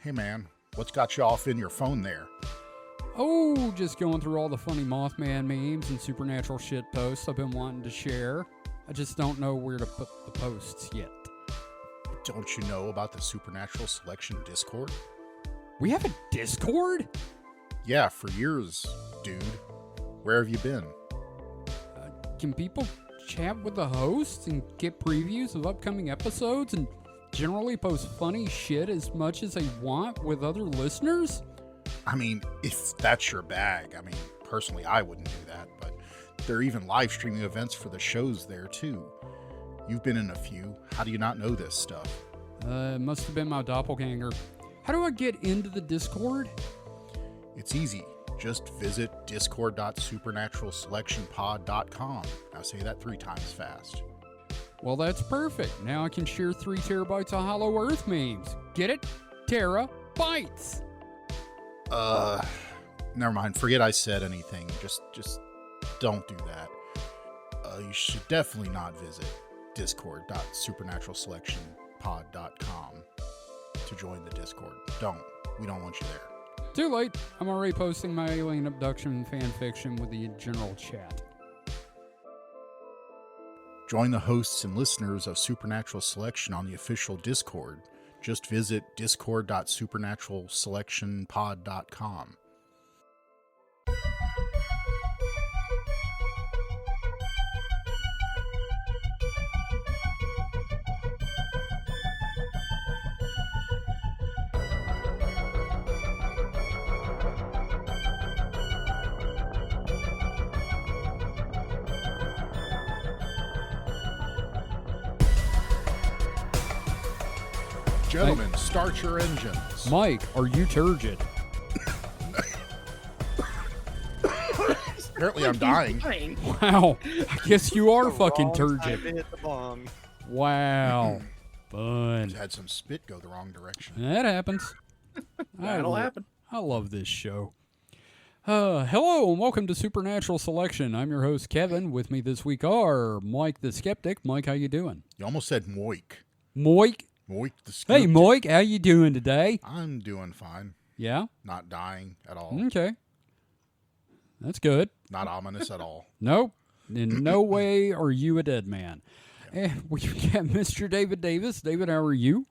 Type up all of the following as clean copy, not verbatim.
Hey man, what's got you off in your phone there? Oh, just going through all the funny Mothman memes and supernatural shit posts I've been wanting to share. I just don't know where to put the posts yet. Don't you know about the Supernatural Selection Discord? We have a Discord? Yeah, for years, dude. Where have you been? Can people chat with the hosts and get previews of upcoming episodes and generally post funny shit as much as they want with other listeners? I mean, if that's your bag. I mean, personally, I wouldn't do that, but there are even live streaming events for the shows there, too. You've been in a few. How do you not know this stuff? It must have been my doppelganger. How do I get into the Discord? It's easy. Just visit discord.supernaturalselectionpod.com. Now say that 3 times fast. Well, that's perfect. Now I can share 3 terabytes of Hollow Earth memes. Get it? Terabytes. Never mind. Forget I said anything. Just don't do that. You should definitely not visit discord.supernaturalselectionpod.com to join the Discord. We don't want you there. Too late. I'm already posting my alien abduction fan fiction with the general chat. Join the hosts and listeners of Supernatural Selection on the official Discord. Just visit discord.supernaturalselectionpod.com. Gentlemen, start your engines. Mike, are you turgid? Apparently I'm dying. Wow. I guess you are fucking Time to turgid. hit the bong. Wow. Fun. Had some spit go the wrong direction. That happens. That'll happen. I love this show. Hello and welcome to Supernatural Selection. I'm your host, Kevin. With me this week are Mike the Skeptic. Mike, how you doing? You almost said Moik. Moik? Moik the Skeptic. Hey, Moik, how you doing today? I'm doing fine. Yeah? Not dying at all. Okay. That's good. Not ominous at all. Nope. In no way are you a dead man. And we've got Mr. David Davis. David, how are you?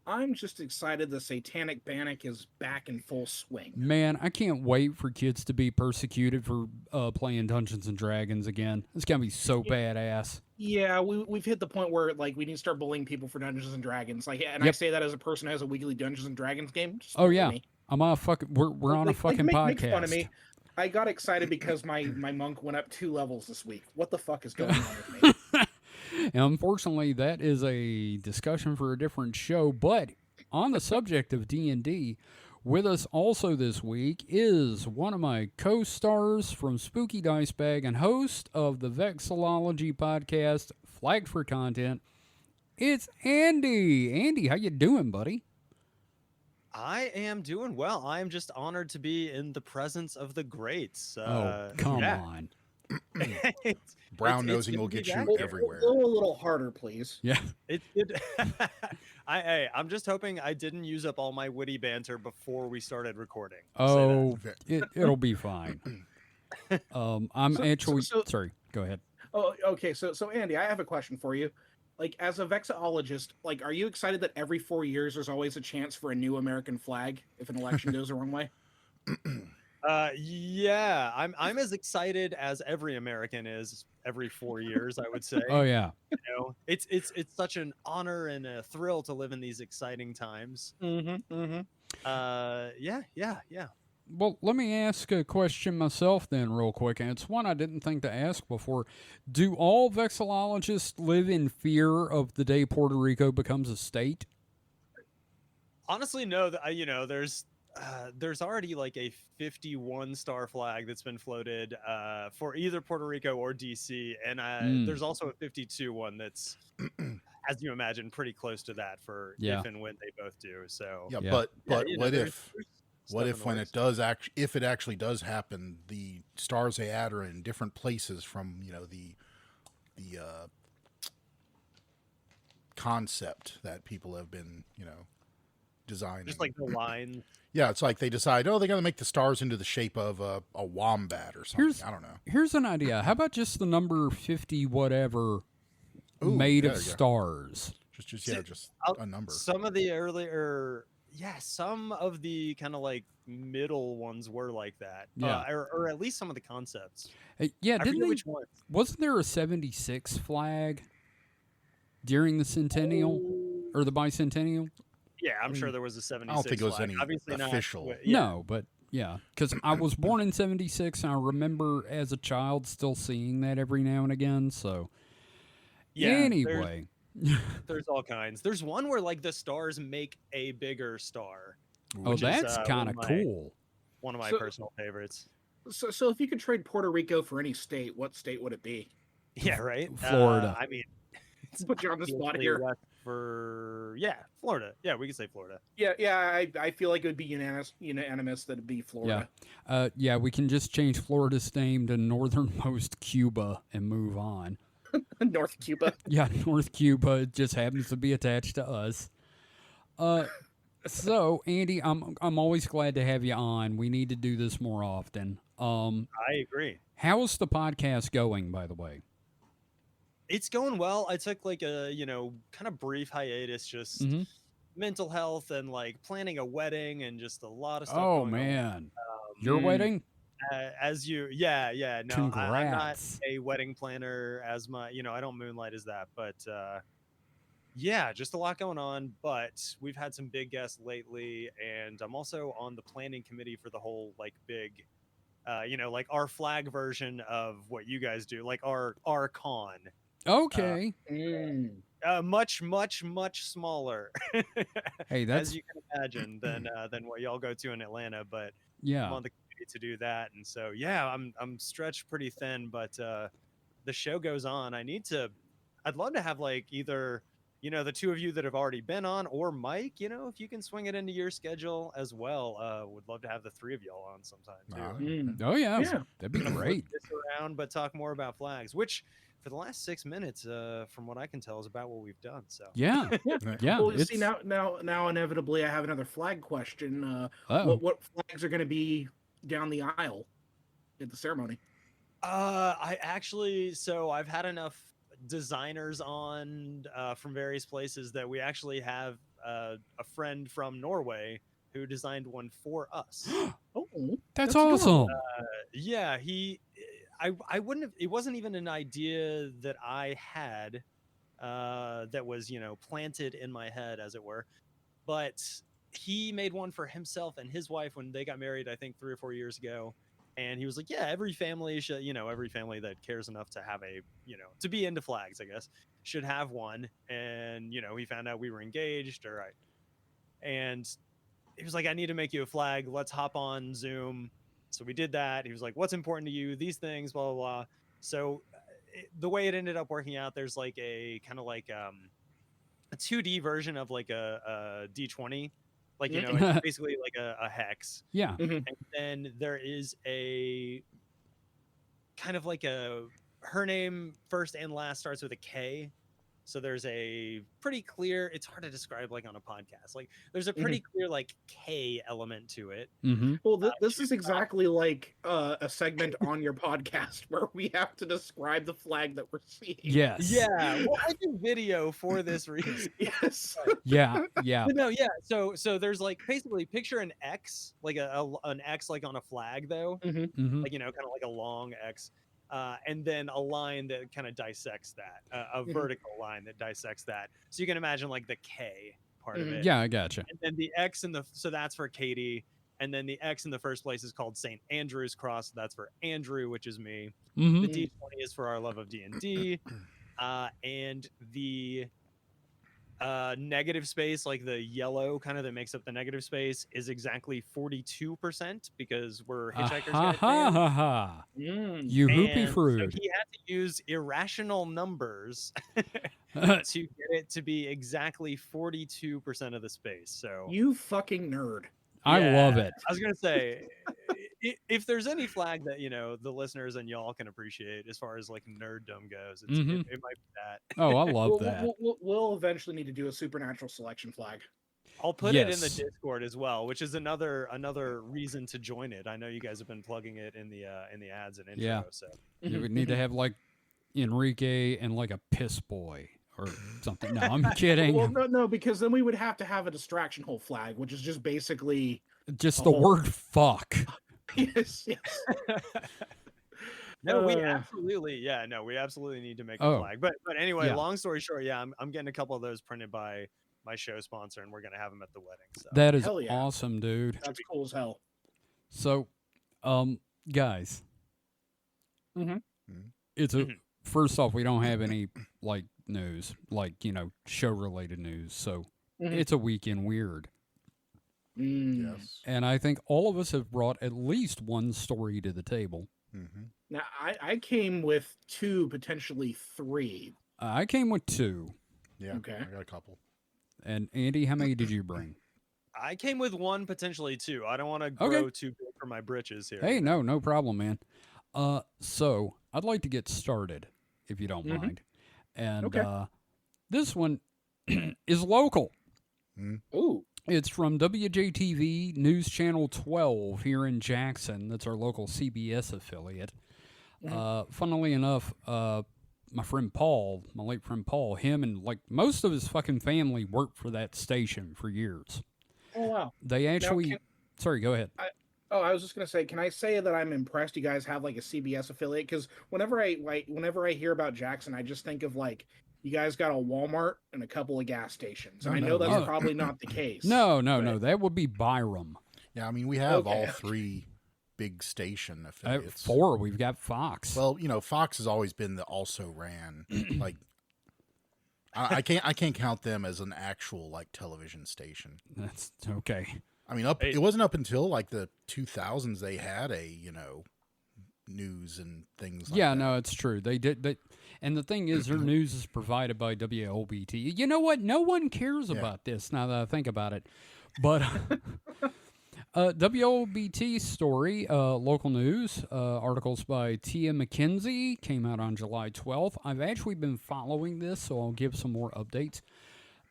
I'm just excited the Satanic Panic is back in full swing. Man, I can't wait for kids to be persecuted for playing Dungeons and Dragons again. It's going to be so badass. Yeah, we've hit the point where like we need to start bullying people for Dungeons and Dragons. Like, and I Yep. say that as a person who has a weekly Dungeons and Dragons game. Just Oh, bully yeah. me. I'm on a fucking, we're on a fucking make podcast. fun of me. I got excited because my monk went up 2 levels this week. What the fuck is going on with me? And unfortunately, that is a discussion for a different show. But on the subject of D&D, with us also this week is one of my co-stars from Spooky Dice Bag and host of the Vexillology podcast, Flagged for Content. It's Andy. Andy, how you doing, buddy? I am doing well. I am just honored to be in the presence of the greats. Come yeah. on. Brown It's nosing good will to be get you back here. everywhere. Go a little harder, please. Yeah. It's I'm just hoping I didn't use up all my witty banter before we started recording. I'll say that. Oh, it'll be fine. I'm actually so- sorry. Go ahead. Oh, okay. So Andy, I have a question for you. Like, as a vexillologist, like, are you excited that every 4 years there's always a chance for a new American flag if an election goes the wrong way? Yeah, I'm as excited as every American is every 4 years, I would say. Oh yeah. You know, it's such an honor and a thrill to live in these exciting times. Yeah. Well, let me ask a question myself then, real quick, and it's one I didn't think to ask before. Do all vexillologists live in fear of the day Puerto Rico becomes a state? Honestly, no. There's already like a 51 star flag that's been floated for either Puerto Rico or DC, and there's also a 52 one that's, as you imagine, pretty close to that for if and when they both do. So Yeah, Yeah. but you know, what there's if stuff in if the when works. if it actually does happen, the stars they add are in different places from the concept that people have been designing. Just like the line. Yeah, it's like they decide, oh, they're going to make the stars into the shape of a wombat or something. I don't know. Here's an idea. How about just the number 50 whatever made of stars? Just a number. Some of the earlier, some of the kind of like middle ones were like that. Yeah. Or at least some of the concepts. Yeah, I didn't forget they? which ones. Wasn't there a 76 flag during the centennial or the bicentennial? Yeah, I'm sure there was a 76. I don't think it was flag. any Obviously official. Not, No, but yeah, because I was born in 76 and I remember as a child still seeing that every now and again. So, anyway. There's all kinds. There's one where like the stars make a bigger star. Oh, that's kind of cool. One of my personal favorites. So if you could trade Puerto Rico for any state, what state would it be? Yeah, right. Florida. I mean, let's put you on the spot here. Florida. Yeah, we could say Florida. Yeah. I feel like it would be unanimous that it'd be Florida. Yeah, we can just change Florida's name to northernmost Cuba and move on. North Cuba. Yeah, North Cuba. It just happens to be attached to us. So Andy, I'm always glad to have you on. We need to do this more often. I agree. How's the podcast going, by the way? It's going well. I took like a, kind of brief hiatus, just mental health and like planning a wedding and just a lot of stuff. Oh man, your wedding? No, I'm not Congrats. a wedding planner as my, I don't moonlight as that, but just a lot going on. But we've had some big guests lately, and I'm also on the planning committee for the whole like big, like our flag version of what you guys do, like our con. Okay. Much smaller. Hey, that's as you can imagine than what y'all go to in Atlanta, but yeah. I'm on the committee to do that, and so I'm stretched pretty thin, but the show goes on. I'd love to have like either the two of you that have already been on, or Mike, if you can swing it into your schedule as well. Would love to have the three of y'all on sometime too. Oh yeah, that'd be great. This around, but talk more about flags, which for the last 6 minutes, from what I can tell, is about what we've done. So yeah. Well, you see, now inevitably, I have another flag question. What flags are going to be down the aisle at the ceremony? I've had enough designers on from various places that we actually have a friend from Norway who designed one for us. Oh, that's awesome. I wouldn't have, it wasn't even an idea that I had that was, planted in my head, as it were. But he made one for himself and his wife when they got married, I think 3 or 4 years ago. And he was like, yeah, every family should, every family that cares enough to have to be into flags, I guess, should have one. And, he found out we were engaged, and he was like, I need to make you a flag. Let's hop on Zoom. So we did that. He was like, what's important to you? These things, blah, blah, blah. So the way it ended up working out, there's like a kind of like a 2D version of like a D20, like, it's basically like a hex. Yeah. And then there is a kind of like her name first and last starts with a K. So there's a pretty clear, it's hard to describe like on a podcast. Like there's a pretty clear like K element to it. Well, this is exactly like a segment on your podcast where we have to describe the flag that we're seeing. Yes. Yeah. Well, I do video for this reason. Yes. Yeah. But no, yeah. So there's like basically picture an X, like an X like on a flag though. Like, kind of like a long X. And then a line that kind of dissects that, a vertical line that dissects that. So you can imagine like the K part of it. Yeah, I gotcha. And then the X so that's for Katie. And then the X in the first place is called St. Andrew's Cross. That's for Andrew, which is me. The D20 is for our love of D&D. And the negative space, like the yellow kind of that makes up the negative space, is exactly 42% because we're hitchhikers. You hoopy fruit. So he had to use irrational numbers to get it to be exactly 42% of the space. So you fucking nerd. I love it. I was gonna say, if there's any flag that the listeners and y'all can appreciate as far as like nerddom goes, it might be that. Oh, I love that. We'll eventually need to do a supernatural selection flag. I'll put it in the Yes. Discord as well, which is another reason to join it. I know you guys have been plugging it in the ads and intro. Yeah. So You would need to have like Enrique and like a piss boy or something. No, I'm kidding. Well, no, because then we would have to have a distraction hole flag, which is just basically Just the whole- word fuck. yes. no, we Uh. absolutely need to make Oh. a flag. But anyway, Yeah. long story short, yeah, I'm getting a couple of those printed by my show sponsor, and we're gonna have them at the wedding. So That is Hell yeah. awesome, dude. That's cool as hell. So, guys, Mhm. it's a Mhm. first off, we don't have any like news, like show related news. So Mhm. it's a weekend weird, Yes. and I think all of us have brought at least one story to the table. Mm-hmm. Now I came with 2, potentially 3. I came with 2, Yeah. Okay. I got a couple. and Andy, how many did you bring? I came with 1, potentially 2. I don't want to grow Okay. too big for my britches here. Hey, no problem, man. So I'd like to get started, if you don't Mhm. mind. And Okay. this one is local. Ooh. It's from WJTV News Channel 12 here in Jackson. That's our local CBS affiliate. Funnily enough, my friend Paul, my late friend Paul, him and like most of his fucking family worked for that station for years. Oh wow. They actually, can- sorry, go ahead. Oh, I was just gonna say, can I say that I'm impressed you guys have like a CBS affiliate? Because whenever I hear about Jackson, I just think of like you guys got a Walmart and a couple of gas stations. And I know that's Oh. probably not the case. No, but- that would be Byram. Yeah, I mean, we have all Okay. 3 big station affiliates. 4, we've got Fox. Well, Fox has always been the also ran. Like, I can't count them as an actual like television station. That's okay. I mean, Hey. it wasn't up until like the 2000s they had a news and things like Yeah, that. no, it's true. They did. And the thing is, their news is provided by WLBT. You know what? No one cares about this now that I think about it. But WLBT story, local news, articles by Tia McKenzie came out on July 12th. I've actually been following this, so I'll give some more updates.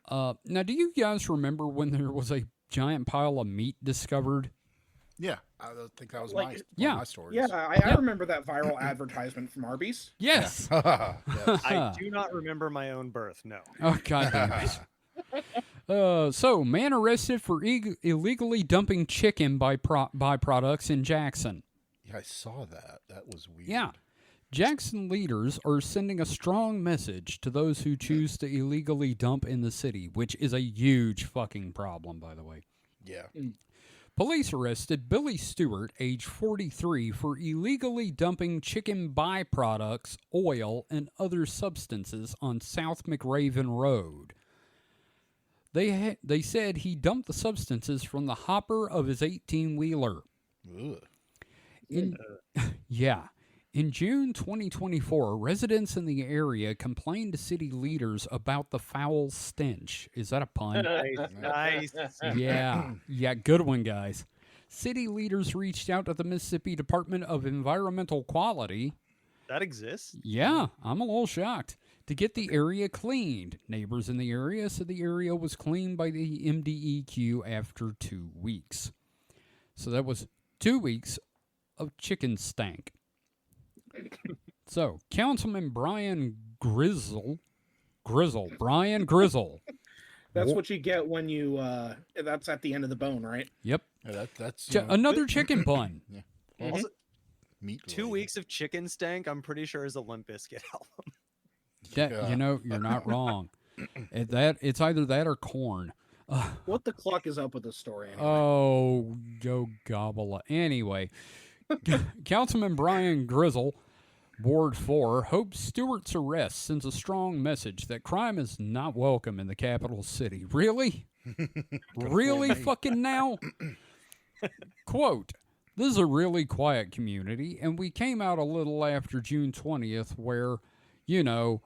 Now, do you guys remember when there was a giant pile of meat discovered? Yeah, I think that was Like- one Yeah. of my stories. Yeah, I remember that viral advertisement from Arby's. Yes. Yes. I do not remember my own birth. No. Oh, God damn it. So, man arrested for illegally dumping chicken byproducts in Jackson. Yeah, I saw that. That was weird. Yeah. Jackson leaders are sending a strong message to those who choose to illegally dump in the city, which is a huge fucking problem, by the way. Yeah. Police arrested Billy Stewart, age 43, for illegally dumping chicken byproducts, oil, and other substances on South McRaven Road. They said he dumped the substances from the hopper of his 18-wheeler. Ugh. Yeah. In June 2024, residents in the area complained to city leaders about the foul stench. Is that a pun? Nice. Yeah, good one, guys. City leaders reached out to the Mississippi Department of Environmental Quality. That exists? Yeah, I'm a little shocked. To get the area cleaned. Neighbors in the area said the area was cleaned by the MDEQ after 2 weeks. So that was 2 weeks of chicken stank. So, Councilman Brian Grizzle. That's what you get when you. That's at the end of the bone, right? Yep. Yeah, that's Another chicken bun. Also, meat. 2 related. weeks of chicken stank, I'm pretty sure is a Limp Bizkit album. That, you're not wrong. It's either that or corn. What the cluck is up with this story? Anyway? Oh, go gobble. Anyway, Councilman Brian Grizzle, Ward 4, hopes Stewart's arrest sends a strong message that crime is not welcome in the capital city. Really? Really fucking now? Quote, this is a really quiet community, and we came out a little after June 20th where,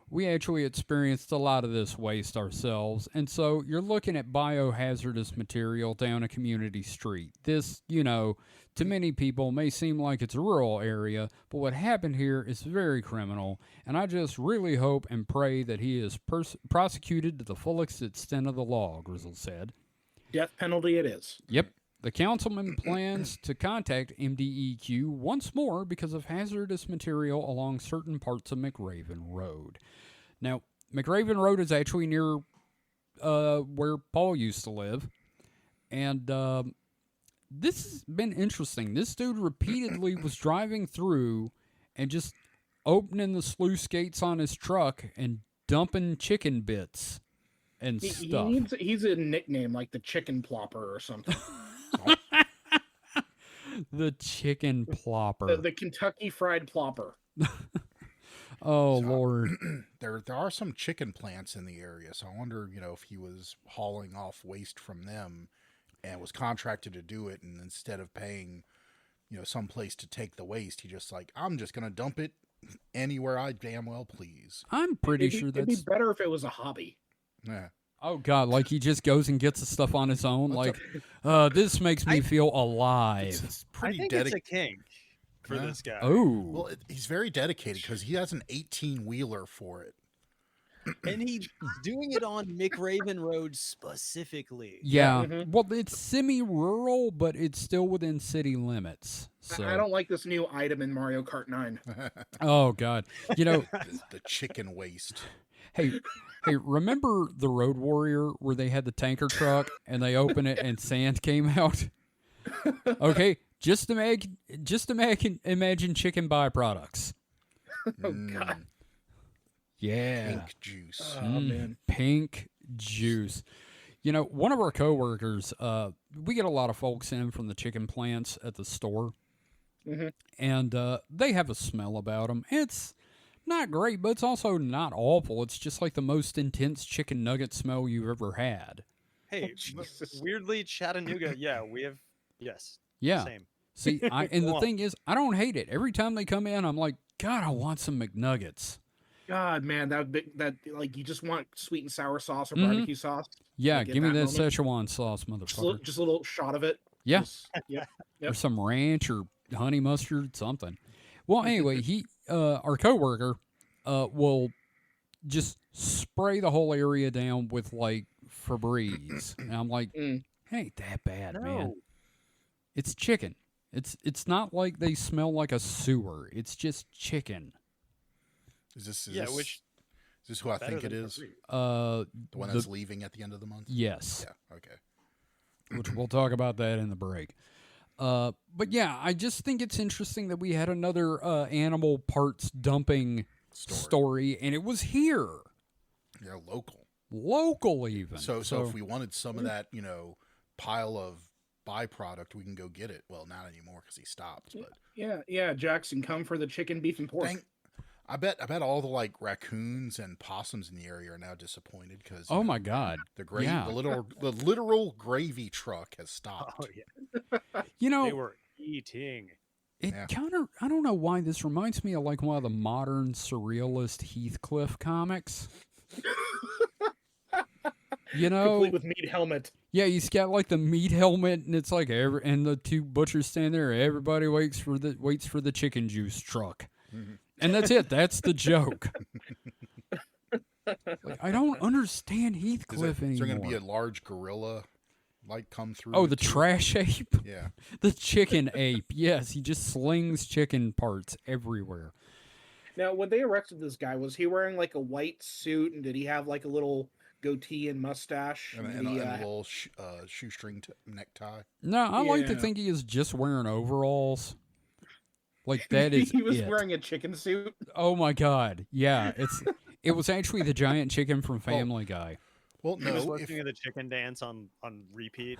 we actually experienced a lot of this waste ourselves. And so you're looking at biohazardous material down a community street. This, to many people may seem like it's a rural area, but what happened here is very criminal. And I just really hope and pray that he is prosecuted to the fullest extent of the law, Grizzle said. Death penalty it is. Yep. The councilman plans to contact MDEQ once more because of hazardous material along certain parts of McRaven Road. Now, McRaven Road is actually near where Paul used to live. And this has been interesting. This dude repeatedly was driving through and just opening the sluice gates on his truck and dumping chicken bits and stuff. He's a nickname like the Chicken Plopper or something. The Chicken Plopper. The Kentucky Fried Plopper. Oh, Lord. There are some chicken plants in the area, so I wonder, if he was hauling off waste from them and was contracted to do it, and instead of paying, some place to take the waste, he just I'm just going to dump it anywhere I damn well please. I'm pretty sure it'd be better if it was a hobby. Yeah. Oh, God, like he just goes and gets the stuff on his own. This makes me feel alive. It's pretty I think it's a kink for this guy. Oh. Well, he's very dedicated because he has an 18-wheeler for it. And he's doing it on McRaven Road specifically. Yeah. Mhm. Well, it's semi-rural, but it's still within city limits. So. I don't like this new item in Mario Kart 9. Oh, God. The chicken waste. Hey, remember the Road Warrior where they had the tanker truck and they opened it and sand came out? Okay, just imagine chicken byproducts. Oh, God. Yeah. Pink juice. Oh, man. Pink juice. One of our coworkers, we get a lot of folks in from the chicken plants at the store, and they have a smell about them. It's not great, but it's also not awful. It's just like the most intense chicken nugget smell you've ever had. Hey, Jesus. weirdly, Chattanooga, yeah, we have, yes. Yeah. Same. See, and the thing is, I don't hate it. Every time they come in, I'm like, God, I want some McNuggets. God, man, you just want sweet and sour sauce or barbecue sauce. Yeah, Like, at give me that that moment. Szechuan sauce, motherfucker. Just a little shot of it. Yeah. Yeah. Or some ranch or honey mustard, something. Well, anyway, our coworker, will just spray the whole area down with Febreze, and I'm like, it ain't that bad, man. It's chicken. It's not like they smell like a sewer. It's just chicken. Is this who I think it is? The The one that's leaving at the end of the month? Yes. Yeah, okay. Which we'll talk about that in the break. But yeah, I just think it's interesting that we had another animal parts dumping story, and it was here. Yeah, Local even. So if we wanted some of that, pile of byproduct, we can go get it. Well, not anymore because he stopped. But Yeah, Jackson, come for the chicken, beef, and pork. I bet all the raccoons and possums in the area are now disappointed because oh my God, the literal gravy truck has stopped. Oh, yeah. They were eating. It kind of, I don't know why this reminds me of one of the modern surrealist Heathcliff comics. Complete with meat helmet. Yeah, he's got the meat helmet, and it's and the two butchers stand there. Everybody waits for the chicken juice truck, and that's it. That's the joke. I don't understand Heathcliff anymore. Is there going to be a large gorilla come through? Oh, the trash ape. Yeah, the chicken ape. Yes, he just slings chicken parts everywhere. Now, when they arrested this guy, was he wearing a white suit, and did he have a little goatee and mustache and a little shoestring necktie? No, I like to think he is just wearing overalls. That is he was wearing a chicken suit. Oh my God. Yeah, it was actually the giant chicken from Family Guy. Well, He was listening to the chicken dance on repeat.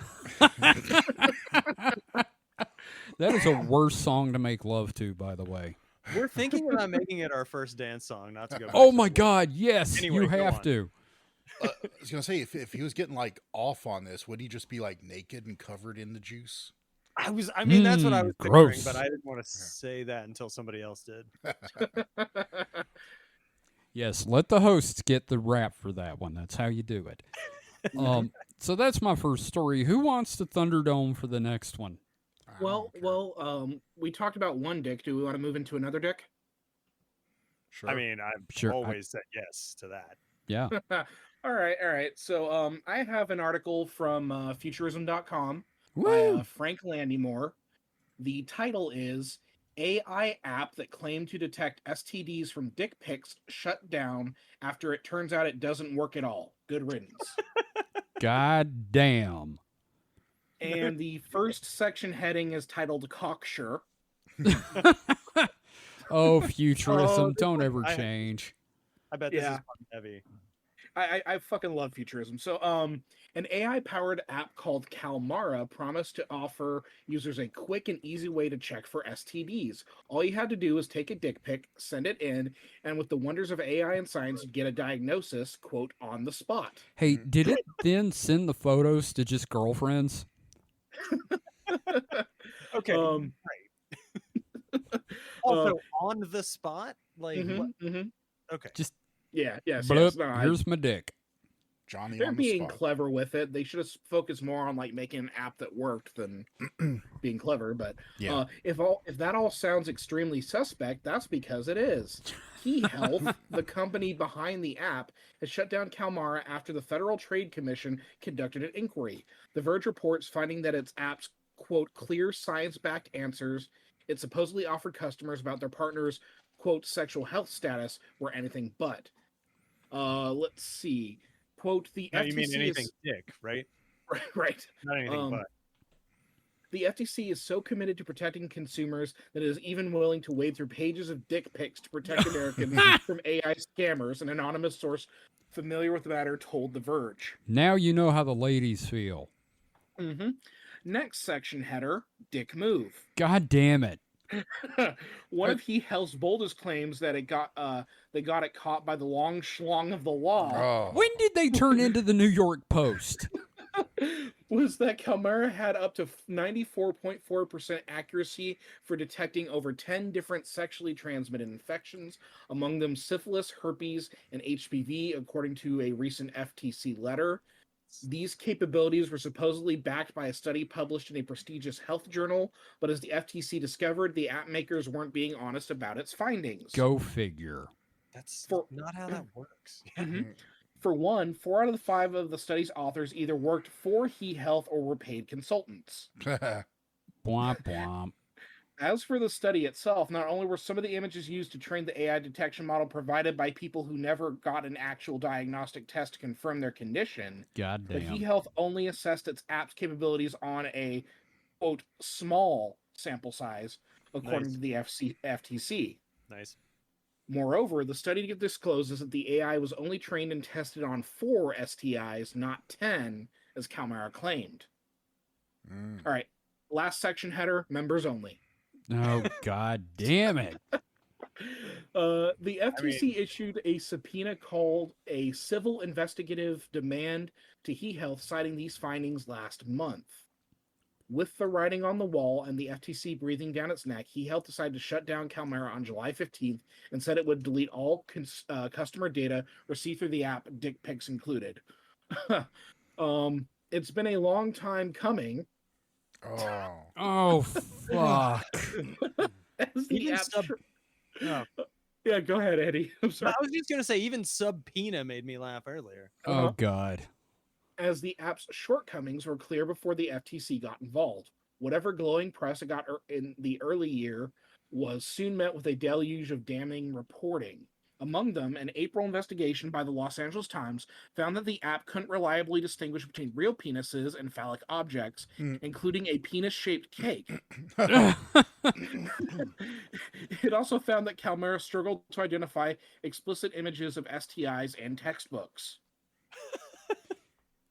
That is a worse song to make love to, by the way. We're thinking about making it our first dance song, not to go back Oh to my the- God, yes, Anyway, you go have on. to. I was gonna say if he was getting off on this, would he just be naked and covered in the juice? I mean, that's what I was gross. picturing, but I didn't want to say that until somebody else did. Yes, let the hosts get the rap for that one. That's how you do it. So that's my first story. Who wants the Thunderdome for the next one? We talked about one dick. Do we want to move into another dick? Sure. I mean, I've Sure, always said yes to that. Yeah. All right. So I have an article from futurism.com by Woo! Frank Landymore. The title is AI app that claimed to detect STDs from dick pics shut down after it turns out it doesn't work at all. Good riddance. God damn. And the first section heading is titled Cocksure. Oh, futurism. this Don't one- ever change. I bet this is Yeah. fun heavy. I fucking love futurism. So an AI powered app called Calmara promised to offer users a quick and easy way to check for STDs. All you had to do was take a dick pic, send it in, and with the wonders of AI and science, get a diagnosis, quote, on the spot. Hey, did it then send the photos to just girlfriends? Okay, Um, right. Also, on the spot, like what? mhm. Okay, Just Yes. blip, No, here's my dick. Johnny they're on the being spot. clever with it. They should have focused more on like making an app that worked than being clever. But Yeah. if that all sounds extremely suspect, that's because it is. Key Health, the company behind the app, has shut down Calmara after the Federal Trade Commission conducted an inquiry. The Verge reports finding that its app's quote clear science-backed answers it supposedly offered customers about their partner's quote sexual health status were anything but. Let's see. Quote, the no, FTC you mean anything is dick, right? right. Not anything but. The FTC is so committed to protecting consumers that it is even willing to wade through pages of dick pics to protect Americans from AI scammers, an anonymous source familiar with the matter told The Verge. Now you know how the ladies feel. Mm-hmm. Next section header, dick move. God damn it. One of He Health's boldest claims that they got it caught by the long schlong of the law Oh. When did they turn into the New York Post? was that Calmara had up to 94.4% accuracy for detecting over 10 different sexually transmitted infections, among them syphilis, herpes, and HPV, according to a recent FTC letter. These capabilities were supposedly backed by a study published in a prestigious health journal, but as the FTC discovered, the app makers weren't being honest about its findings. Go figure. That's For- not how that works. Mhm. For one, 4 out of the 5 of the study's authors either worked for He Health or were paid consultants. Bwomp bwomp. As for the study itself, not only were some of the images used to train the AI detection model provided by people who never got an actual diagnostic test to confirm their condition, God but He damn. Health only assessed its app's capabilities on a, quote, small sample size, according Nice. to the FTC. Nice. Moreover, the study discloses that the AI was only trained and tested on 4 STIs, not 10, as Calmara claimed. Mm. All right, last section header, members only. Oh, God damn it. The FTC issued a subpoena called a civil investigative demand to He Health, citing these findings last month. With the writing on the wall and the FTC breathing down its neck, He Health decided to shut down Calmara on July 15th and said it would delete all customer data received through the app, dick pics included. It's been a long time coming. Oh. Oh, fuck. As the Even app sub- Oh. Yeah, go ahead, Eddie. I'm No, sorry. I was just gonna say, even subpoena made me laugh earlier. Oh, God. As the app's shortcomings were clear before the FTC got involved. Whatever glowing press it got in the early year was soon met with a deluge of damning reporting. Among them, an April investigation by the Los Angeles Times found that the app couldn't reliably distinguish between real penises and phallic objects, including a penis-shaped cake. It also found that Calmara struggled to identify explicit images of STIs and textbooks.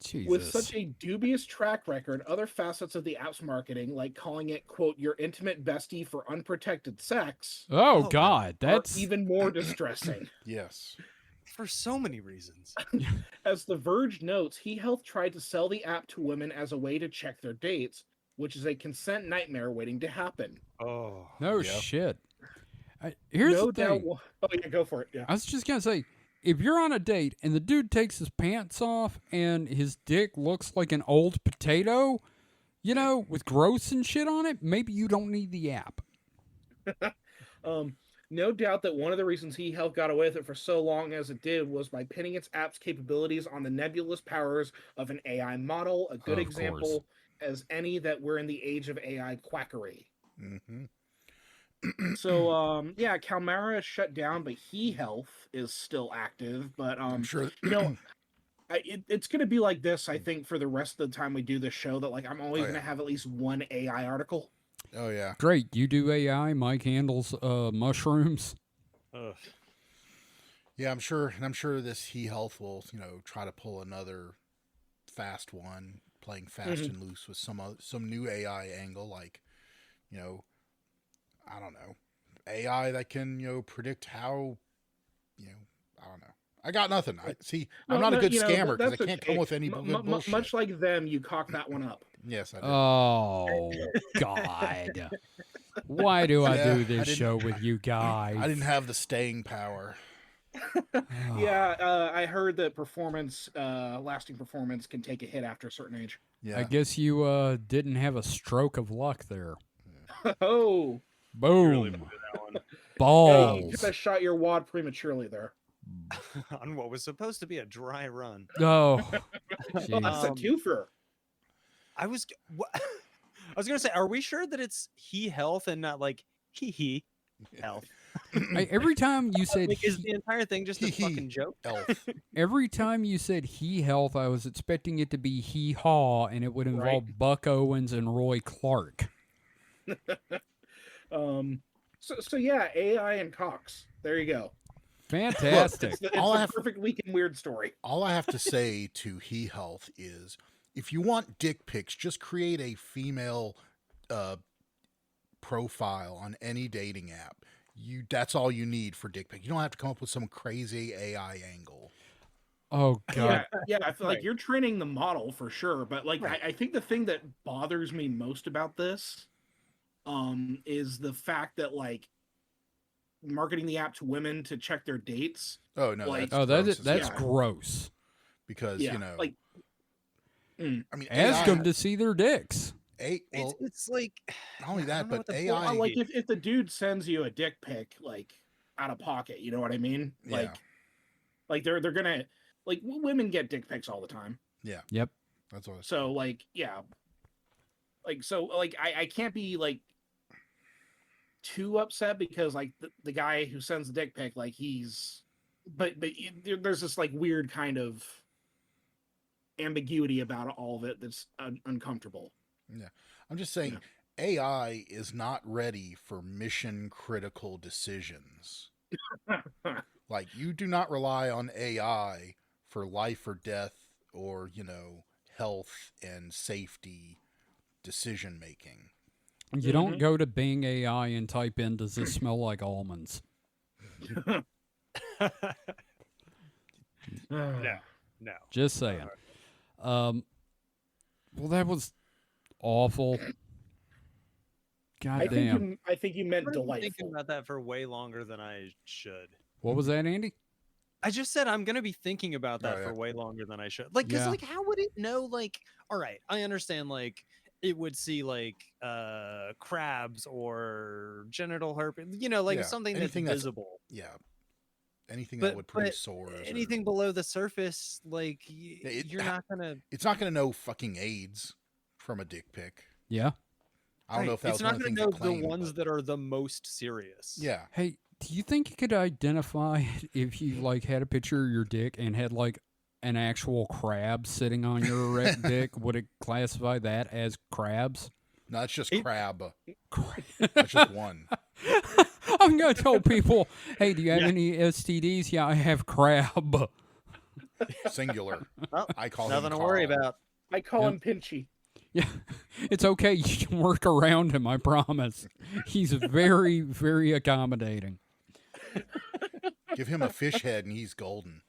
Jesus. With such a dubious track record, other facets of the app's marketing, like calling it, quote, your intimate bestie for unprotected sex, Oh, Oh, God. are That's even more distressing. Yes. For so many reasons. As The Verge notes, He Health tried to sell the app to women as a way to check their dates, which is a consent nightmare waiting to happen. Oh. no Yeah. shit. Here's no the thing. doubt. Oh, yeah, go for it. Yeah. I was just going to say, if you're on a date and the dude takes his pants off and his dick looks like an old potato, you know, with gross and shit on it, maybe you don't need the app. No doubt that one of the reasons eHealth got away with it for so long as it did was by pinning its app's capabilities on the nebulous powers of an AI model, a good Of course. example as any that we're in the age of AI quackery. Mm-hmm. So, yeah, Calmara is shut down, but eHealth is still active. But, I'm sure. it's going to be like this, I think, for the rest of the time we do this show, that, like, I'm always Oh, going to have at least one AI article. Oh yeah. Great. You do AI. Mike handles mushrooms. Ugh. Yeah, I'm sure, and I'm sure this eHealth will, try to pull another fast one, playing fast and loose with some new AI angle, like, I don't know, AI that can, predict how, I don't know. I got nothing. I'm not a good scammer because I can't come with any good bullshit. Much like them, you cock that one up. Yes, I did. Oh, God. Why do I Yeah, do I this didn't- show with you guys? I didn't have the staying power. Yeah, I heard that lasting performance can take a hit after a certain age. Yeah. I guess you didn't have a stroke of luck there. Oh, Boom. Really blew that one. yeah, you Balls. just shot your wad prematurely there. On what was supposed to be a dry run. Oh, That's jeez. a twofer. I was gonna say, are we sure that it's he health and not like he health? Every time you said Like, is the entire thing just a fucking joke? Elf. every time you said he health, I was expecting it to be he haw, and it would involve Buck Owens and Roy Clark. So yeah, AI and Cox. There you go. Fantastic. It's All I the have- perfect week in weird story. All I have to say to eHealth is, if you want dick pics, just create a female profile on any dating app. That's all you need for dick pic. You don't have to come up with some crazy AI angle. Oh God. Yeah, I feel like Right. you're training the model for sure, but like I think the thing that bothers me most about this is the fact that like marketing the app to women to check their dates. Oh no, Like- that's Oh, gross as that's hell. gross. Because Yeah, like I mean, Ask AI, them to see their dicks. well, It's like not only I that, don't know but what the AI. point- like if the dude sends you a dick pic like out of pocket, you know what I mean? Yeah. Like they're gonna like women get dick pics all the time. Yep. That's what I was So like yeah. Like so like I can't be like too upset because like the guy who sends the dick pic like he's there's this like weird kind of ambiguity about all of it that's uncomfortable. I'm just saying, AI is not ready for mission critical decisions. Like, you do not rely on AI for life or death or, health and safety decision making. You don't go to Bing AI and type in, "Does this smell like almonds?" no. Just saying. Well, that was awful. God I damn. think you meant I've been thinking delightful. about that for way longer than I should. What was that, Andy? I just said I'm gonna be thinking about that Oh, yeah. for way longer than I should. Like, cause Yeah. like, how would it know? Like, all right, I understand. Like, it would see like crabs or genital herpes. Like Yeah, something anything that's that's- visible. Yeah. Anything that But- would but produce sores. Anything below the surface, like you're not gonna. It's not going to know fucking AIDS from a dick pic. Yeah. I don't know if that it's was not one of the gonna things know it claimed, the ones but- that are the most serious. Yeah. Hey, do you think you could identify it if you like had a picture of your dick and had like an actual crab sitting on your erect dick? Would it classify that as crabs? No, it's just It- crab. That's just one. I'm gonna tell people, hey, do you have Yeah. any STDs? Yeah, I have crab. Singular. Well, I call nothing him to worry Carl. about. I call Yep. him Pinchy. Yeah, it's okay. You can work around him. I promise. He's very, very accommodating. Give him a fish head and he's golden.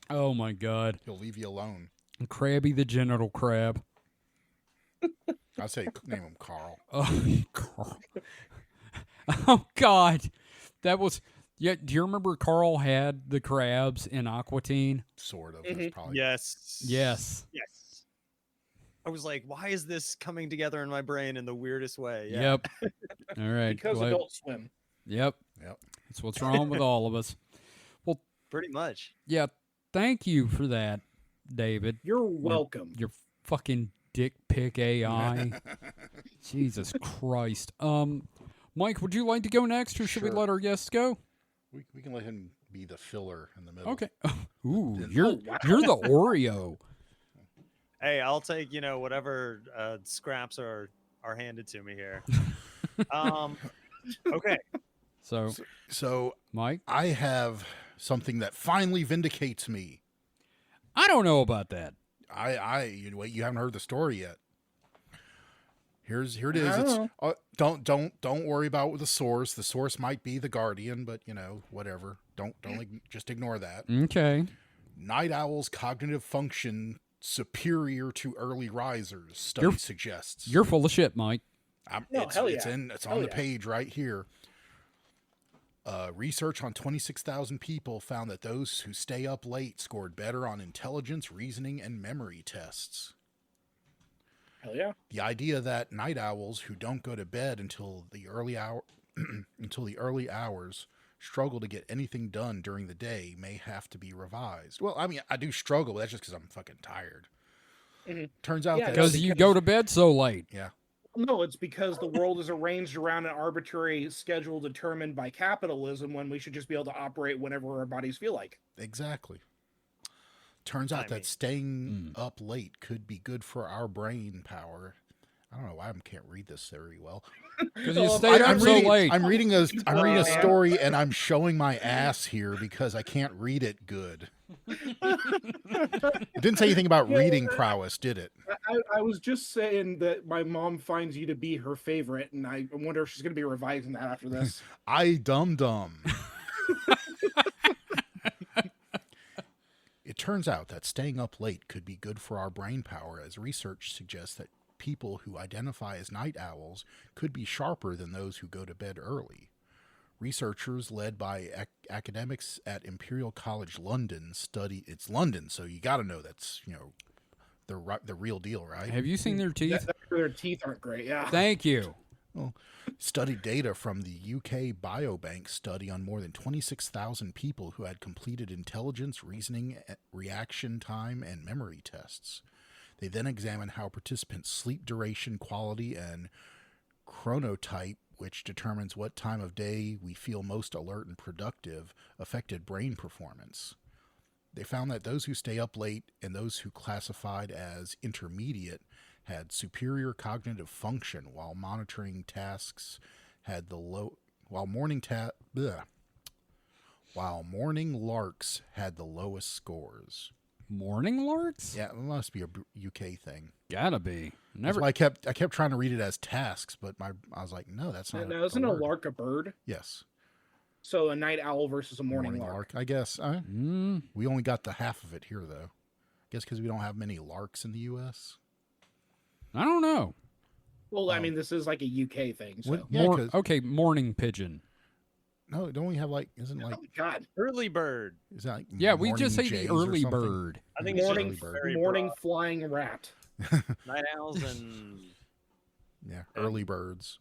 Oh my God, He'll leave you alone. Krabby the genital crab. I say name him Carl. Oh, Carl. Oh God, that was. Yeah, do you remember Carl had the crabs in Aqua Teen? Sort of. Mhm. That's probably. Yes. Yes. Yes. I was like, why is this coming together in my brain in the weirdest way? Yeah. Yep. All right. Because glad- Adult Swim. Yep. Yep. That's what's wrong with all of us. Pretty much. Yeah. Thank you for that, David. You're welcome. Your fucking dick pic AI. Jesus Christ. Mike, would you like to go next, or should we Sure. let our guests go? We can let him be the filler in the middle. Okay. Ooh, Then- you're wow. you're the Oreo. Hey, I'll take, whatever scraps are handed to me here. Okay. So, So Mike, I have something that finally vindicates me. I don't know about that. You haven't heard the story yet. Here it is. Oh. It's don't worry about the source. The source might be the Guardian, but whatever. Don't just ignore that. Okay. Night owls' cognitive function superior to early risers, study suggests. You're full of shit, Mike. No, hell It's yeah. It's Hell on the yeah. page right here. Research on 26,000 people found that those who stay up late scored better on intelligence, reasoning, and memory tests. Hell yeah. The idea that night owls who don't go to bed until the early hours struggle to get anything done during the day may have to be revised. Well, I mean, I do struggle, but that's just because I'm fucking tired. Mhm. Turns out Yeah, that Because you go to bed so late. yeah, No, it's because the world is arranged around an arbitrary schedule determined by capitalism when we should just be able to operate whenever our bodies feel like. exactly. Turns out I that mean- staying up late could be good for our brain power. I don't know why I can't read this very well. Because you Well, stayed I'm up so reading, late. I'm reading a man. story and I'm showing my ass here because I can't read it good. It didn't say anything about reading prowess, did it? I was just saying that my mom finds you to be her favorite, and I wonder if she's going to be revising that after this. I dumb. It turns out that staying up late could be good for our brain power, as research suggests that people who identify as night owls could be sharper than those who go to bed early. Researchers led by academics at Imperial College London it's London, so you got to know that's, the real deal, right? Have you seen their teeth? Their teeth aren't great, yeah. Thank you. Studied data from the UK Biobank study on more than 26,000 people who had completed intelligence, reasoning, reaction time, and memory tests. They then examined how participants' sleep duration, quality, and chronotype, which determines what time of day we feel most alert and productive, affected brain performance. They found that those who stay up late and those who classified as intermediate had superior cognitive function, while monitoring tasks had the while morning larks had the lowest scores. Morning larks? Yeah, it must be a UK thing. Gotta be. That's Never. why I kept trying to read it as tasks, but I was like, no, that's not. Now, isn't a word. lark a bird? Yes, So a night owl versus a morning lark. I guess. Mm, We only got the half of it here, though. I guess because we don't have many larks in the U.S. I don't know. Well, I mean, this is like a UK thing. So. What- Yeah, 'cause- Okay, morning pigeon. No, don't we have isn't Oh, God. Early bird. is that like Yeah, we morning just say jays the or early something? bird. I think it's Morning, just bird. very morning broad. flying rat. Night owls and Yeah, early birds.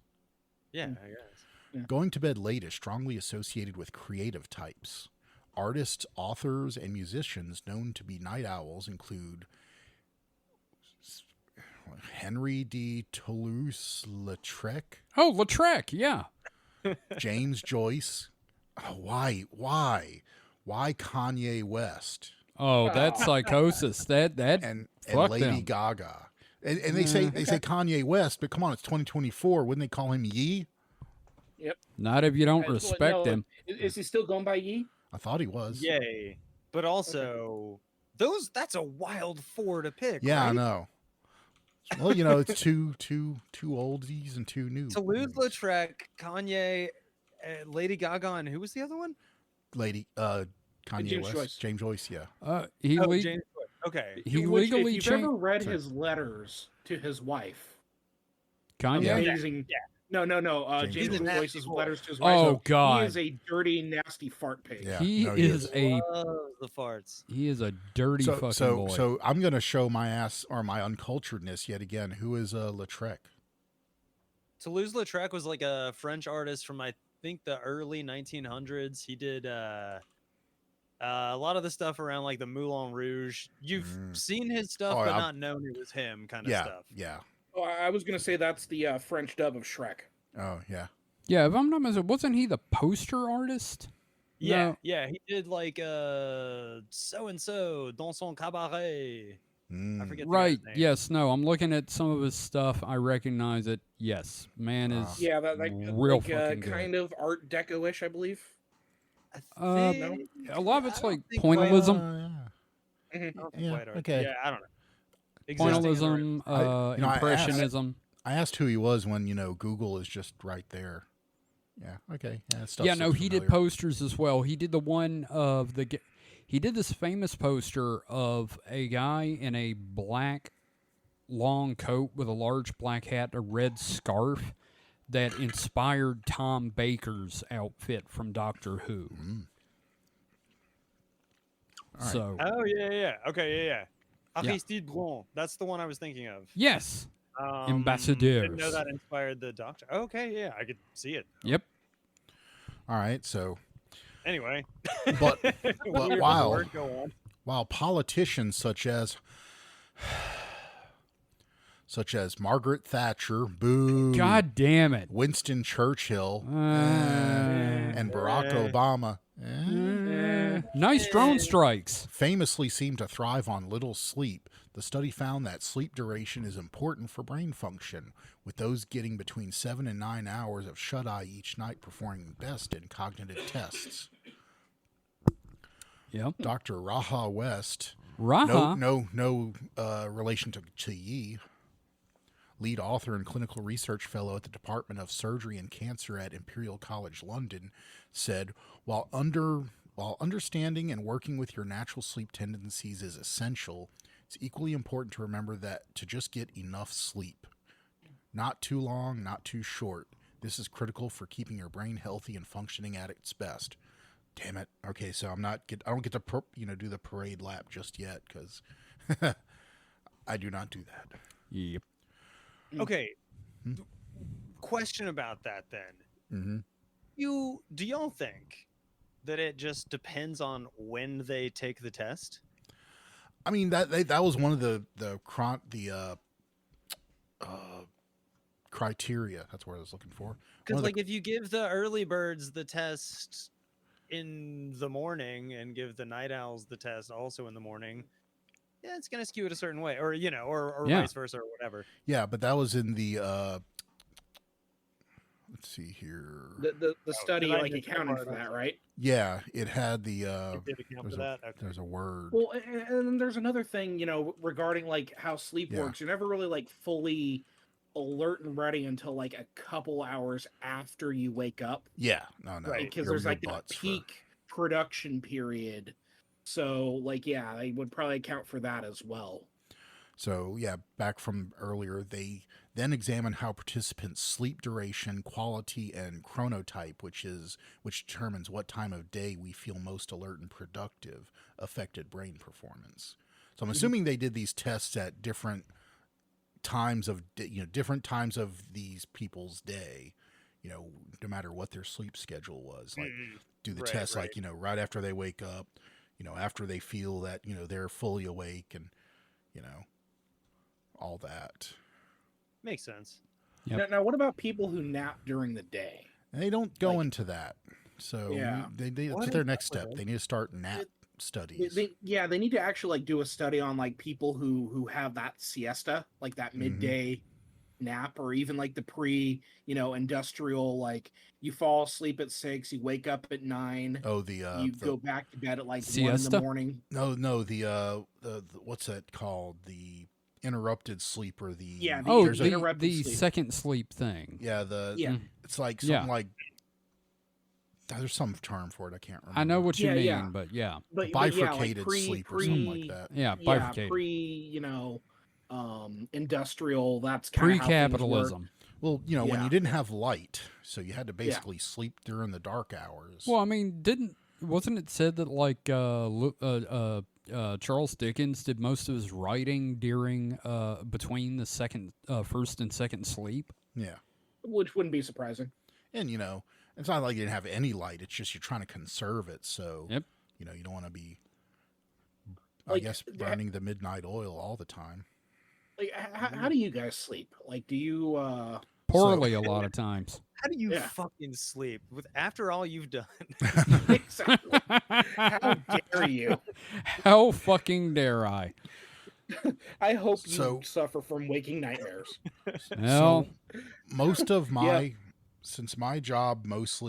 yeah, I guess. Going to bed late is strongly associated with creative types. Artists, authors, and musicians known to be night owls include Henry de Toulouse-Lautrec, Oh, Lautrec, yeah. James Joyce. Oh, why Kanye West Oh, that's psychosis. That and fuck Lady them. Gaga? And they say Kanye West, but come on, it's 2024. Wouldn't they call him Ye? Not if you don't Well, respect no, him. Is he still going by Yee? I thought he was. Yay. But also that's a wild four to pick. Yeah, I right? know. Well, it's two oldies and two new. Toulouse-Lautrec, Kanye, Lady Gaga, and who was the other one? Lady Kanye James West, Joyce. James Joyce, yeah. He Oh, le- James Joyce. Okay. he Which, legally if you've ever changed. read his letters to his wife, Kanye. Yeah. amazing, No. James James He's a nasty voices boy. letters to his wife. Oh He God, is a dirty, nasty fart pig. Yeah. he no, is a Loves the farts. he is a dirty fucking boy. So I'm gonna show my ass or my unculturedness yet again. Who is Lautrec? Toulouse-Lautrec was like a French artist from I think the early 1900s. He did a lot of the stuff around like the Moulin Rouge. You've seen his stuff, Oh, but I've- not known it was him kind of Yeah, stuff. yeah. Oh, I was gonna say that's the French dub of Shrek. Oh, yeah. Yeah, if I'm not mistaken, wasn't he the poster artist? Yeah, No. yeah. He did like so and so dans son cabaret. I Mm. forget. The Right. guy's name. Yes. No. I'm looking at some of his stuff. I recognize it. Yes. Man is. Yeah, that real like, fucking good. kind of Art Deco-ish, I believe. I No. think- A lot of I it's don't like think pointillism. I don't think Yeah, quite art. okay. Yeah, I don't know. Existing and Pointillism, I asked- impressionism. I asked who he was when Google is just right there. Yeah. Okay. Yeah. Stuff Yeah, no, looks he did familiar. posters as well. He did the one of he did this famous poster of a guy in a black long coat with a large black hat, a red scarf that inspired Tom Baker's outfit from Doctor Who. All right. So, Oh yeah. Okay, yeah. Yeah. Aristide Blanc. That's the one I was thinking of. yes. Didn't Ambassadeurs. know that inspired the Doctor. Okay, yeah, I could see it. Yep. All right. So, Anyway, but Weird while word, go on. while politicians such as Margaret Thatcher, boo, God damn it. Winston Churchill, Uh, and Barack Obama Nice drone strikes. famously seem to thrive on little sleep. The study found that sleep duration is important for brain function, with those getting between 7 and 9 hours of shut-eye each night performing best in cognitive tests. Yep. Dr. Raha West, Raha. no relation to Yi, lead author and clinical research fellow at the Department of Surgery and Cancer at Imperial College London, said, while understanding and working with your natural sleep tendencies is essential, it's equally important to remember that to just get enough sleep. Not too long, not too short. This is critical for keeping your brain healthy and functioning at its best. Damn it. Okay, so I don't get to do the parade lap just yet because I do not do that. Yep. Okay. Question about that then. Mm-hmm. Do y'all think that it just depends on when they take the test? I mean that was one of the criteria. That's what I was looking for. Because like if you give the early birds the test in the morning and give the night owls the test also in the morning, yeah, it's gonna skew it a certain way, or or Yeah. vice versa, or whatever. Yeah, but that was in the let's see here. The study did I like miss that accounted part? for that, right? Yeah, it had the It did account for that. Okay. there's a word. Well, and then there's another thing, regarding like how sleep Yeah. works. You're never really like fully alert and ready until like a couple hours after you wake up, Yeah, no, Right, because your- there's your like that butts for- peak production period. So like, yeah, they would probably account for that as well. So yeah, back from earlier, they then examine how participants' sleep duration, quality, and chronotype, which determines what time of day we feel most alert and productive, affected brain performance. So I'm assuming they did these tests at different times of different times of these people's day, no matter what their sleep schedule was. Like do the Right, test right. like right after they wake up, after they feel that they're fully awake and all that. Makes sense. Yep. Now, what about people who nap during the day? And they don't go Like- into that. So Yeah. they What that's is their up next with step. it? They need to start nap studies. They need to actually like do a study on like people who have that siesta, like that midday nap, or even like the industrial, like you fall asleep at 6, you wake up at 9, Oh, the you go back to bed at like 1 in Siesta? the morning. no the what's that called? The interrupted sleep or the Yeah, Oh, there's the, a, interrupted the sleep. second sleep thing. yeah the Yeah. it's like Yeah. something like there's some term for it. I can't remember. I know what you Yeah, mean, yeah. but yeah. But yeah, Bifurcated like sleep or something like that. Yeah, Yeah, bifurcated. industrial. That's kind of Pre-capitalism. Well, you know, when Yeah. you didn't have light, so you had to basically sleep during the dark hours. Well, I mean, wasn't it said that like Charles Dickens did most of his writing during between the first and second sleep? yeah. Which wouldn't be surprising. And, you know, it's not like you didn't have any light. It's just you're trying to conserve it. So, Yep. you know, you don't want to be, I Like, guess, burning the midnight oil all the time. Like, how do you guys sleep? Like, do you Poorly a lot of times. How do you Yeah. fucking sleep with after all you've done? exactly? How dare you? How fucking dare I? I hope you So- suffer from waking nightmares. Well, Most of my, since my job most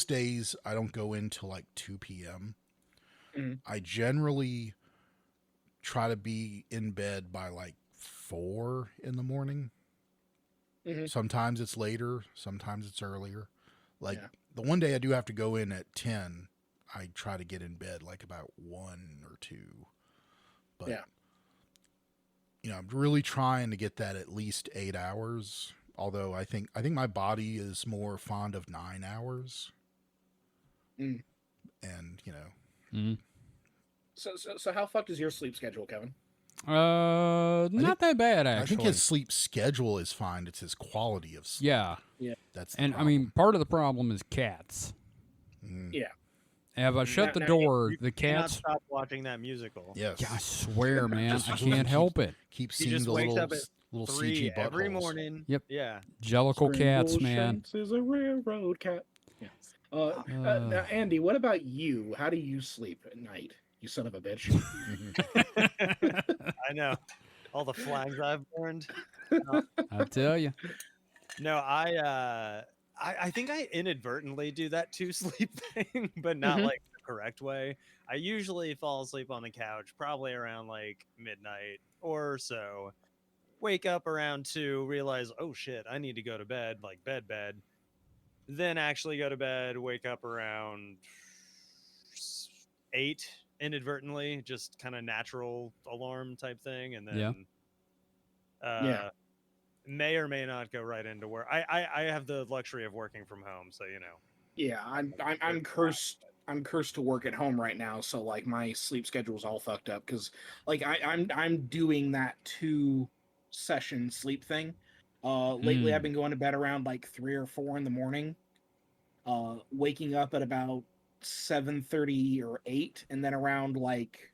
days I don't go in till like 2 p.m. Mhm. I generally try to be in bed by like 4 in the morning. Mhm. Sometimes it's later, sometimes it's earlier. Like Yeah. the one day I do have to go in at 10, I try to get in bed like about 1 or 2. But Yeah. you know, I'm really trying to get that at least 8 hours. Although I think my body is more fond of 9 hours. Mm. And, you know, mm. So how fucked is your sleep schedule, Kevin? Not that bad I actually. think his sleep schedule is fine. It's his quality of sleep. Yeah, That's the and I problem. mean, part of the problem is cats. Mm, Yeah. If I shut the now, door, You the cannot cats. stop watching that musical. yes. Yeah, I swear, man, Just I keep- can't help it. Keep He seeing just the wakes little up at little 3 CG buttholes. every morning. Yep. Yeah. Jellicle cats, man. Shanks is a railroad cat. Yeah. Now, Andy, what about you? How do you sleep at night? You son of a bitch. I know. All the flags I've burned. I tell you. No, I think I inadvertently do that two sleep thing, but not Mhm. like the correct way. I usually fall asleep on the couch probably around like midnight or so. Wake up around 2, realize, oh shit, I need to go to bed, like bed. Then actually go to bed, wake up around 8 inadvertently, just kind of natural alarm type thing, and then Yeah. Yeah. may or may not go right into work. I have the luxury of working from home, so you know. Yeah, I'm cursed. I'm cursed to work at home right now, so like my sleep schedule's all fucked up because like I'm doing that 2-session sleep thing. Lately I've been going to bed around like 3 or 4 in the morning. Waking up at about 7:30 or 8, and then around like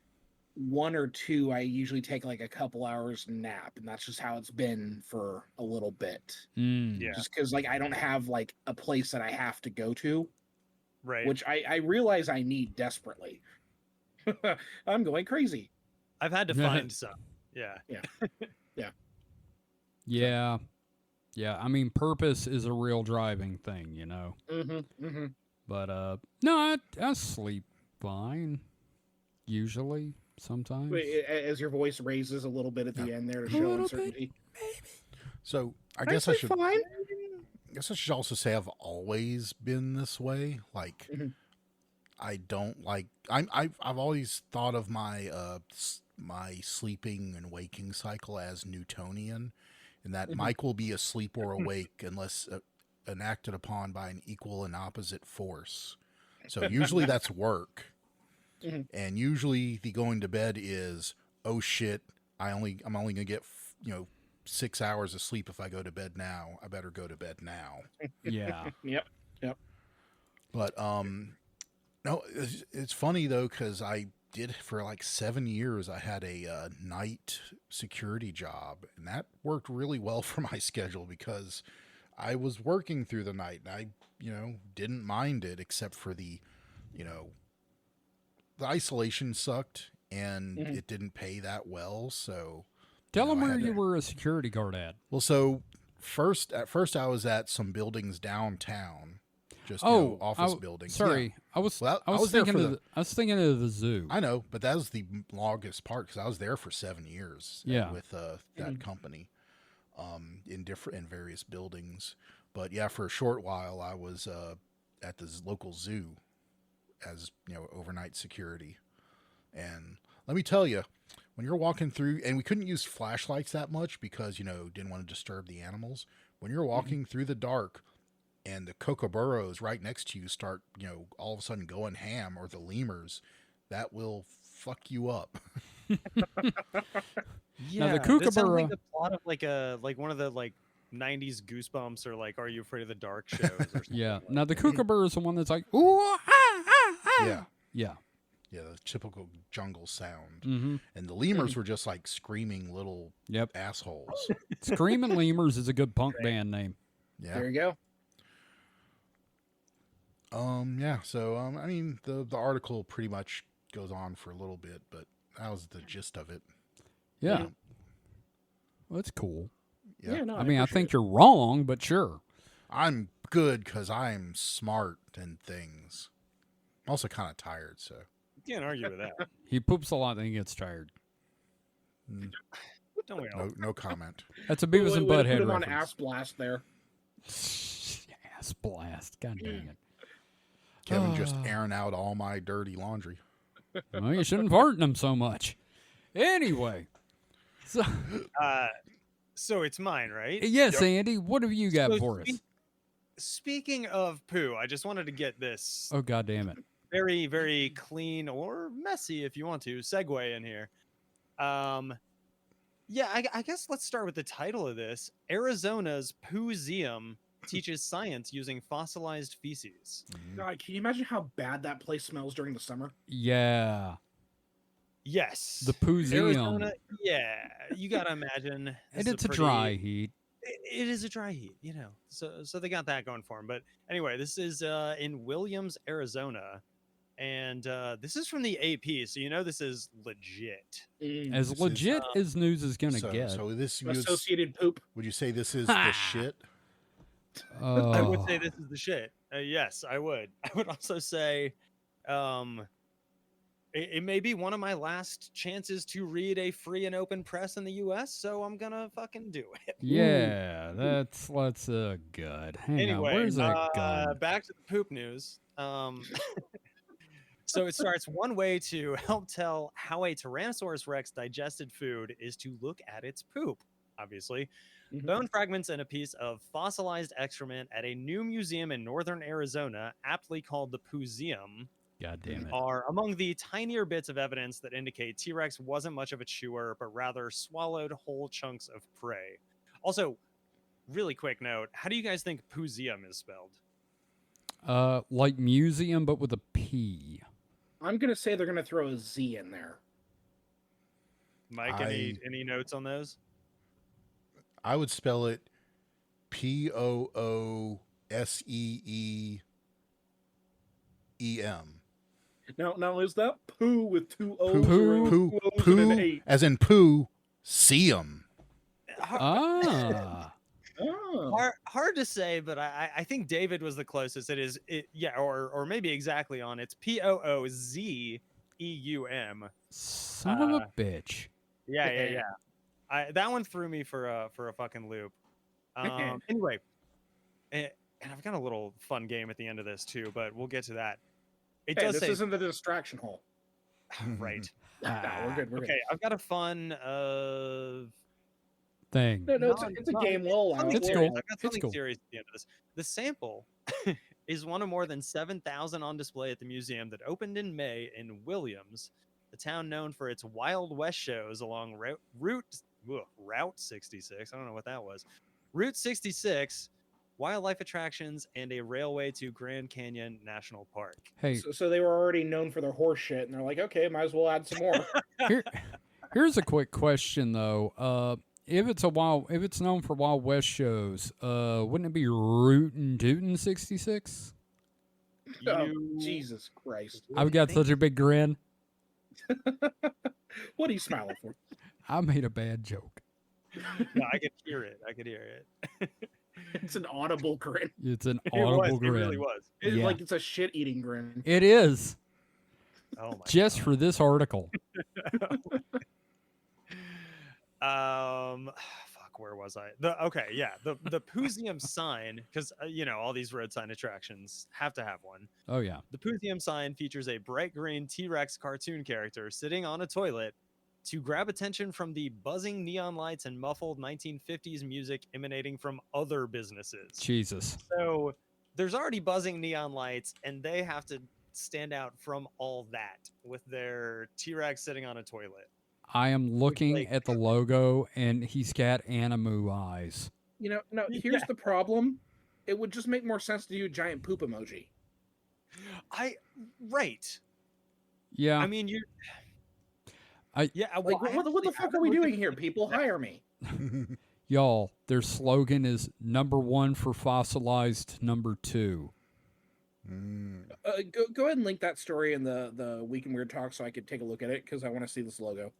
1 or 2, I usually take like a couple hours nap, and that's just how it's been for a little bit. Yeah. Just because like I don't have like a place that I have to go to, Right. which I realize I need desperately. I'm going crazy. I've had to find some. Yeah. Yeah. Yeah. I mean, purpose is a real driving thing, you know. Mm-hmm. Mm-hmm. But no, I sleep fine. Usually, sometimes. As your voice raises a little bit at the end there to A show little bit. uncertainty. So I guess I should. fine. I guess I should also say I've always been this way. Like, Mhm. I don't like. I've always thought of my my sleeping and waking cycle as Newtonian, in that Mhm. Mike will be asleep or awake unless enacted upon by an equal and opposite force. So usually that's work, Mhm. and usually the going to bed is, oh shit, I'm only gonna get 6 hours of sleep if I go to bed now. I better go to bed now. Yeah. Yep. But no, it's funny though, because I did for like 7 years. I had a night security job, and that worked really well for my schedule because I was working through the night, and I didn't mind it, except for the isolation sucked, and Mhm. it didn't pay that well. So Tell them I where had you to- were a security guard at. Well, so at first I was at some buildings downtown, just office buildings. Yeah. Sorry, I was. Well, I I was was there thinking for of. I was thinking of the zoo. I know, but that was the longest part because I was there for 7 years. Yeah. With that Mhm. company, in various buildings. But yeah, for a short while I was at the local zoo as overnight security. And let me tell you, when you're walking through, and we couldn't use flashlights that much because didn't want to disturb the animals. when you're walking through the dark and the kookaburras right next to you start, all of a sudden going ham, or the lemurs, that will fuck you up. Now, the This sounds kookaburra- like the plot of like one of the like 90s Goosebumps or like Are You Afraid of the Dark shows or something. Yeah. like Now, the kookaburra is the one that's like, ooh, ah, ah, ah. Yeah. Yeah. Yeah, the typical jungle sound. Mm-hmm. And the lemurs were just like screaming little Yep. assholes. Screaming Lemurs is a good punk band name. Yeah. There you go. Yeah. So, I mean, the article pretty much goes on for a little bit, but that was the gist of it. Yeah. Yeah. Well, that's cool. Yeah. Yeah, no, I mean, I appreciate think it. you're wrong, but sure. I'm good because I'm smart and things. I'm also kind of tired, so. Can't argue with that. He poops a lot and he gets tired. Don't we all? No comment. That's a Beavis and Way to Butthead put him on reference. ass blast there. Ass blast. God dang it. Kevin just airing out all my dirty laundry. Well, you shouldn't fart in them so much. Anyway. So, So it's mine, right? yes, Andy, what have you got So for us? Speaking of poo, I just wanted to get this Oh, God damn it. very, very clean or messy, if you want to, segue in here. Yeah, I guess let's start with the title of this. Arizona's Pooseum teaches science using fossilized feces. God, can you imagine how bad that place smells during the summer? Yeah. Yes. The Pooseum. Arizona, yeah, you gotta imagine. this And is it's a pretty- dry heat. It is a dry heat, So they got that going for them. But anyway, this is in Williams, Arizona, and this is from the AP, so this is legit. As This is, legit as news is going to So, get. so this Associated poop. would you say this is the shit? I would Oh. say this is the shit. Yes, I would. I would also say, it may be one of my last chances to read a free and open press in the U.S., so I'm gonna fucking do it. Yeah, let's good. Hang on, Anyway, where's that gun? back to the poop news. So it starts, one way to help tell how a Tyrannosaurus Rex digested food is to look at its poop, obviously. Mhm. Bone fragments and a piece of fossilized excrement at a new museum in northern Arizona, aptly called the Pooseum, God damn it. are among the tinier bits of evidence that indicate T-Rex wasn't much of a chewer, but rather swallowed whole chunks of prey. Also, really quick note, how do you guys think Pooseum is spelled? Like museum, but with a P. I'm gonna say they're gonna throw a Z in there. Mike, any notes on those? I would spell it Poosseeem. Now is that poo with two O's Poo, or Poo, two O's and an poo, eight? as in poo, see 'em. Ah. Oh. Hard to say, but I think David was the closest. Or maybe exactly on. It's Poozeum. Son of a bitch. Yeah. That one threw me for a fucking loop. Anyway, and I've got a little fun game at the end of this too, but we'll get to that. It Hey, does this say isn't the distraction hole. right. No, we're good. We're Okay, I've got a fun Thing. good. No, it's a game. We'll allow something It's it. cool. serious. I've got It's something cool. serious at the end of this. The sample is one of more than 7,000 on display at the museum that opened in May in Williams, the town known for its Wild West shows along Route 66. I don't know what that was. Route 66, wildlife attractions, and a railway to Grand Canyon National Park. Hey, So they were already known for their horse shit, and they're like, okay, might as well add some more. here's a quick question though. If it's known for Wild West shows, wouldn't it be Rootin' Tootin' 66? Oh, You- Jesus Christ. I've got such a big grin. What are you smiling for? I made a bad joke. No, I could hear it. It's an audible grin. It's an It audible was. grin. It really was. It's Yeah. like it's a shit-eating grin. It is Oh my just God. for this article. Fuck, where was I? The Pooseum sign, because all these road sign attractions have to have one. Oh yeah. The Pooseum sign features a bright green T-Rex cartoon character sitting on a toilet to grab attention from the buzzing neon lights and muffled 1950s music emanating from other businesses. Jesus. So there's already buzzing neon lights, and they have to stand out from all that with their T-Rex sitting on a toilet. I am looking at the logo, and he's got Animu eyes. No, here's the problem. It would just make more sense to do a giant poop emoji. Right. Yeah. I mean, What the fuck are we doing here, people? Hire me. Y'all, their slogan is #1 for fossilized, #2. Go ahead and link that story in the Week in Weird Talk so I could take a look at it, because I want to see this logo.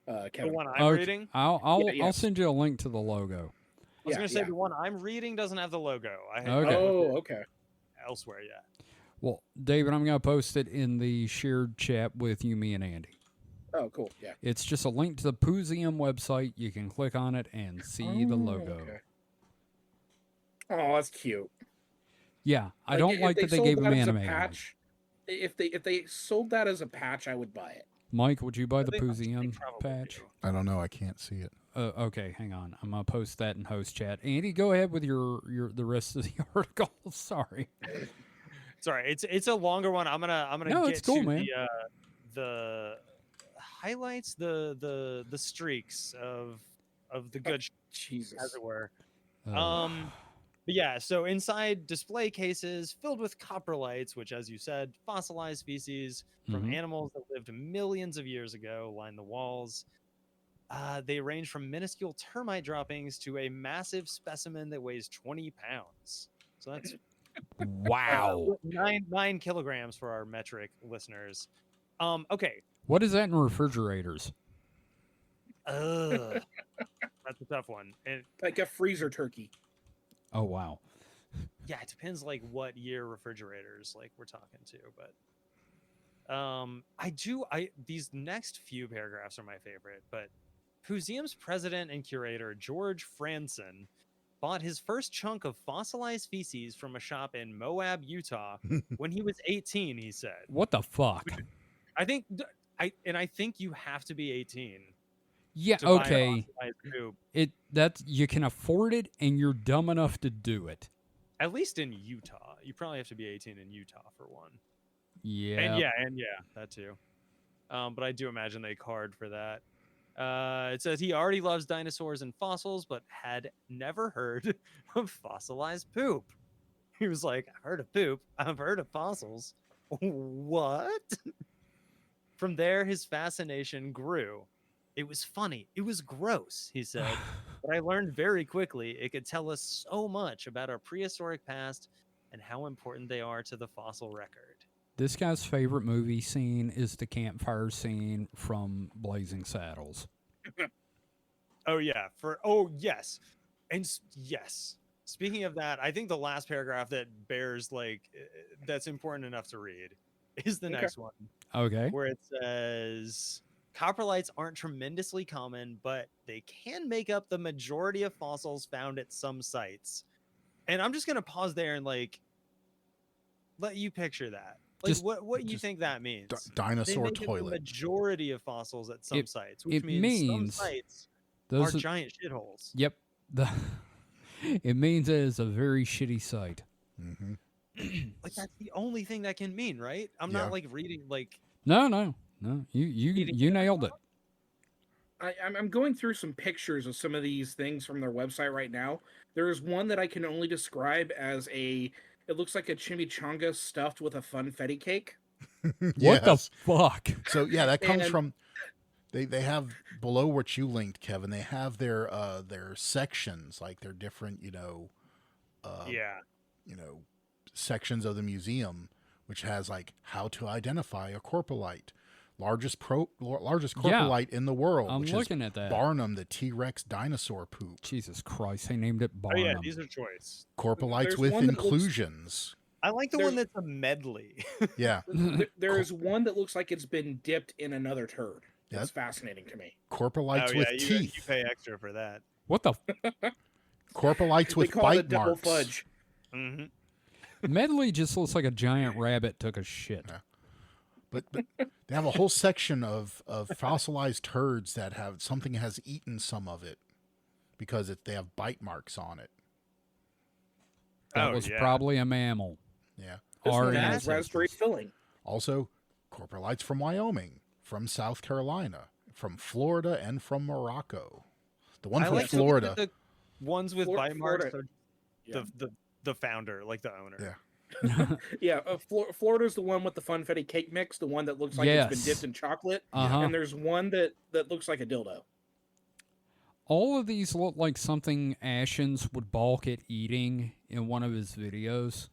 Kevin. The one I'm reading? I'll send you a link to the logo. I was going to say the one I'm reading doesn't have the logo. Okay. Oh, okay. Elsewhere, yeah. Well, David, I'm going to post it in the shared chat with you, me, and Andy. Oh, cool. Yeah. It's just a link to the Pooseum website. You can click on it and see the logo. Okay. Oh, that's cute. Yeah, I don't like that they gave him anime. If they sold that as a patch, I would buy it. Mike, would you buy the Pooseum patch? I don't know. I can't see it. Okay, hang on. I'm gonna post that in host chat. Andy, go ahead with the rest of the article. Sorry. Sorry, it's a longer one. I'm gonna No, get it's cool, to man. the highlights, the streaks of the good, Jesus, as it were. Oh. But yeah, so inside display cases filled with coprolites, which, as you said, fossilized species from animals that lived millions of years ago, line the walls. They range from minuscule termite droppings to a massive specimen that weighs 20 pounds. So that's Wow. 9 kilograms for our metric listeners. Okay. What is that in refrigerators? That's a tough one. And like a freezer turkey. Oh, wow. yeah, it depends like what year refrigerators like we're talking to, but these next few paragraphs are my favorite. But Pooseum's president and curator George Franson bought his first chunk of fossilized feces from a shop in Moab, Utah when he was 18, he said. What the fuck? I think you have to be 18. Yeah, to buy okay. poop. You can afford it and you're dumb enough to do it. At least in Utah. You probably have to be 18 in Utah for one. Yeah. And yeah, that too. But I do imagine they card for that. It says he already loves dinosaurs and fossils, but had never heard of fossilized poop. He was like, I've heard of poop. I've heard of fossils. What? From there, his fascination grew. It was funny. It was gross, he said. But I learned very quickly it could tell us so much about our prehistoric past and how important they are to the fossil record. This guy's favorite movie scene is the campfire scene from Blazing Saddles. Oh, yeah. Yes. And yes. Speaking of that, I think the last paragraph that bears, that's important enough to read is the next one. Okay. Where it says, coprolites aren't tremendously common, but they can make up the majority of fossils found at some sites. And I'm just going to pause there and, let you picture that. What do you think that means? Dinosaur they toilet. The majority of fossils at some sites, which it means some sites are giant shitholes. Yep. It means it is a very shitty site. Mm-hmm. That's the only thing that can mean, right? I'm not reading No. You nailed it. I'm going through some pictures of some of these things from their website right now. There is one that I can only describe as it looks like a chimichanga stuffed with a funfetti cake. What the fuck? So yeah, that comes from they have below what you linked, Kevin. They have their sections, like their different sections of the museum, which has how to identify a corpulite. Largest corpulite in the world. I'm looking at that. Barnum, the T-Rex dinosaur poop. Jesus Christ, they named it Barnum. Oh yeah, these are choice. Corpulites with inclusions. I like the one that's a medley. Yeah. There is one that looks like it's been dipped in another turd. That's fascinating to me. Corpulites with teeth. You pay extra for that. What the? Corpulites with bite double marks. Fudge. Mm-hmm. Medley just looks like a giant rabbit took a shit. Yeah. But they have a whole section of fossilized turds that have something has eaten some of it because they have bite marks on it. That was probably a mammal. Yeah. This Our one has ancestors. raspberry filling. Also, coprolites from Wyoming, from South Carolina, from Florida, and from Morocco. The one I from like to think Florida. that the ones with bite marks Florida. are the founder, like the owner. Yeah. Yeah, Florida's the one with the funfetti cake mix, the one that looks like it's been Yes. dipped in chocolate. Uh-huh. And there's one that looks like a dildo. All of these look like something Ashens would balk at eating in one of his videos.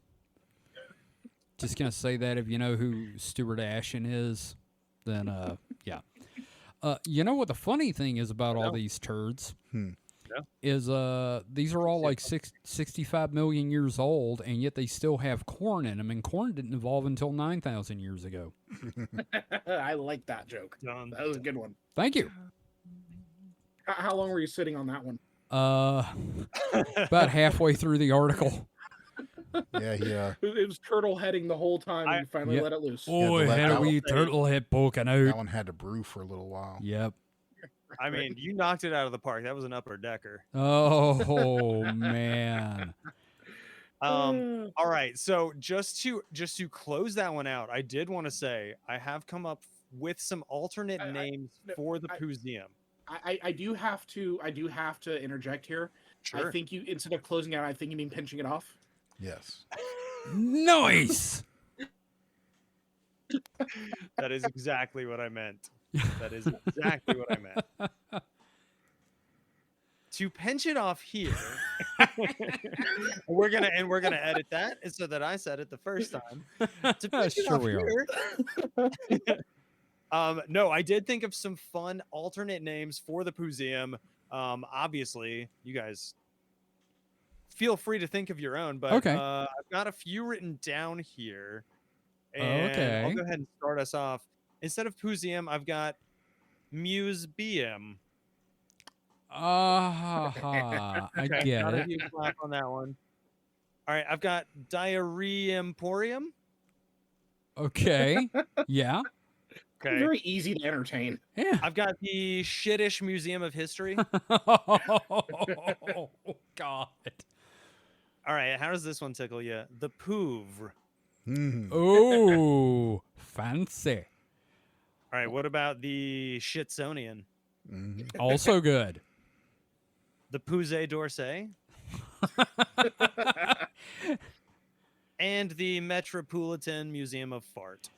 Just gonna say that if you know who Stuart Ashen is, then yeah. You know what the funny thing is about all these turds? Is these are all like 65 million years old, and yet they still have corn in them, and corn didn't evolve until 9,000 years ago. I like that joke. That was a good one. Thank you. How long were you sitting on that one? About halfway through the article. Yeah. It was turtle heading the whole time, and you finally Yep. let it loose. Oh, let had a that wee turtle head poking That out. one had to brew for a little while. Yep. I mean, you knocked it out of the park. That was an upper decker. Oh man. All right. So just to close that one out, I did want to say I have come up with some alternate names for the museum. I do have to interject here. Sure. I think you, instead of closing out, I think you mean pinching it off. Yes. Nice. That is exactly what I meant. That is exactly what I meant. To pinch it off here, we're gonna edit that so that I said it the first time. To pinch it Sure off we here. No, I did think of some fun alternate names for the museum. Obviously, you guys feel free to think of your own, but Okay. I've got a few written down here. And I'll go ahead and start us off. Instead of museum, I've got Museum. I get Gotta it. be black on that one. All right, I've got Diarrhea Emporium. Okay. Yeah. Okay. Very easy to entertain. Yeah. I've got the Shittish Museum of History. Oh God. All right, how does this one tickle you? The Pouvre. Oh, fancy. All right, what about the Shitsonian? Also good. The Pouze d'Orsay? And the Metropolitan Museum of Fart.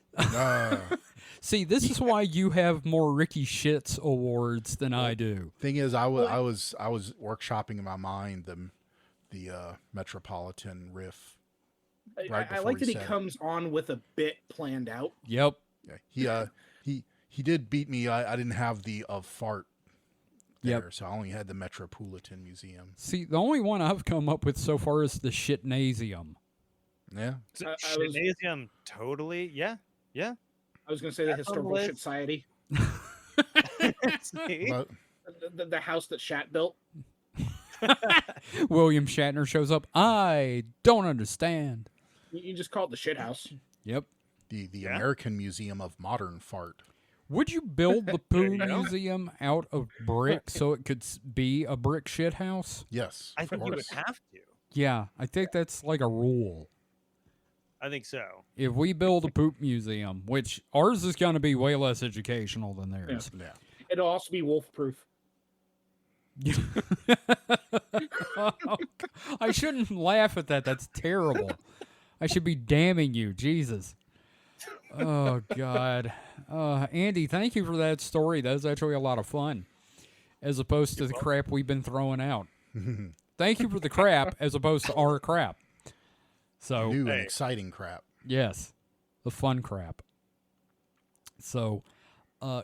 See, this is why you have more Ricky Shits awards than I do. Thing is, I was workshopping in my mind the Metropolitan riff. Right I like that he said it. comes on with a bit planned out. Yep. Yeah, he did beat me. I didn't have the of fart there, Yep. so I only had the Metropolitan Museum. See, the only one I've come up with so far is the Shitnasium. Yeah. Shitnasium, totally. Yeah. I was going to say the That's on the Historical list. Society. See? But The house that Shat built. William Shatner shows up. I don't understand. You just call it the shit house. Yep. the American Museum of Modern Fart. Would you build the Pooh Museum out of brick so it could be a brick shit house? Yes. I of think you would course. have to. Yeah, I think that's like a rule. I think so. If we build a poop museum, which ours is going to be way less educational than theirs. Yeah. It'll also be wolf proof. I shouldn't laugh at that. That's terrible. I should be damning you. Jesus. Oh, God. Andy, thank you for that story. That was actually a lot of fun, as opposed to the crap we've been throwing out. Thank you for the crap, as opposed to our crap. So, New and exciting crap. yes, the fun crap. So,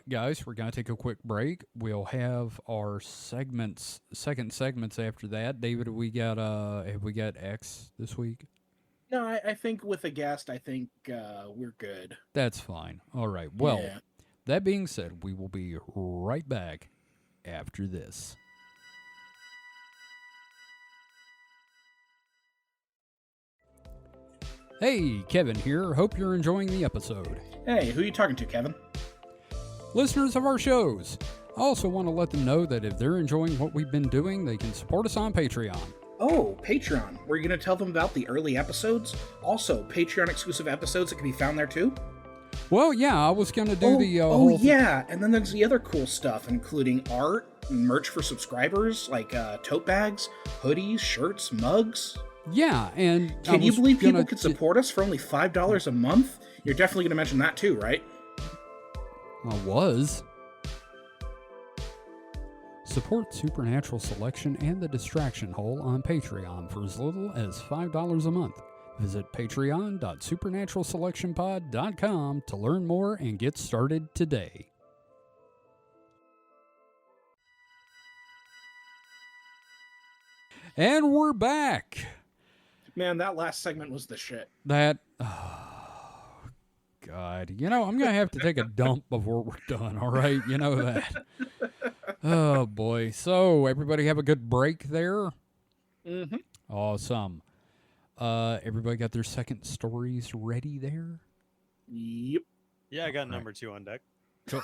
guys, we're going to take a quick break. We'll have our second segments after that. David, have we got X this week? No, I think with a guest, I think we're good. That's fine. All right. Well, Yeah. that being said, we will be right back after this. Hey, Kevin here. Hope you're enjoying the episode. Hey, who are you talking to, Kevin? Listeners of our shows, I also want to let them know that if they're enjoying what we've been doing, they can support us on Patreon. Oh, Patreon. Were you going to tell them about the early episodes? Also, Patreon exclusive episodes that can be found there too? Well, yeah, I was going to do the Oh, yeah, and then there's the other cool stuff, including art, merch for subscribers, like tote bags, hoodies, shirts, mugs. Yeah, and Can you believe people could support us for only $5 a month? You're definitely going to mention that too, right? I was. Support Supernatural Selection and the Distraction Hole on Patreon for as little as $5 a month. Visit patreon.supernaturalselectionpod.com to learn more and get started today. And we're back. Man, that last segment was the shit. Oh, God. You know, I'm going to have to take a dump before we're done, all right? You know that. Oh, boy. So, everybody have a good break there? Mm-hmm. Awesome. Everybody got their second stories ready there? Yep. Yeah, I got number 2 on deck. So,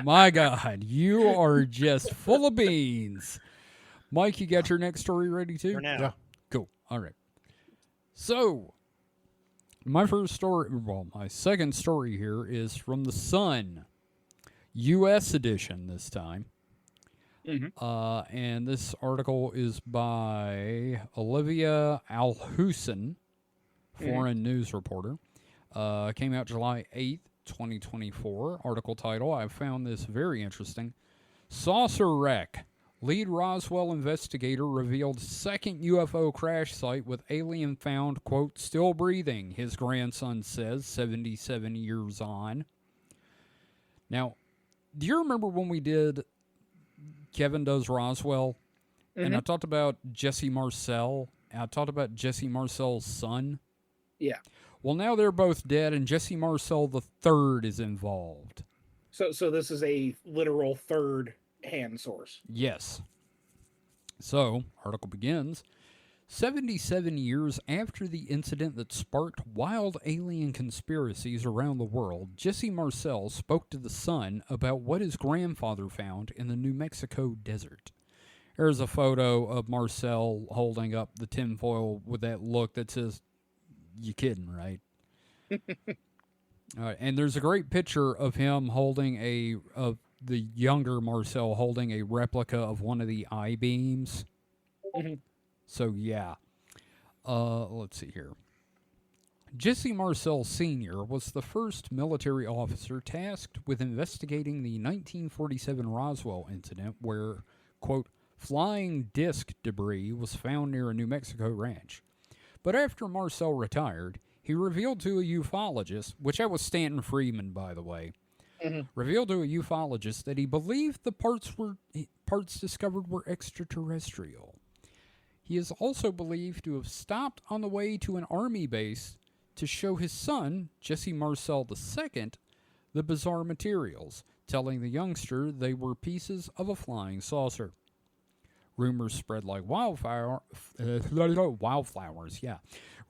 my God, you are just full of beans. Mike, you got your next story ready too? For now. Yeah. Cool. All right. So, my second story here is from The Sun, U.S. edition this time. Mm-hmm. And this article is by Olivia Alhusen, foreign news reporter. Came out July 8th, 2024. Article title, I found this very interesting. Saucer wreck. Lead Roswell investigator revealed second UFO crash site with alien found, quote, still breathing, his grandson says, 77 years on. Now, do you remember when we did Kevin Does Roswell? And I talked about Jesse Marcel, and I talked about Jesse Marcel's son? Yeah. Well, now they're both dead, and Jesse Marcel III is involved. So this is a literal third-hand source. Yes. So, article begins. 77 years after the incident that sparked wild alien conspiracies around the world, Jesse Marcel spoke to The Sun about what his grandfather found in the New Mexico desert. There's a photo of Marcel holding up the tinfoil with that look that says, "You kidding, right?" All right, and there's a great picture of him holding the younger Marcel holding a replica of one of the I-beams. Mm-hmm. So, yeah. Let's see here. Jesse Marcel Sr. was the first military officer tasked with investigating the 1947 Roswell incident where, quote, flying disc debris was found near a New Mexico ranch. But after Marcel retired, he revealed to a ufologist, which that was Stanton Friedman, by the way, revealed to a ufologist that he believed the parts discovered were extraterrestrial. He is also believed to have stopped on the way to an army base to show his son, Jesse Marcel II, the bizarre materials, telling the youngster they were pieces of a flying saucer. Rumors spread like wildfires, yeah.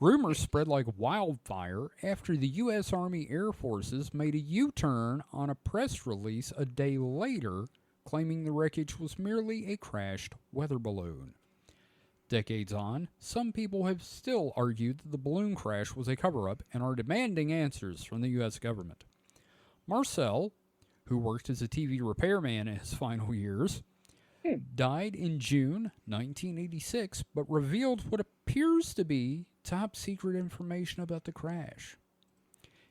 Rumors spread like wildfire after the U.S. Army Air Forces made a U-turn on a press release a day later, claiming the wreckage was merely a crashed weather balloon. Decades on, some people have still argued that the balloon crash was a cover-up and are demanding answers from the U.S. government. Marcel, who worked as a TV repairman in his final years, died in June 1986, but revealed what appears to be top-secret information about the crash.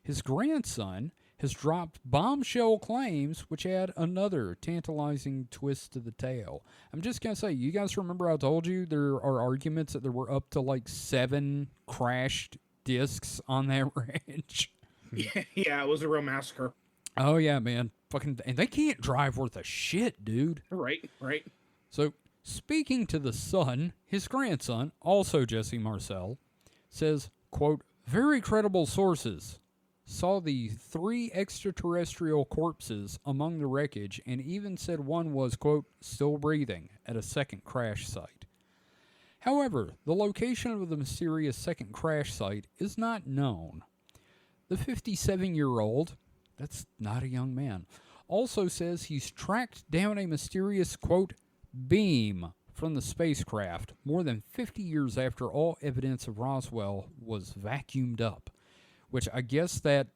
His grandson has dropped bombshell claims which add another tantalizing twist to the tale. I'm just going to say, you guys remember I told you there are arguments that there were up to like 7 crashed discs on that ranch? Yeah, it was a real massacre. Oh, yeah, man. And they can't drive worth a shit, dude. Right. So, speaking to The Sun, his grandson, also Jesse Marcel, says, quote, very credible sources saw the 3 extraterrestrial corpses among the wreckage and even said one was, quote, still breathing at a second crash site. However, the location of the mysterious second crash site is not known. The 57-year-old, that's not a young man, also says he's tracked down a mysterious, quote, beam from the spacecraft more than 50 years after all evidence of Roswell was vacuumed up, which I guess that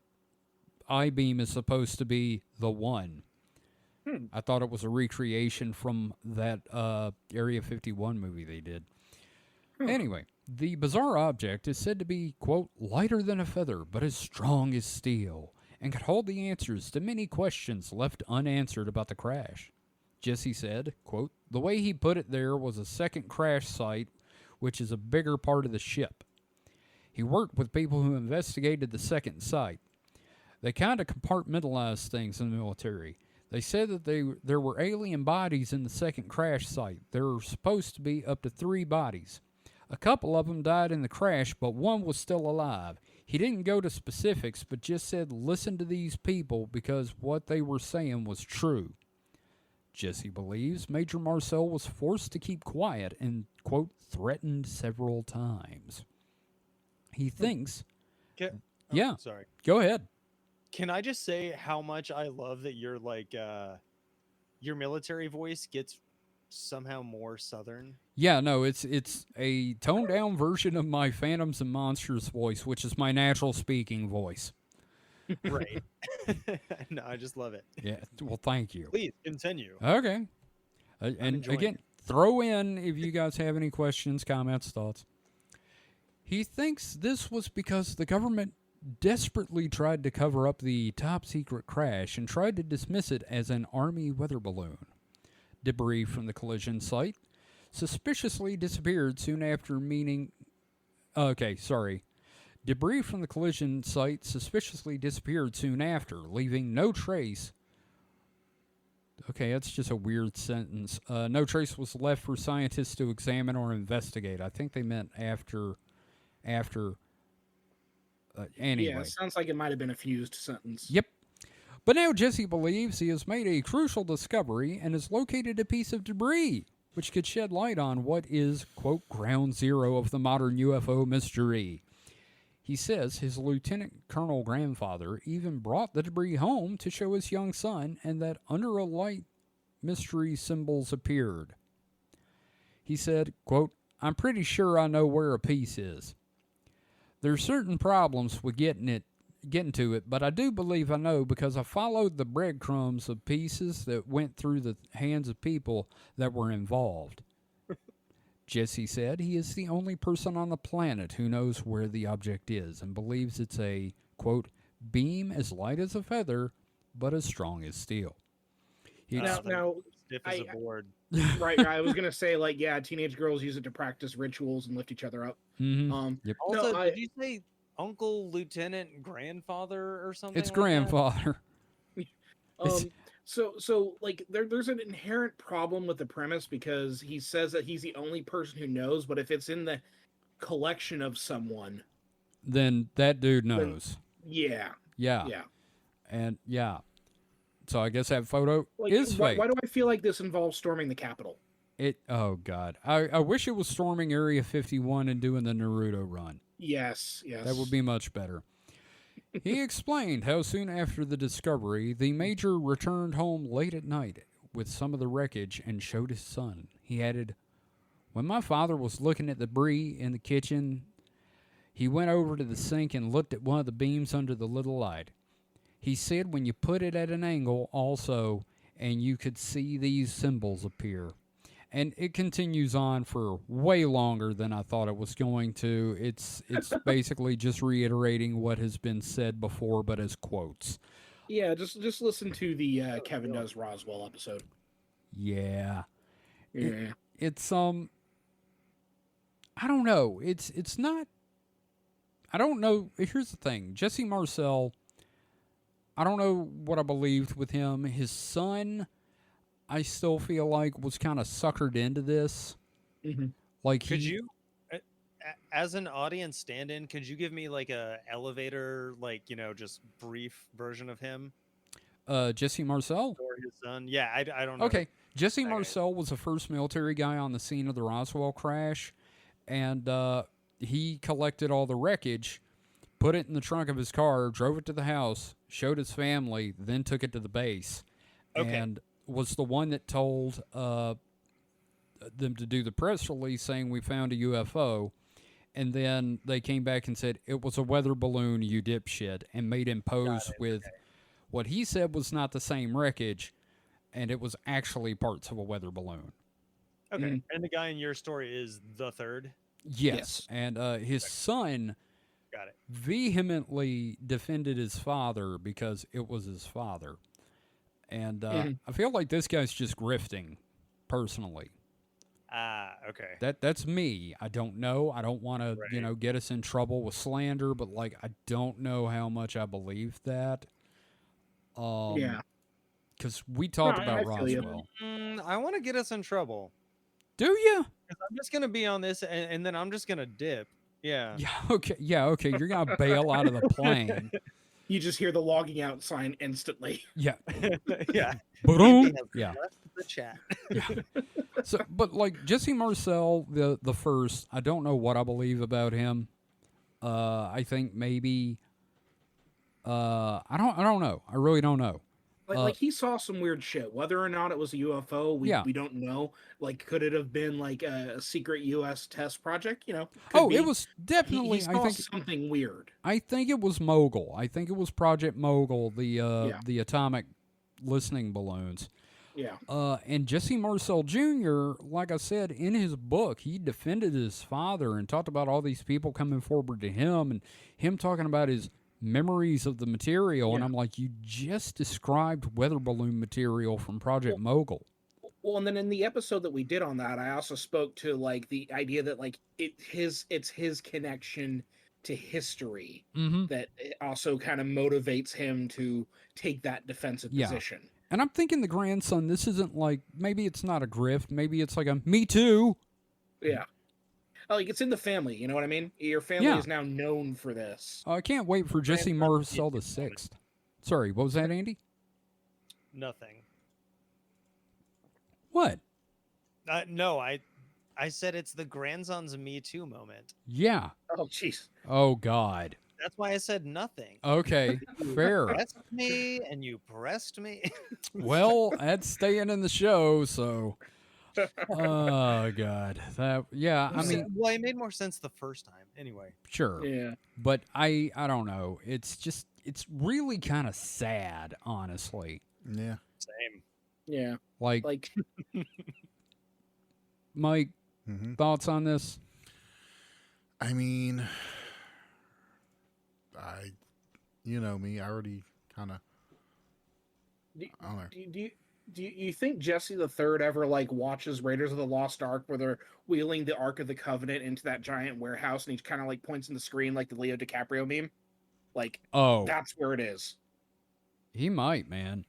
I-beam is supposed to be the one. I thought it was a recreation from that Area 51 movie they did. Anyway, the bizarre object is said to be, quote, lighter than a feather, but as strong as steel, and could hold the answers to many questions left unanswered about the crash. Jesse said, quote, the way he put it there was a second crash site, which is a bigger part of the ship. He worked with people who investigated the second site. They kind of compartmentalized things in the military. They said that there were alien bodies in the second crash site. There were supposed to be up to 3 bodies. A couple of them died in the crash, but one was still alive. He didn't go to specifics, but just said listen to these people because what they were saying was true. Jesse believes Major Marcel was forced to keep quiet and, quote, threatened several times. He thinks... yeah, sorry. Go ahead. Can I just say how much I love that your your military voice gets somehow more southern? Yeah, no, it's a toned down version of my Phantoms and Monsters voice, which is my natural speaking voice. Right. No, I just love it. Yeah, well, thank you. Please continue. Okay. And enjoying again, throw in if you guys have any questions, comments, thoughts. He thinks this was because the government desperately tried to cover up the top-secret crash and tried to dismiss it as an Army weather balloon. Debris from the collision site suspiciously disappeared soon after Debris from the collision site suspiciously disappeared soon after, leaving no trace. Okay, that's just a weird sentence. No trace was left for scientists to examine or investigate. I think they meant after. Anyway. Yeah, sounds like it might have been a fused sentence. Yep. But now Jesse believes he has made a crucial discovery and has located a piece of debris, which could shed light on what is, quote, ground zero of the modern UFO mystery. He says his lieutenant colonel grandfather even brought the debris home to show his young son, and that under a light, mystery symbols appeared. He said, quote, I'm pretty sure I know where a piece is. There's certain problems with getting to it, but I do believe I know because I followed the breadcrumbs of pieces that went through the hands of people that were involved. Jesse said he is the only person on the planet who knows where the object is and believes it's a, quote, beam as light as a feather, but as strong as steel. Now, stiff as a board. Right, I was gonna say, like, yeah, teenage girls use it to practice rituals and lift each other up. Mm-hmm. Yep. Also, did you say uncle, lieutenant, grandfather, or something? It's like grandfather. So like there's an inherent problem with the premise because he says that he's the only person who knows, but if it's in the collection of someone, then that dude knows. Yeah. And yeah. So I guess that photo is why, fake. why do I feel like this involves storming the Capitol? Oh God. I wish it was storming Area 51 and doing the Naruto run. Yes. That would be much better. He explained how soon after the discovery, the major returned home late at night with some of the wreckage and showed his son. He added, when my father was looking at the debris in the kitchen, he went over to the sink and looked at one of the beams under the little light. He said when you put it at an angle also, and you could see these symbols appear. And it continues on for way longer than I thought it was going to. It's basically just reiterating what has been said before, but as quotes. Yeah, just listen to the Kevin Does Roswell episode. Yeah. Yeah. It's I don't know. It's not. I don't know. Here's the thing, Jesse Marcel. I don't know what I believed with him. His son, I still feel like was kind of suckered into this. Mm-hmm. Like, could you, as an audience stand-in, could you give me like a elevator, like, just brief version of him? Jesse Marcel or his son? Yeah, I don't know. Okay, Jesse Marcel was the first military guy on the scene of the Roswell crash, and he collected all the wreckage, put it in the trunk of his car, drove it to the house, showed his family, then took it to the base, and was the one that told them to do the press release saying we found a UFO. And then they came back and said, it was a weather balloon, you dipshit, and made him pose with what he said was not the same wreckage, and it was actually parts of a weather balloon. Okay. And the guy in your story is the third? Yes. And his son Got it. vehemently defended his father because it was his father. And I feel like this guy's just grifting, personally. Okay. That's me. I don't know. I don't want to, get us in trouble with slander, but like I don't know how much I believe that. Because we talked about Roswell. I want to get us in trouble. Do you? I'm just gonna be on this, and then I'm just gonna dip. Yeah. Yeah. Okay. Yeah. Okay. You're gonna bail out of the plane. You just hear the logging out sign instantly. Yeah. Yeah. Boom. Yeah. Left the chat. Yeah. So, but like Jesse Marcel, the first, I don't know what I believe about him. I think maybe. I don't know. I really don't know. Like he saw some weird shit. Whether or not it was a UFO, we don't know. Like, could it have been like a secret U.S. test project? You know? It was definitely. He saw something weird. I think it was Mogul. I think it was Project Mogul, the atomic listening balloons. Yeah. And Jesse Marcel Jr., like I said, in his book, he defended his father and talked about all these people coming forward to him and him talking about his memories of the material. Yeah. And I'm like, you just described weather balloon material from Project Mogul. Well, and then in the episode that we did on that, I also spoke to like the idea that like it's his connection to history that also kind of motivates him to take that defensive position. And I'm thinking the grandson, this isn't like, maybe it's not a grift. Maybe it's like a me too. Yeah. Like, it's in the family. You know what I mean? Your family is now known for this. I can't wait for Jesse Marcel the Sixth. Sorry, what was that, Andy? Nothing. What? No, I said it's the grandson's Me Too moment. Yeah. Oh, jeez. Oh, God. That's why I said nothing. Okay, fair. You pressed me and you pressed me. Well, that's staying in the show, so. Oh, God. I mean. Well, it made more sense the first time, anyway. Sure. Yeah. But I don't know. It's really kind of sad, honestly. Yeah. Same. Yeah. Like Mike, thoughts on this? I mean, you know me, I already kind of, I don't know. Do you think Jesse the Third ever like watches Raiders of the Lost Ark where they're wheeling the Ark of the Covenant into that giant warehouse and he kind of like points in the screen like the Leo DiCaprio meme? Like, that's where it is. He might, man.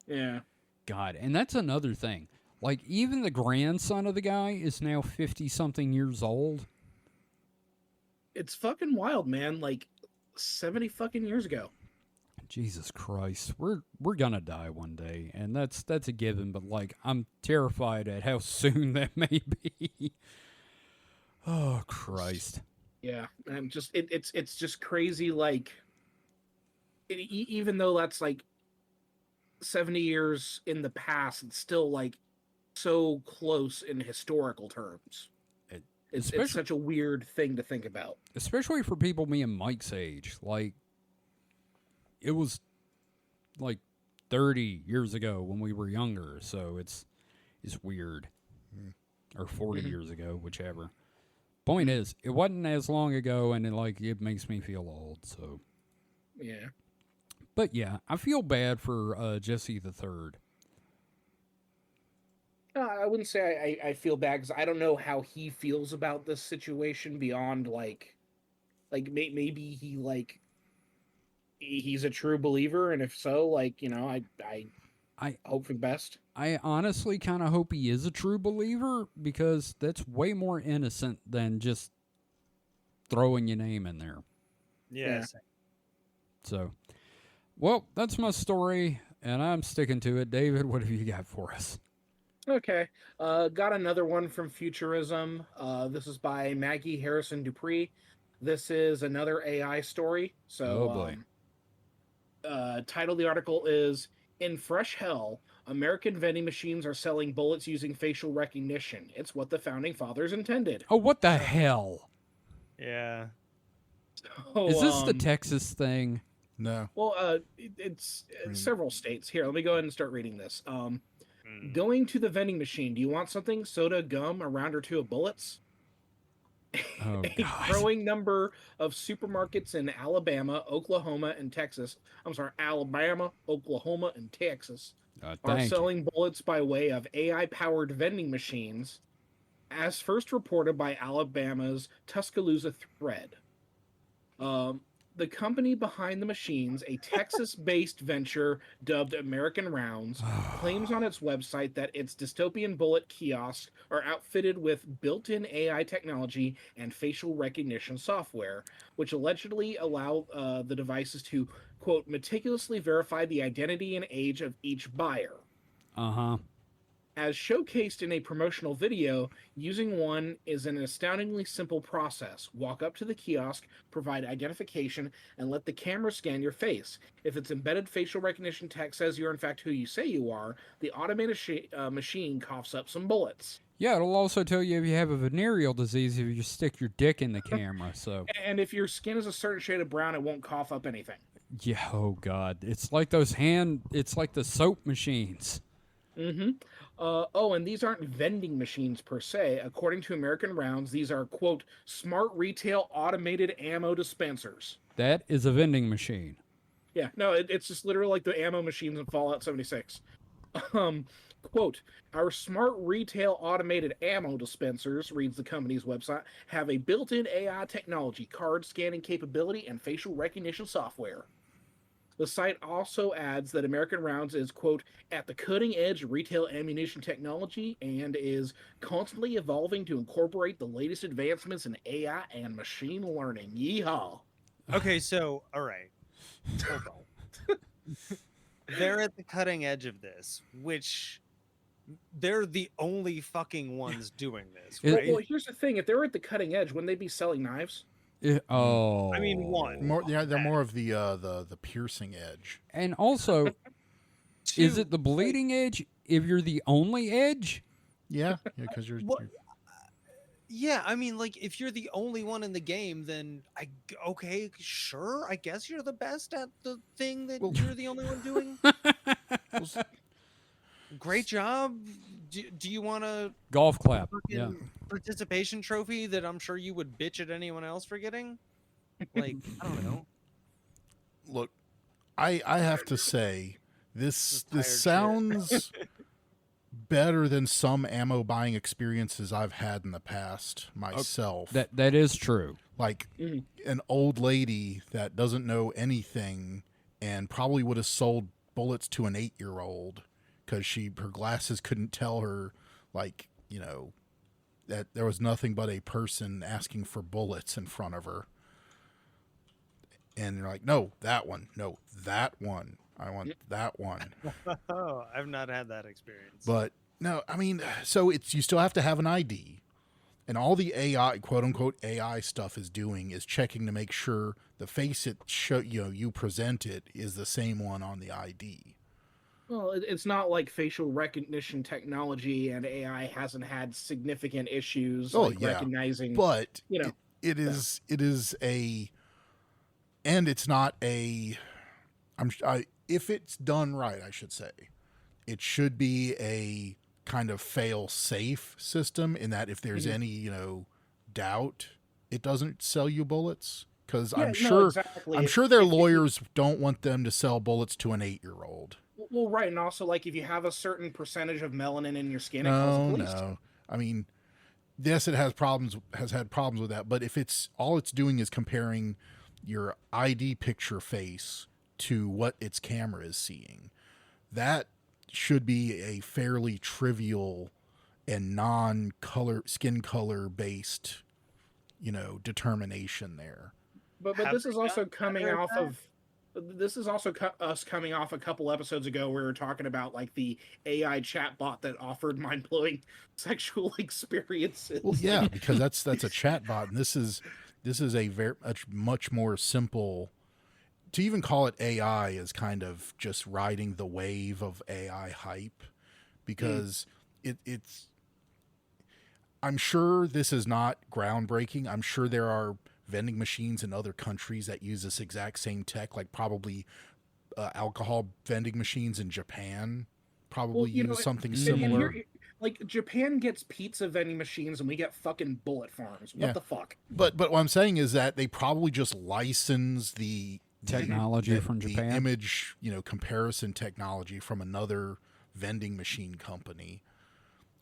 Yeah. God, and that's another thing. Like, even the grandson of the guy is now 50-something years old. It's fucking wild, man. Like, 70 fucking years ago. Jesus Christ. We're gonna die one day, and that's a given, but, like, I'm terrified at how soon that may be. Oh, Christ. Yeah, and just, it's just crazy, like, even though that's, like, 70 years in the past, it's still like so close in historical terms. It's such a weird thing to think about, especially for people me and Mike's age. Like, it was like 30 years ago when we were younger, so it's weird. Or 40 years ago, whichever. Point is, it wasn't as long ago, and it makes me feel old. So yeah. But yeah, I feel bad for Jesse the Third. I wouldn't say I feel bad because I don't know how he feels about this situation beyond like maybe he's a true believer, and if so, I hope for the best. I honestly kind of hope he is a true believer because that's way more innocent than just throwing your name in there. Yes. Yeah. So. Well, that's my story, and I'm sticking to it. David, what have you got for us? Okay. Got another one from Futurism. This is by Maggie Harrison Dupree. This is another AI story. Oh boy. Title of the article is In Fresh Hell, American vending machines are selling bullets using facial recognition. It's what the founding fathers intended. Oh, what the hell? Yeah. Is this the Texas thing? No. Well, it's mean- several states. Here, let me go ahead and start reading this. Mm. Going to the vending machine. Do you want something? Soda, gum, a round or two of bullets? Oh, A God. growing number of supermarkets in Alabama, Oklahoma, and Texas. I'm sorry, Alabama, Oklahoma, and Texas are Thank you. selling bullets by way of AI-powered vending machines, as first reported by Alabama's Tuscaloosa Thread. The company behind the machines, a Texas-based venture dubbed American Rounds, claims on its website that its dystopian bullet kiosks are outfitted with built-in AI technology and facial recognition software, which allegedly allow the devices to, quote, meticulously verify the identity and age of each buyer. Uh-huh. As showcased in a promotional video, using one is an astoundingly simple process. Walk up to the kiosk, provide identification, and let the camera scan your face. If its embedded facial recognition tech says you're in fact who you say you are, the automated machine coughs up some bullets. Yeah, it'll also tell you if you have a venereal disease if you stick your dick in the camera. So And if your skin is a certain shade of brown, it won't cough up anything. yeah, oh God, it's like it's like the soap machines. Mm-hmm. And these aren't vending machines per se. According to American Rounds, these are, quote, smart retail automated ammo dispensers. That is a vending machine. Yeah, no, it's just literally like the ammo machines in Fallout 76. Quote, our smart retail automated ammo dispensers, reads the company's website, have a built-in AI technology, card scanning capability, and facial recognition software. The site also adds that American Rounds is, quote, at the cutting edge of retail ammunition technology and is constantly evolving to incorporate the latest advancements in AI and machine learning. Yeehaw. Okay, so all right. Hold on. They're at the cutting edge of this, which they're the only fucking ones doing this, right? Well, here's the thing. If they were at the cutting edge, wouldn't they be selling knives? Oh, I mean, one. More, yeah, they're more of the piercing edge. And also, is Two, it the bleeding edge if you're the only edge? Yeah, because you're What? Yeah, I mean, like, if you're the only one in the game, then okay, sure, I guess you're the best at the thing that Well- you're the only one doing. Great job. Do you want a Golf clap. fucking Yeah. participation trophy that I'm sure you would bitch at anyone else for getting? Like, I don't know. Look, I have to say this tired sounds better than some ammo buying experiences I've had in the past myself. That is true. Like Mhm. an old lady that doesn't know anything and probably would have sold bullets to an 8-year-old because her glasses couldn't tell her, like, you know, that there was nothing but a person asking for bullets in front of her. And you're like, no, that one. No, that one. I want that one. Oh, I've not had that experience. But no, I mean, so you still have to have an ID. And all the AI, quote unquote, AI stuff is doing is checking to make sure the face you present it is the same one on the ID. Well, it's not like facial recognition technology and AI hasn't had significant issues recognizing. But you know, it is and it's not a. If it's done right, I should say, it should be a kind of fail-safe system in that if there's any doubt, it doesn't sell you bullets. Because I'm sure their lawyers don't want them to sell bullets to an 8-year-old. Well, right, and also like if you have a certain percentage of melanin in your skin, it calls the police. No. I mean, yes, it has had problems with that, but if all it's doing is comparing your ID picture face to what its camera is seeing, that should be a fairly trivial and skin color based, determination there. But Have this they is also gotten coming better at off that? of This is also us coming off a couple episodes ago where we were talking about like the AI chatbot that offered mind-blowing sexual experiences. Well, yeah, because that's a chat bot, and this is a very much more simple. To even call it AI is kind of just riding the wave of AI hype, because it's. I'm sure this is not groundbreaking. I'm sure there are vending machines in other countries that use this exact same tech, like probably alcohol vending machines in Japan probably use something similar. Like Japan gets pizza vending machines and we get fucking bullet farms. What the fuck? But what I'm saying is that they probably just license the technology from Japan, the image, comparison technology from another vending machine company.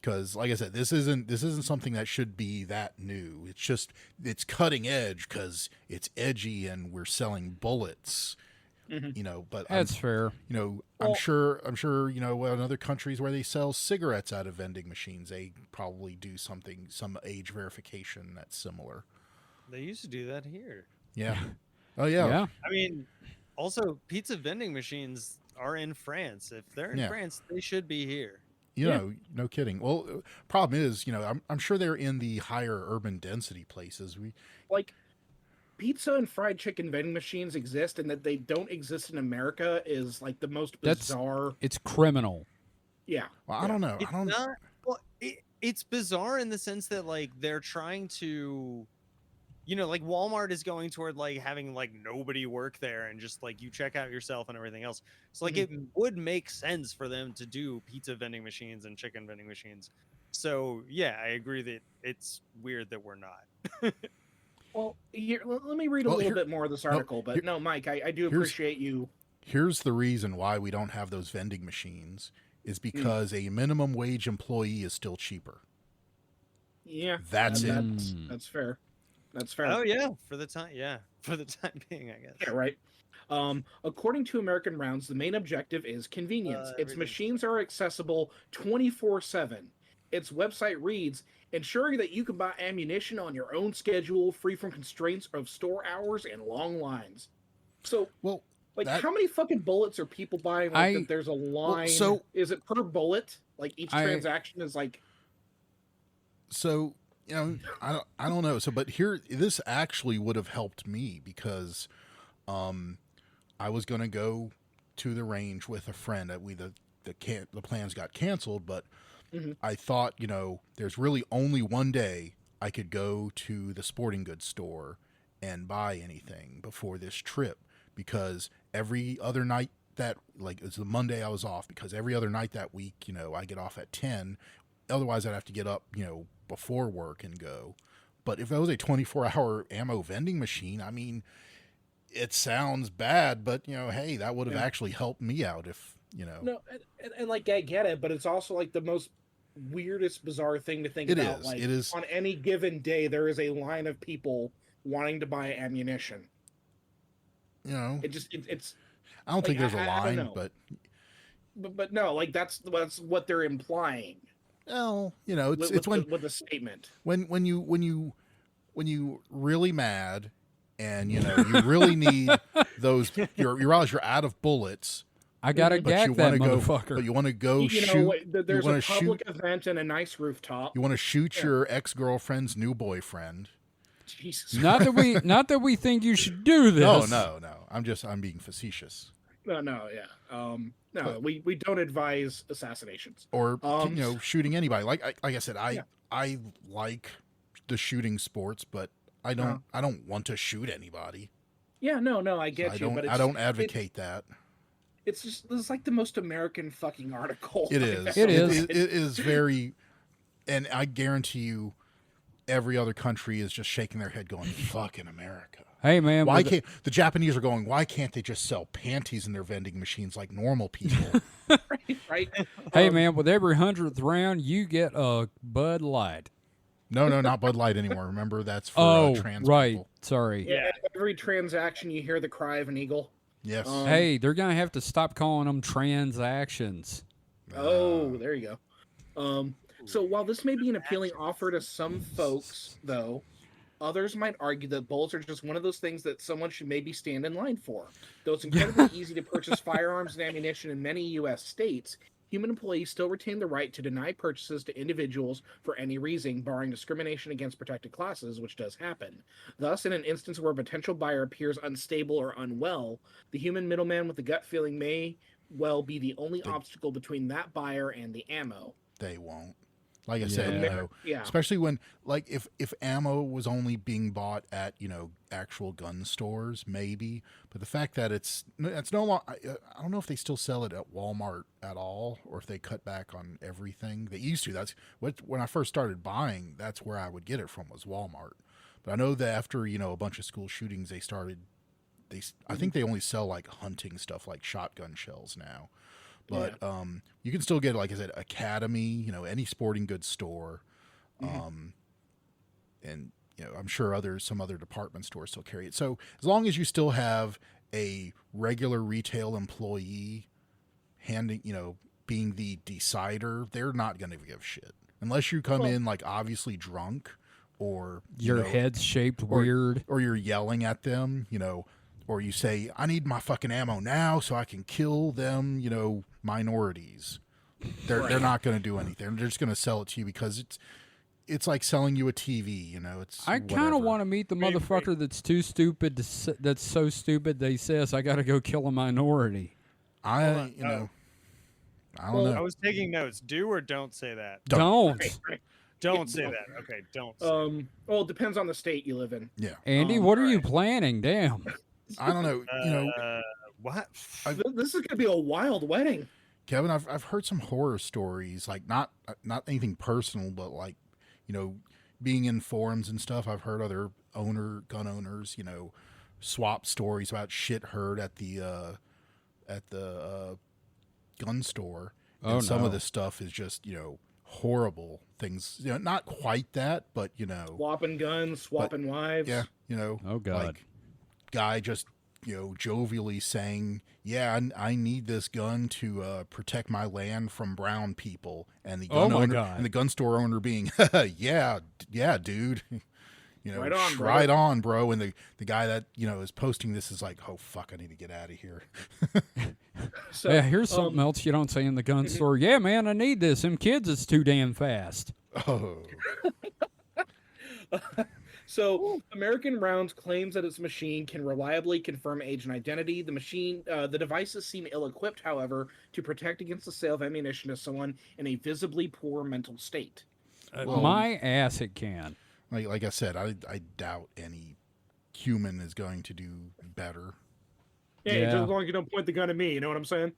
Because, like I said, this isn't something that should be that new. It's cutting edge because it's edgy and we're selling bullets. But that's fair. I'm sure in other countries where they sell cigarettes out of vending machines, they probably do some age verification that's similar. They used to do that here. Yeah. Oh yeah. I mean, also pizza vending machines are in France. If they're in France, they should be here. No kidding. Well, problem is, I'm sure they're in the higher urban density places. Like pizza and fried chicken vending machines exist, and that they don't exist in America is like the most bizarre. It's criminal. Yeah. Well, I don't know. It's bizarre in the sense that like they're trying to, like Walmart is going toward like having like nobody work there and just like you check out yourself and everything else. So like it would make sense for them to do pizza vending machines and chicken vending machines. So yeah, I agree that it's weird that we're not. Well, here, let me read a little bit more of this article. But no, Mike, I do appreciate you. Here's the reason why we don't have those vending machines is because a minimum wage employee is still cheaper. Yeah, that's it. That's fair. That's fair. Oh yeah, for the time being, I guess. Yeah, right. According to American Rounds, the main objective is convenience. Its machines are accessible 24/7. Its website reads, ensuring that you can buy ammunition on your own schedule, free from constraints of store hours and long lines. So, how many fucking bullets are people buying? That there's a line. So is it per bullet? Like each transaction is like. So. I don't know. So, but here, this actually would have helped me because, I was going to go to the range with a friend. The plans got canceled, but I thought, there's really only one day I could go to the sporting goods store and buy anything before this trip, because every other night it's the Monday I was off, because every other night that week, I get off at 10. Otherwise I'd have to get up, before work and go. But if that was a 24-hour ammo vending machine, I mean, it sounds bad, but hey, that would have actually helped me out if No, and like I get it, but it's also like the most weirdest, bizarre thing to think about. Like it is on any given day, there is a line of people wanting to buy ammunition. It's. I don't think there's a line, but no, like that's what they're implying. Well, it's with the statement when you really mad and you really need those, you realize you're out of bullets. I gotta gag that motherfucker. But you want to go shoot. There's a public event and a nice rooftop. You want to shoot your ex-girlfriend's new boyfriend. Jesus. Not that we think you should do this. No. I'm being facetious. No, we don't advise assassinations or shooting anybody. Like I said, I like the shooting sports, but I don't want to shoot anybody. Yeah, no, I get you, but I don't advocate that. It's like the most American fucking article. It is. It is very, and I guarantee you, every other country is just shaking their head, going, "Fucking America." Hey man, why can't the Japanese are going? Why can't they just sell panties in their vending machines like normal people? right. Hey man, with every 100th round, you get a Bud Light. No, not Bud Light anymore. Remember, that's for trans people. Sorry. Yeah. Every transaction, you hear the cry of an eagle. Yes. Hey, they're gonna have to stop calling them transactions. There you go. So while this may be an appealing offer to some folks, though, Others might argue that bullets are just one of those things that someone should maybe stand in line for. Though it's incredibly easy to purchase firearms and ammunition in many U.S. states, human employees still retain the right to deny purchases to individuals for any reason, barring discrimination against protected classes, which does happen. Thus, in an instance where a potential buyer appears unstable or unwell, the human middleman with the gut feeling may well be the only obstacle between that buyer and the ammo. They won't. Like I said, Yeah. Yeah. especially when, like, if ammo was only being bought at, actual gun stores, maybe. But the fact that it's no longer, I don't know if they still sell it at Walmart at all, or if they cut back on everything. They used to. That's when I first started buying, that's where I would get it from, was Walmart. But I know that after, a bunch of school shootings, I think they only sell like hunting stuff, like shotgun shells now. But you can still get, like I said, Academy, any sporting goods store, and I'm sure some other department stores still carry it. So as long as you still have a regular retail employee being the decider, they're not going to give shit unless you come in like obviously drunk, or Your head's shaped weird. or you're yelling at them, or you say, I need my fucking ammo now so I can kill them, minorities. They're not going to do anything. They're just going to sell it to you because it's like selling you a TV, it's I kind of want to meet the motherfucker that's too stupid that's so stupid they says I got to go kill a minority. I don't know. I was taking notes. Do or don't say that. Don't. Don't say that. Okay, don't. Say Well, it depends on the state you live in. Yeah. Andy, what are you planning? Damn. I don't know. What? This is going to be a wild wedding. Kevin, I've heard some horror stories, like not anything personal, but like, being in forums and stuff. I've heard other gun owners, swap stories about shit heard at the gun store. And some of this stuff is just, horrible things. Not quite that, but Swapping guns, swapping wives. yeah, Oh, God. like guy just jovially saying, yeah, I need this gun to protect my land from brown people, and the gun owner and the gun store owner being yeah dude, right on bro, and the guy that is posting this is like, oh fuck, I need to get out of here. So, yeah, here's something else you don't say in the gun store. Yeah, man, I need this. Them kids is too damn fast. Oh. So, American Rounds claims that its machine can reliably confirm age and identity. The devices seem ill-equipped, however, to protect against the sale of ammunition to someone in a visibly poor mental state. My ass, it can. Like I said, I doubt any human is going to do better. Yeah, just as long as you don't point the gun at me, you know what I'm saying?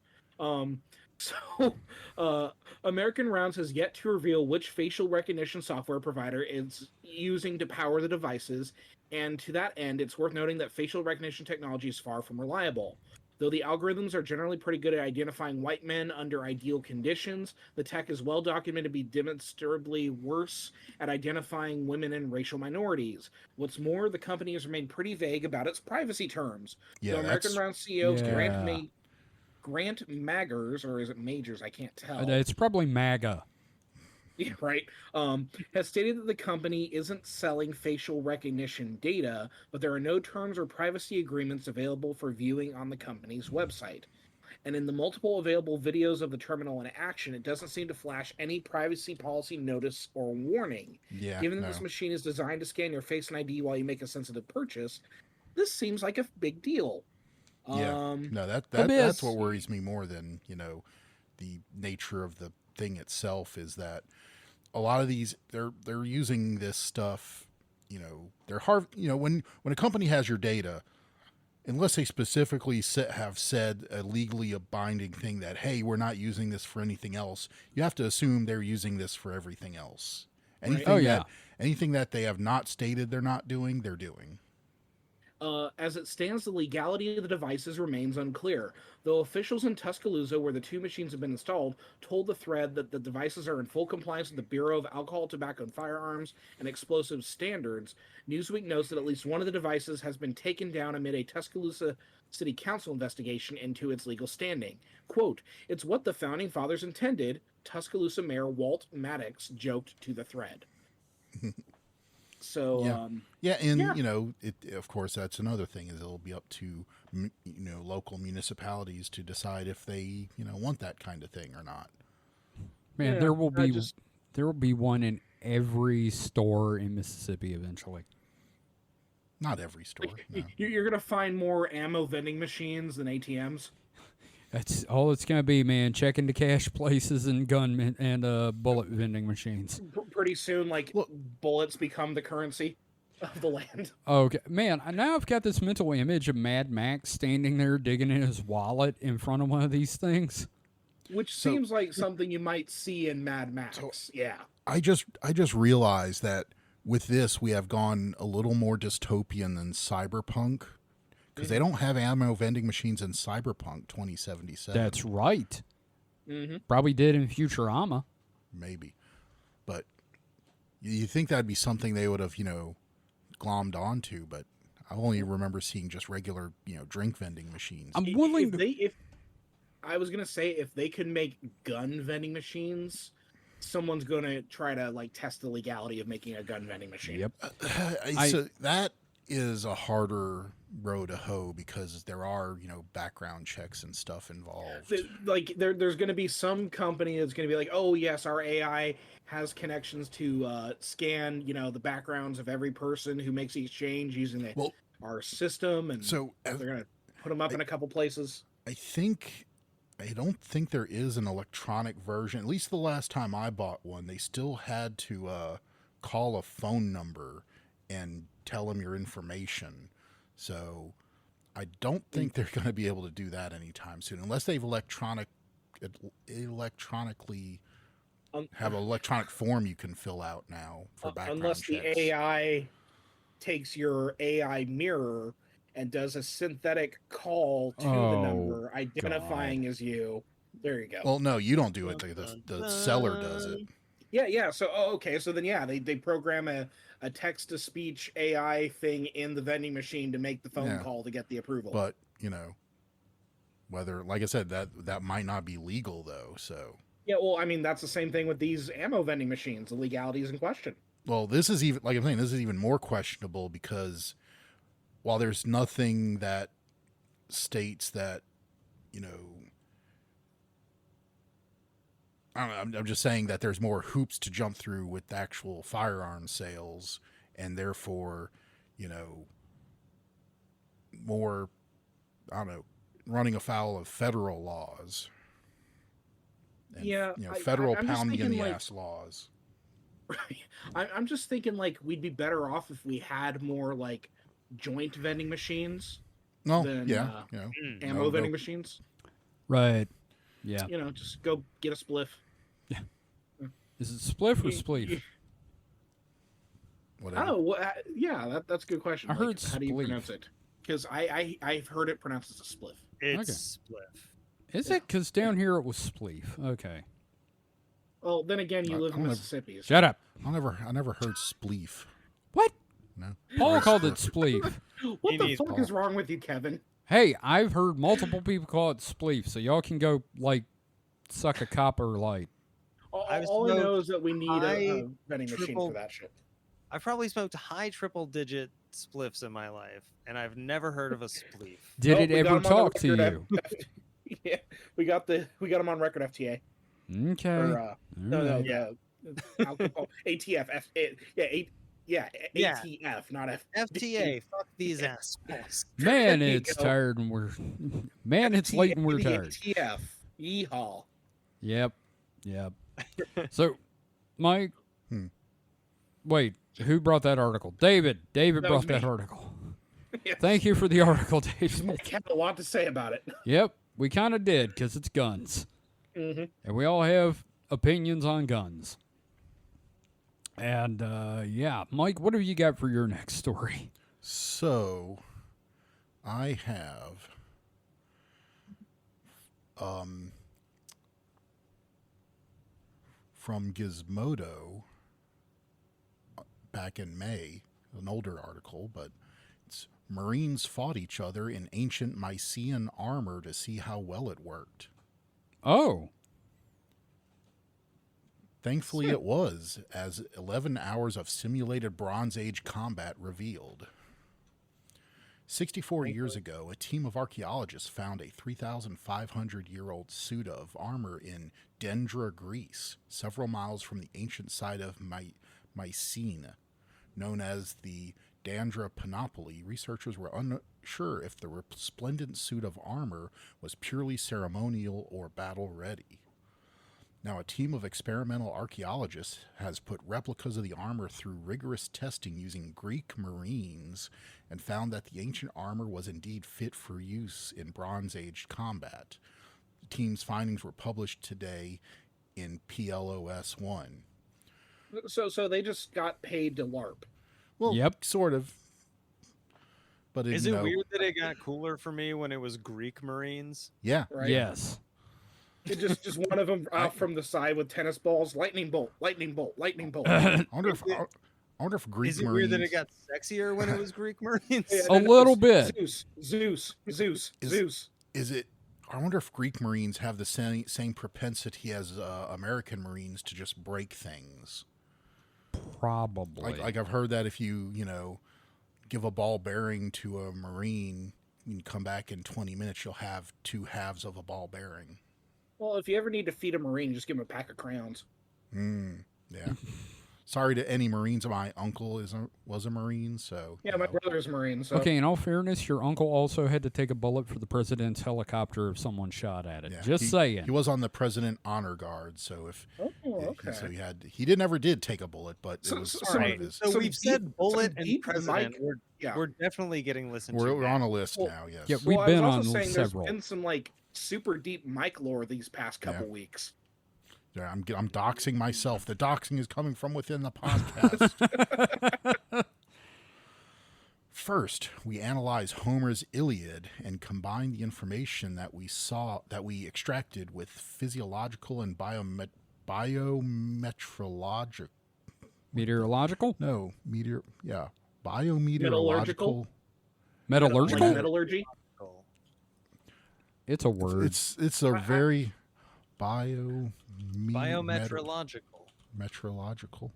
American Rounds has yet to reveal which facial recognition software provider it's using to power the devices, and to that end, it's worth noting that facial recognition technology is far from reliable. Though the algorithms are generally pretty good at identifying white men under ideal conditions, the tech is well documented to be demonstrably worse at identifying women and racial minorities. What's more, the company has remained pretty vague about its privacy terms. Yeah, the American Rounds CEO Grant Magers, or is it Majors? I can't tell. It's probably MAGA. Yeah, right. Has stated that the company isn't selling facial recognition data, but there are no terms or privacy agreements available for viewing on the company's website. And in the multiple available videos of the terminal in action, it doesn't seem to flash any privacy policy notice or warning. Yeah. Given that this machine is designed to scan your face and ID while you make a sensitive purchase, this seems like a big deal. Yeah. No, that's what worries me more than, the nature of the thing itself, is that a lot of these they're using this stuff, they're hard, when a company has your data, unless they specifically have said a legally binding thing that, hey, we're not using this for anything else, you have to assume they're using this for everything else. Anything that they have not stated they're not doing, they're doing. As it stands, the legality of the devices remains unclear, though officials in Tuscaloosa, where the two machines have been installed, told the thread that the devices are in full compliance with the Bureau of Alcohol, Tobacco, and Firearms and Explosives Standards. Newsweek notes that at least one of the devices has been taken down amid a Tuscaloosa City Council investigation into its legal standing. Quote, "It's what the Founding Fathers intended," Tuscaloosa Mayor Walt Maddox joked to the thread. So Yeah. Yeah, and Yeah. you know, it of course that's another thing is it'll be up to local municipalities to decide if they want that kind of thing or not. Man, yeah, there will I be just one in every store in Mississippi eventually. Not every store. No. you're gonna find more ammo vending machines than ATMs. That's all it's gonna be, man. Checking the cash places and bullet vending machines. Pretty soon, like Look- bullets become the currency of the land. Okay, man. Now I've got this mental image of Mad Max standing there digging in his wallet in front of one of these things. Which So- seems like something you might see in Mad Max. Yeah. I just realized that with this we have gone a little more dystopian than Cyberpunk because they don't have ammo vending machines in Cyberpunk 2077. That's right. Mm-hmm. Probably did in Futurama. Maybe, but you think that'd be something they would have glommed onto, but I only remember seeing just regular drink vending machines. I'm willing to. If I was gonna say if they could make gun vending machines, someone's gonna try to like test the legality of making a gun vending machine. Yep. So that is a harder row to hoe because there are background checks and stuff involved. Like there's going to be some company that's going to be like, oh yes, our AI has connections to scan the backgrounds of every person who makes the exchange using our system, and So they're going to put them up in a couple places. I don't think there is an electronic version. At least the last time I bought one, they still had to call a phone number and tell them your information. So I don't think they're going to be able to do that anytime soon, unless they've electronically have an electronic form you can fill out now for background Unless checks. the AI takes your AI mirror and does a synthetic call to the number, identifying as you. There you go. Well, no, you don't do it. The seller does it. Yeah. So, okay. So then, they program a text-to-speech AI thing in the vending machine to make the phone call to get the approval. But, whether, like I said, that might not be legal, though, so. Yeah, well, I mean, that's the same thing with these ammo vending machines. The legality is in question. Well, this is even, like I'm saying, this is even more questionable because while there's nothing that states that, I don't know, I'm just saying that there's more hoops to jump through with actual firearm sales and therefore, more, I don't know, running afoul of federal laws. And, federal I'm just pounding in the thinking, ass laws. Right. I'm just thinking, like, we'd be better off if we had more, like, joint vending machines No, than ammo vending machines. Right. Yeah. Just go get a spliff. Is it spliff or spleef? Whatever. Oh, yeah, that's a good question. I heard how do you spleef. pronounce it? Because I've heard it pronounced as a spliff. It's spliff. Is it? Because down here it was spleef. Okay. Well, then again, you live in I'm gonna- Shut Mississippi. up. I never heard spleef. What? No. Paul called it spleef. What He the needs fuck Paul. is wrong with you, Kevin? Hey, I've heard multiple people call it spleef, so y'all can go, like, suck a copper light. All I've I know smoked is that we need high a vending machine triple- for that shit. I've probably smoked high triple-digit spliffs in my life, and I've never heard of a spleef. Did Oh, it we got ever 'em on the talk to record, you? Yeah, we got them on record, FTA. Okay. Or, no, Alright. Yeah. alcohol, ATF, ATF, not F. FTA, fuck these assholes. Man, There you it's go. tired and we're... Man, it's late and we're the tired. ATF, yeehaw. Yep. So, Mike... Wait, who brought that article? David. David That brought was that me. article. Yeah. Thank you for the article, David. I have a lot to say about it. Yep, we kind of did, because it's guns. Mm-hmm. And we all have opinions on guns. And, Mike, what have you got for your next story? So, I have from Gizmodo back in May, an older article, but it's Marines fought each other in ancient Mycenaean armor to see how well it worked. Oh. Thankfully, it was, as 11 hours of simulated Bronze Age combat revealed. 64 years ago, a team of archaeologists found a 3,500-year-old suit of armor in Dendra, Greece, several miles from the ancient site of Mycenae. Known as the Dandra Panoply, researchers were unsure if the resplendent suit of armor was purely ceremonial or battle-ready. Now, a team of experimental archaeologists has put replicas of the armor through rigorous testing using Greek Marines and found that the ancient armor was indeed fit for use in Bronze Age combat. The team's findings were published today in PLOS 1. So they just got paid to LARP. Well, Yep. sort of. But Is it weird that it got cooler for me when it was Greek Marines? Yeah. Right? Yes. It just one of them off from the side with tennis balls. Lightning bolt, lightning bolt, lightning bolt. I wonder if Greek Is it Marines. weird that it got sexier when it was Greek Marines? Yeah, A little bit. Zeus. Is it? I wonder if Greek Marines have the same propensity as American Marines to just break things. Probably. Like I've heard that if you give a ball bearing to a Marine, you can come back in 20 minutes, you'll have 2 halves of a ball bearing. Well, if you ever need to feed a Marine, just give him a pack of crayons. Yeah. Sorry to any Marines. My uncle was a Marine, so Yeah, my brother's Marine. So. Okay, in all fairness, your uncle also had to take a bullet for the president's helicopter if someone shot at it. yeah, Just saying. He was on the President Honor Guard, so if Oh, okay. so he never did take a bullet, but So- it was so- part Right. of his. So Some we've deep- said bullet some and deep president. mic- yeah. We're definitely getting listened to. We're now. on a list Well, now. Yes. yeah, Well, we've I been was on also saying several. There's been some like super deep mic lore these past couple weeks. Yeah, I'm doxing myself. The doxing is coming from within the podcast. First, we analyze Homer's Iliad and combine the information that we extracted with physiological and biometrological. Meteorological? Biometeorological. Metallurgical? Like metallurgy. It's a word. It's a very Biometrological. metrological.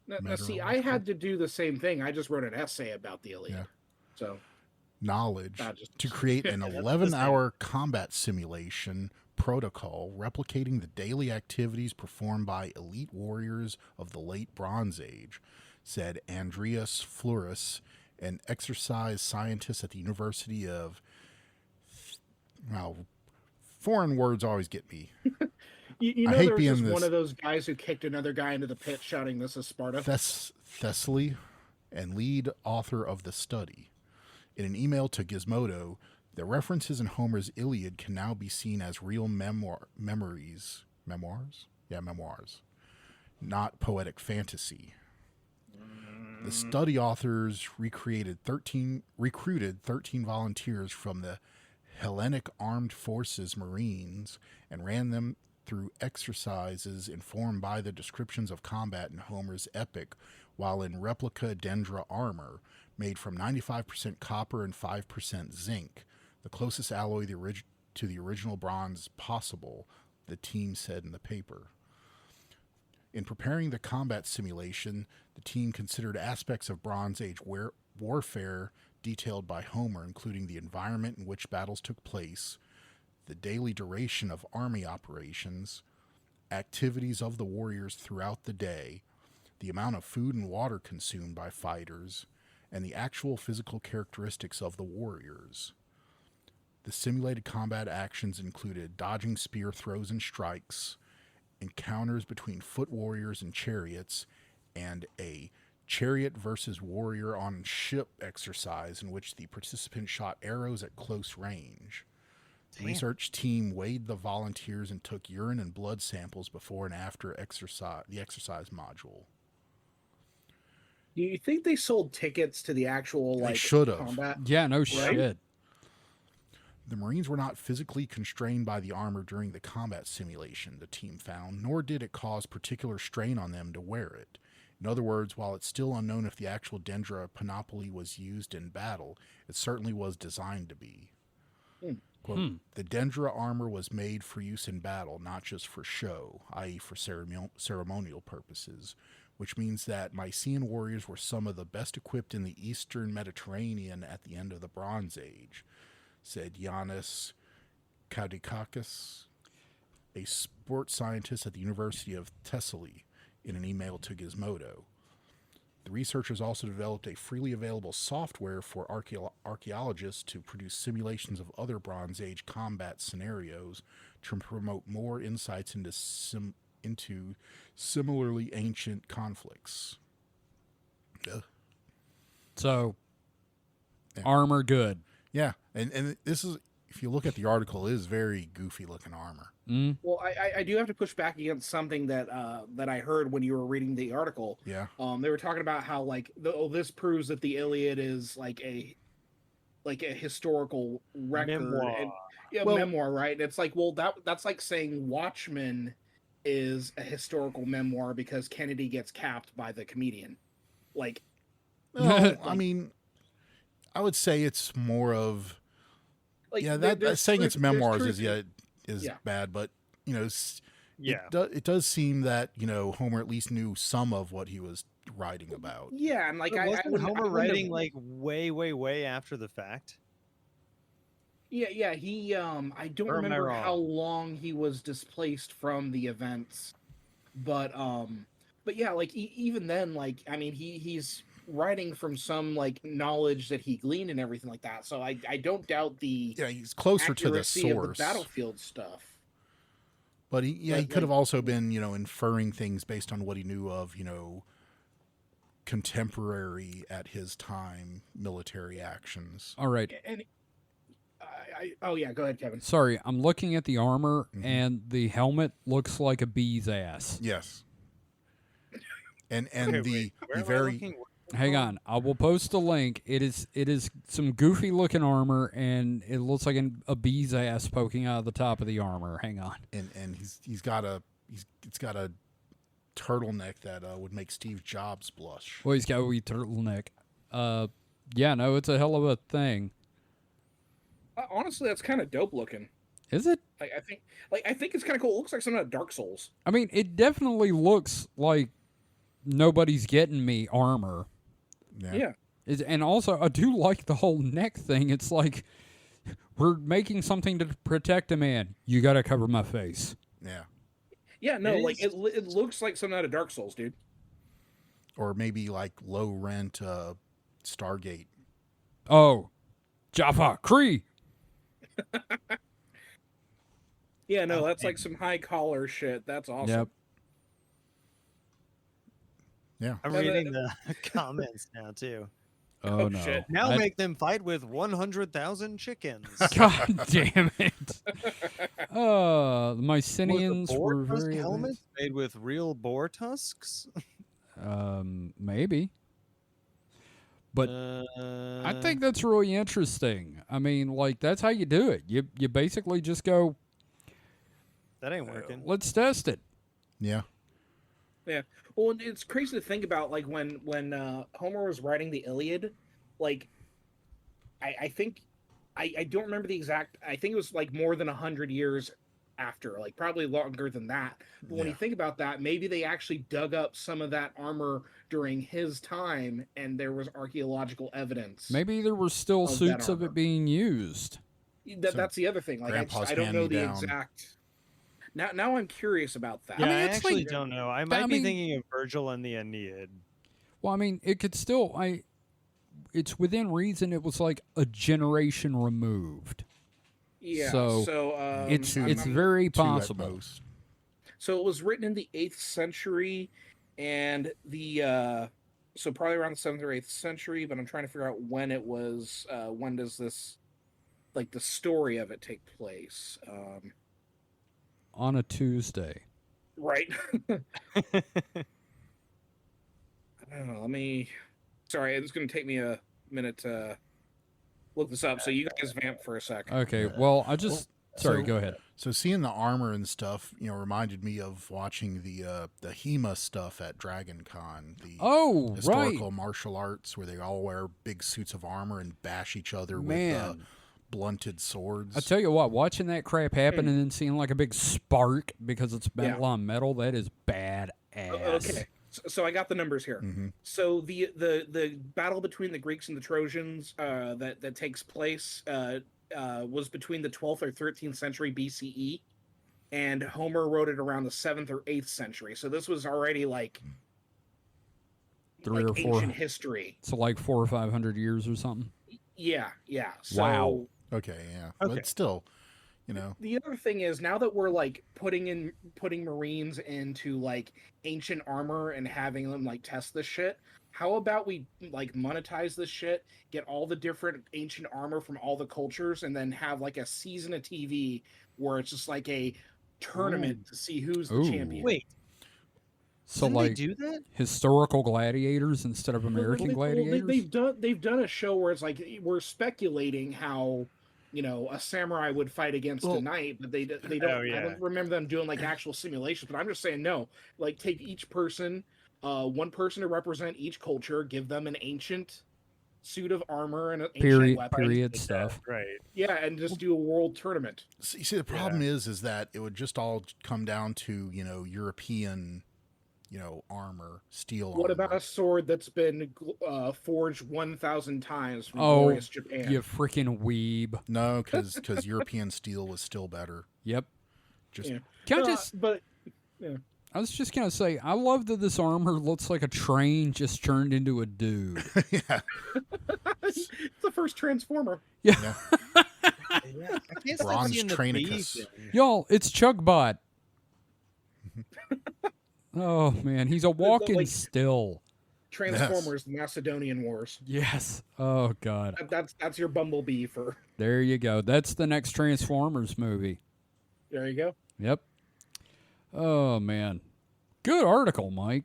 Now, see, I had to do the same thing. I just wrote an essay about the Iliad. Yeah. So Knowledge just- to create an 11-hour combat simulation protocol replicating the daily activities performed by elite warriors of the late Bronze Age, said Andreas Flores, an exercise scientist at the University of... Well, foreign words always get me. you I know, hate there was being just this- one of those guys who kicked another guy into the pit, shouting, "This is Sparta." Thessaly, and lead author of the study. In an email to Gizmodo, the references in Homer's Iliad can now be seen as real memoirs, not poetic fantasy. The study authors recruited 13 volunteers from the Hellenic Armed Forces Marines and ran them through exercises informed by the descriptions of combat in Homer's epic, while in replica Dendra armor made from 95% copper and 5% zinc, the closest alloy to the original bronze possible, the team said in the paper. In preparing the combat simulation, the team considered aspects of Bronze Age warfare detailed by Homer, including the environment in which battles took place, the daily duration of army operations, activities of the warriors throughout the day, the amount of food and water consumed by fighters, and the actual physical characteristics of the warriors. The simulated combat actions included dodging spear throws and strikes, encounters between foot warriors and chariots, and a chariot versus warrior on ship exercise in which the participant shot arrows at close range. The research team weighed the volunteers and took urine and blood samples before and after the exercise module. Do you think they sold tickets to the actual They like should've. combat? Yeah, no shit. The Marines were not physically constrained by the armor during the combat simulation, the team found, nor did it cause particular strain on them to wear it. In other words, while it's still unknown if the actual Dendra Panoply was used in battle, it certainly was designed to be. Quote, the Dendra armor was made for use in battle, not just for show, i.e. for ceremonial purposes, which means that Mycenaean warriors were some of the best equipped in the eastern Mediterranean at the end of the Bronze Age, said Yanis Kaudikakis, a sports scientist at the University of Thessaly, in an email to Gizmodo. The researchers also developed a freely available software for archaeologists to produce simulations of other Bronze Age combat scenarios to promote more insights into similarly ancient conflicts. So, Yeah. armor good. Yeah, and this is, if you look at the article, it is very goofy looking armor. Well, I do have to push back against something that that I heard when you were reading the article. Yeah. They were talking about how like this proves that the Iliad is like a historical record. Memoir. And, yeah, Well- memoir, right? And it's like, well, that's like saying Watchmen is a historical memoir because Kennedy gets capped by the comedian. Like, No, I mean, I would say it's more of like that saying it's memoirs is truth is Yeah. bad, but you know, Yeah. it does seem that Homer at least knew some of what he was writing about. Yeah, and like But wasn't wouldn't- Homer wouldn't have- writing like way after the fact? Yeah, he I don't Or am I remember wrong? how long he was displaced from the events, but yeah, like even then, like I mean, he's writing from some like knowledge that he gleaned and everything like that. So I don't doubt the Yeah, he's closer to the accuracy of the source. battlefield stuff. But he Like- could have also been, inferring things based on what he knew of, contemporary at his time military actions. All right. And oh yeah, go ahead, Kevin. Sorry, I'm looking at the armor, Mhm. and the helmet looks like a bee's ass. Yes. And Okay, the wait, where am I very looking? Hang on, I will post a link. It is some goofy looking armor, and it looks like a bee's ass poking out of the top of the armor. Hang on. and it's got a turtleneck that would make Steve Jobs blush. Well, he's got a wee turtleneck. Yeah, no, it's a hell of a thing. Honestly, that's kind of dope looking. Is it? I think it's kind of cool. It looks like something out of Dark Souls. I mean, it definitely looks like nobody's getting me armor. Yeah. And also, I do like the whole neck thing. It's like, we're making something to protect a man. You got to cover my face. Yeah. Yeah, no, It like is- it looks like something out of Dark Souls, dude. Or maybe like low rent Stargate. Oh, Jaffa, Cree. Yeah, no, Oh, that's man. like some high collar shit. That's awesome. Yep. Yeah. I'm Yeah, reading the comments now too. Oh, Oh, no. shit. Now I- make them fight with 100,000 chickens. God damn it. The Were the Mycenaeans boar were tusk very helmets made with real boar tusks. maybe. But I think that's really interesting. I mean, like, that's how you do it. You basically just go, that ain't working. let's test it. Yeah. Well, and it's crazy to think about, like when Homer was writing the Iliad, like I think I don't remember the exact. I think it was like more than 100 years after, like probably longer than that. But when you Yeah. think about that, maybe they actually dug up some of that armor during his time, and there was archaeological evidence. Maybe there were still Of that suits of armor. it being used. So That's the other thing. Like Grandpa's I don't know the hand-me-down. exact. Now I'm curious about that. Yeah, I, mean, it's actually like- don't know. I I might be mean- thinking of Virgil and the Aeneid. Well, I mean, it could still, it's within reason. It was like a generation removed. Yeah. So, So it's I'm- it's I'm- very Two at possible. most. So it was written in the 8th century, and the so probably around the 7th or 8th century. But I'm trying to figure out when it was. When does this, like, the story of it take place? On a Tuesday. Right. I don't know. Let me. Sorry, it's going to take me a minute to look this up. So you guys vamp for a sec. Okay, well, I just... sorry, so- go ahead. So seeing the armor and stuff, reminded me of watching the HEMA stuff at Dragon Con, the Oh, right. historical martial arts where they all wear big suits of armor and bash each other with Man. blunted swords. I tell you what, watching that crap happen and then seeing like a big spark because it's metal on metal, that is badass. Okay, so I got the numbers here. So the battle between the Greeks and the Trojans that takes place was between the 12th or 13th century BCE, and Homer wrote it around the 7th or 8th century. So this was already like 3 or 4 ancient history. So like 400 or 500 years or something. Yeah. So, Wow. Okay, yeah, Okay. but still, you know, the other thing is, now that we're like putting Marines into like ancient armor and having them like test this shit, how about we like monetize this shit, get all the different ancient armor from all the cultures, and then have like a season of TV where it's just like a tournament to see who's the champion. Wait, So didn't like they do that? historical gladiators instead of American gladiators. They've done a show where it's like we're speculating how, you know, a samurai would fight against a knight, but they don't. I don't remember them doing like actual simulations. But I'm just saying, no, like take each person, one person to represent each culture, give them an ancient suit of armor and an ancient weapon. Period stuff. Right. Yeah, and just do a world tournament. see the problem is that it would just all come down to, you know, European, you know, armor, steel What armor. about a sword that's been forged 1,000 times from Oh, glorious Japan? you freaking weeb. No, because European steel was still better. Yep. Just Can I No, just? but yeah. I was just gonna say, I love that this armor looks like a train just turned into a dude. yeah. It's the first Transformer. Yeah. Yeah, I can't stop Bronze seeing the Trainicus. bee thing. Y'all, it's Chugbot. Oh man, he's a walking like- still. Transformers: The Macedonian Wars. Yes. Oh god. That's your Bumblebee for. There you go. That's the next Transformers movie. There you go. Yep. Oh man. Good article, Mike.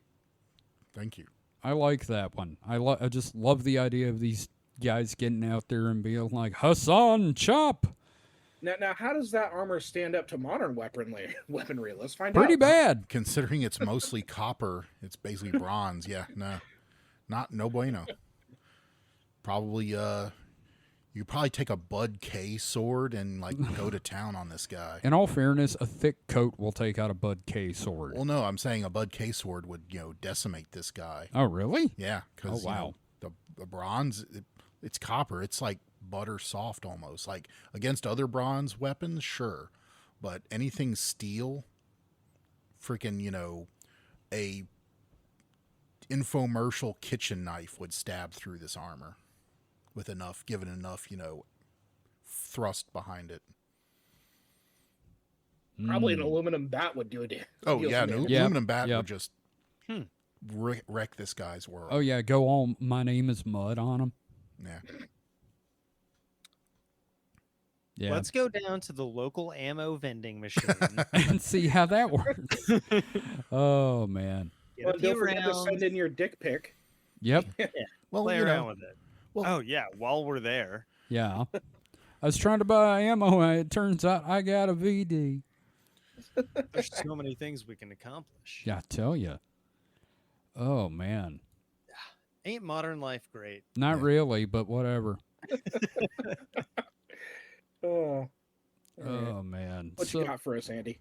Thank you. I like that one. I just love the idea of these guys getting out there and being like, Hassan, chop. Now, how does that armor stand up to modern weaponry? Let's find Pretty out. bad. Considering it's mostly copper, it's basically bronze. Yeah, no bueno. Probably you probably take a Bud K sword and like go to town on this guy. In all fairness, a thick coat will take out a Bud K sword. Well, no, I'm saying a Bud K sword would, you know, decimate this guy. Oh, really? Yeah, because Oh, wow. the bronze, it's copper. It's like butter soft almost. Like against other bronze weapons, sure, but anything steel, freaking, you know, a infomercial kitchen knife would stab through this armor with given enough, you know, thrust behind it. Probably an aluminum bat would do it. Oh yeah, an Yep, aluminum bat yep. would just wreck this guy's world. Oh, yeah. Go all My Name is Mud on him. Yeah. Yeah. Let's go down to the local ammo vending machine. and see how that works. Oh, man. Get Well, a few don't forget to rounds, send in your dick pic. Yep. Well, play you around know, with it. well- Oh yeah, while we're there. Yeah. I was trying to buy ammo, and it turns out I got a VD. There's so many things we can accomplish. Yeah, I tell you. Oh, man. Ain't modern life great? Not Yeah. really, but whatever. Oh. Oh, man. What So- you got for us, Andy?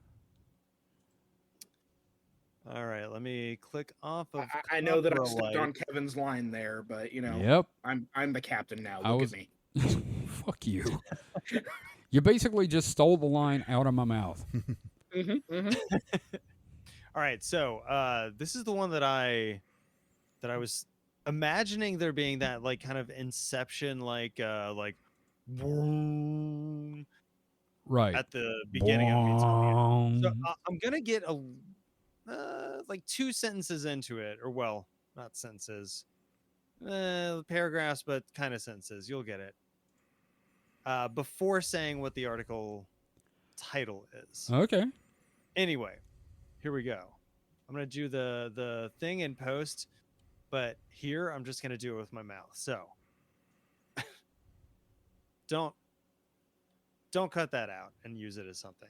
All right, let me click off of. I know that I Coprolite. stepped on Kevin's line there, but you know, Yep. I'm the captain now. I Look was- at me. Fuck you. You basically just stole the line out of my mouth. All right, so this is the one that I was imagining there being that like kind of Inception like boom Right. at the beginning of Utopia. So Boom. I'm gonna get like 2 sentences into it, or well, not sentences, paragraphs, but kind of sentences. You'll get it. Before saying what the article title is. Okay. Anyway, here we go. I'm gonna do the thing in post, but here I'm just gonna do it with my mouth. So don't cut that out and use it as something.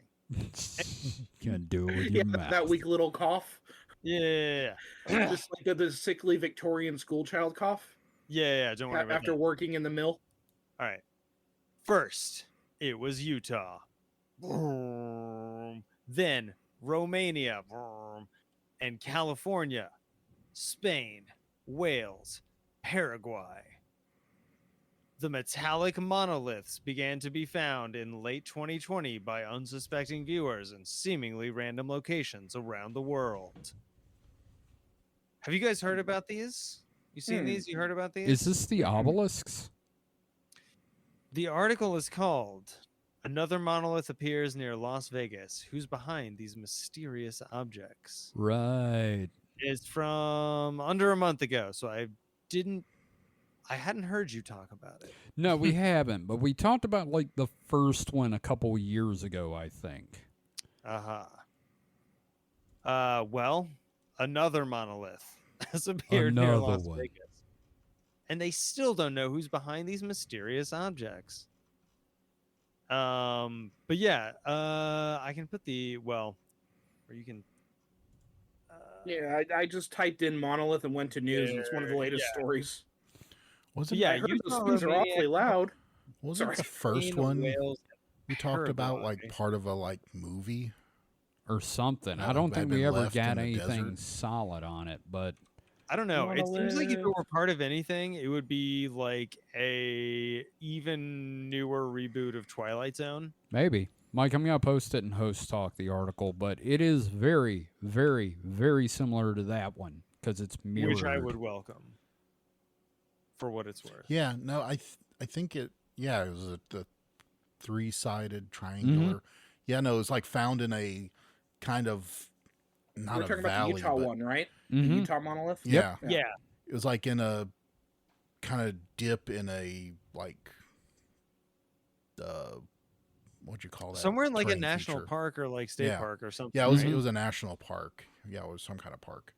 Gonna do it with Yeah, your mouth. that weak little cough, Yeah. just like the sickly Victorian schoolchild cough Yeah. Don't worry about after that. working in the mill. All right. First, it was Utah. Vroom. Then Romania. Vroom. And California, Spain, Wales, Paraguay. The metallic monoliths began to be found in late 2020 by unsuspecting viewers in seemingly random locations around the world. Have you guys heard about these? You seen these? You heard about these? Is this the obelisks? The article is called "Another Monolith Appears Near Las Vegas. Who's Behind These Mysterious Objects?" Right. It's from under a month ago, so I hadn't heard you talk about it. No, we haven't, but we talked about like the first one a couple years ago, I think. Well, another monolith has appeared near Another Las one. Vegas. And they still don't know who's behind these mysterious objects. But yeah, I can put or you can. Yeah, I just typed in monolith and went to news, and it's one of the latest stories. Wasn't Yeah, I heard Utah, those things are Romania, awfully loud. wasn't Sorry. the first Spain, one Wales, we talked about Paraguay. like part of a like movie? Or something. That I don't had think been we ever left got in the anything desert. solid on it, but I don't know. It seems like if it Monolith. were part of anything, it would be like a even newer reboot of Twilight Zone. maybe. Mike, I'm going to post it in Host Talk, the article, but it is very, very, very similar to that one because it's mirrored. Which I would welcome, for what it's worth. Yeah, no, I think it. Yeah, it was the 3-sided triangular. Yeah, no, it was like found in a kind of not We're a talking valley, about the Utah but one, right? The Mhm. Utah monolith? yeah, Yeah, it was like in a kind of dip in a like what'd you call that? somewhere in like a terrain national feature? park or like state Yeah. park or something. Yeah, it was right? it was a national park. Yeah, it was some kind of park.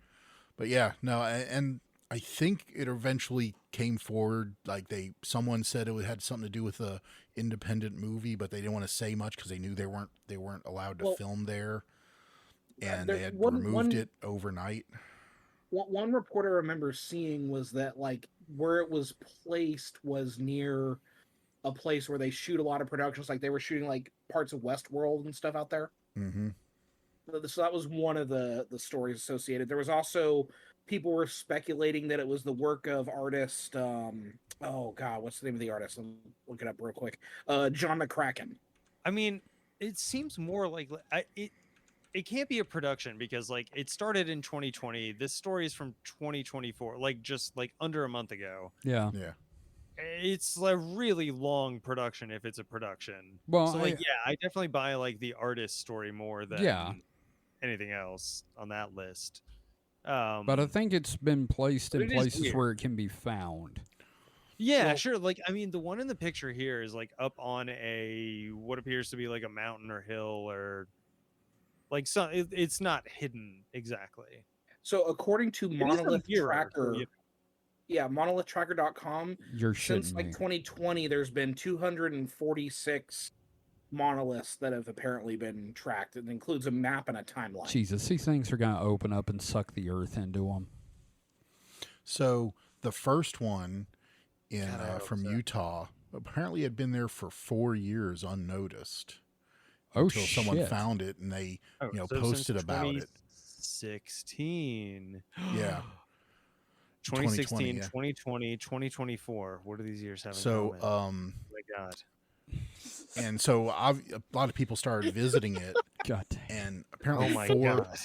But yeah, no, and I think it eventually came forward. Like someone said it had something to do with a independent movie, but they didn't want to say much because they knew they weren't allowed to Well, film there, and there- they had one- removed one- it overnight. What one reporter I remember seeing was that like where it was placed was near a place where they shoot a lot of productions, like they were shooting like parts of Westworld and stuff out there. Mm-hmm. So that was one of the stories associated. There was also people were speculating that it was the work of artist. Oh God, what's the name of the artist? Let me look it up real quick. John McCracken. I mean, it seems more like it can't be a production because like it started in 2020. This story is from 2024, like just like under a month ago. Yeah. Yeah. It's a really long production if it's a production. Well, So like yeah, I definitely buy like the artist story more than Yeah. anything else on that list. but I think it's been placed but in it is places weird. where it can be found. Yeah, Well- sure. Like, I mean, the one in the picture here is like up on what appears to be like a mountain or hill or like it's not hidden exactly. So according to It is a Monolith mirror, so, Tracker, you know. yeah, monolithtracker.com, You're since shitting like me. 2020, there's been 246 monoliths that have apparently been tracked. It includes a map and a timeline. Jesus, these things are going to open up and suck the earth into them. So the first one in God, I hope from so. Utah apparently had been there for 4 years unnoticed Oh, until shit. someone found it and they Oh, you know, so posted since about it. 2016. Yeah. 2016, yeah. 2020, 2024. What do these years have in So common? Oh my God. and so a lot of people started visiting it, God damn. and apparently Oh my 4 God.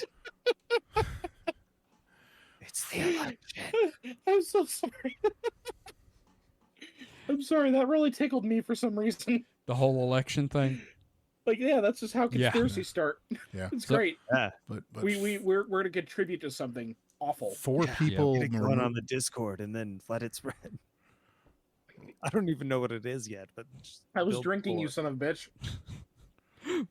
It's the election. I'm so sorry. I'm sorry. That really tickled me for some reason. The whole election thing? Like, yeah, that's just how Yeah. conspiracies start. Yeah. It's So- great. Yeah. but We're to contribute to something awful. 4 Yeah. people Get it going on remo- the Discord and then let it spread. I don't even know what it is yet, but just I was build drinking, you more. son of a bitch.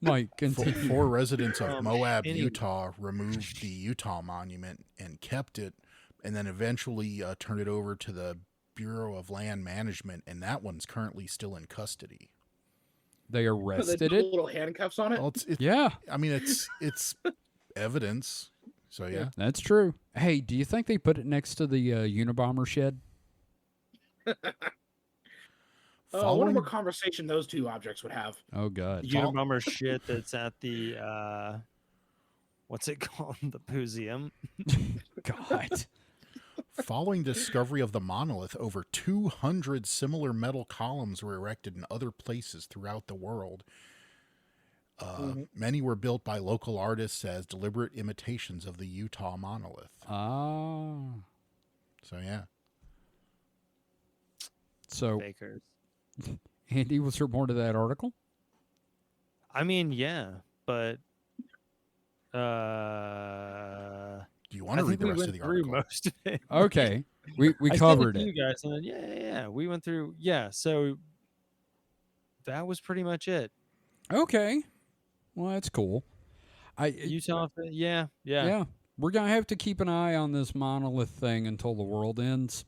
Mike, four, continue. 4 residents of Um, Moab, anyway. Utah, removed the Utah monument and kept it, and then eventually turned it over to the Bureau of Land Management, and that one's currently still in custody. They They arrested put it? little handcuffs on it. Well, Yeah, I mean, it's evidence. So yeah. that's true. Hey, do you think they put it next to the Unabomber shed? I wonder Following what conversation those two objects would have. Oh God. The Unabomber shit that's at the what's it called? The museum. God. Following discovery of the monolith, over 200 similar metal columns were erected in other places throughout the world. Many were built by local artists as deliberate imitations of the Utah monolith. Ah. So, yeah. So, Fakers. Andy, was there more to that article? I mean, yeah, but Do you want to read the rest of the article? most of it. Okay. We I sent covered to it. you guys, and then yeah, we went through. Yeah, so that was pretty much it. Okay. Well, that's cool. Utah, yeah. Yeah. We're going to have to keep an eye on this monolith thing until the world ends.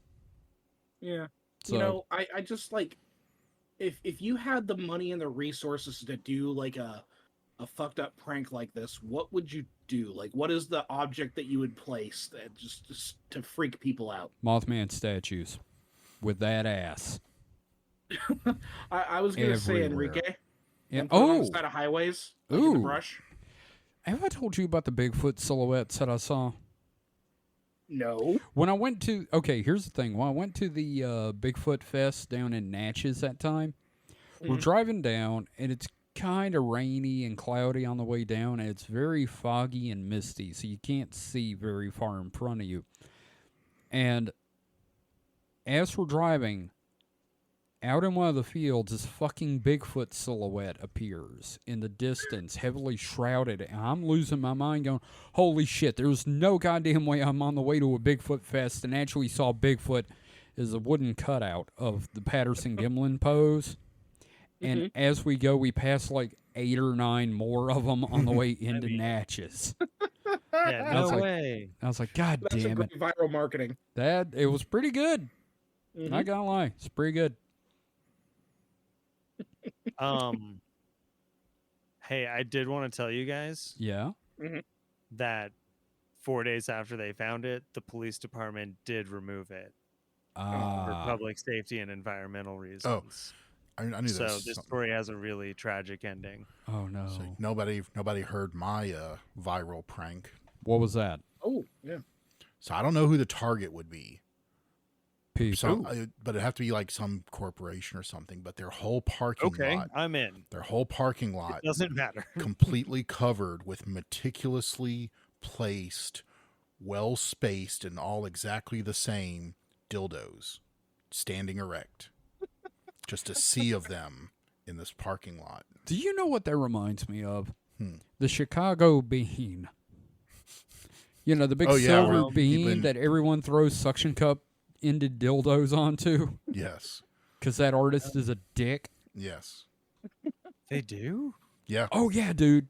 Yeah. So, You know, I just like if you had the money and the resources to do like a fucked up prank like this, what would you do? Like, what is the object that you would place that just to freak people out? Mothman statues with that ass. I was gonna say Everywhere. Enrique. Yeah. And put it on Oh, the side of highways, like in the Ooh. brush. have I told you about the Bigfoot silhouettes that I saw? No. When I went to, okay, here's the thing. When I went to the Bigfoot Fest down in Natchez that time, we're Mhm. driving down, and it's kind of rainy and cloudy on the way down, and it's very foggy and misty, so you can't see very far in front of you. And as we're driving, out in one of the fields, this fucking Bigfoot silhouette appears in the distance, heavily shrouded, and I'm losing my mind going, holy shit, there's no goddamn way I'm on the way to a Bigfoot Fest and actually saw Bigfoot is a wooden cutout of the Patterson Gimlin pose. And as we go, we pass like 8 or 9 more of them on the way into Natchez. Yeah, I was no like- way. I was like, God That's some damn it. great viral marketing. It was pretty good. Mhm. Not gonna lie. It's pretty good. Hey, I did want to tell you guys Yeah. that 4 days after they found it, the police department did remove it for public safety and environmental reasons. I knew So this. this story has a really tragic ending. Oh no. So nobody heard my viral prank. What was that? Oh, yeah. So I don't know who the target would be. People. But it'd have to be like some corporation or something. But their whole parking Okay, lot, I'm in. their whole parking It lot, doesn't matter. completely covered with meticulously placed, well spaced, and all exactly the same dildos, standing erect. Just a sea of them in this parking lot. Do you know what that reminds me of? Hmm. The Chicago bean. You know, the big Oh, yeah, silver where bean people in- that everyone throws suction cup ended dildos onto Yes. because that artist is a dick. Yes. They do? Yeah. Oh, yeah, dude.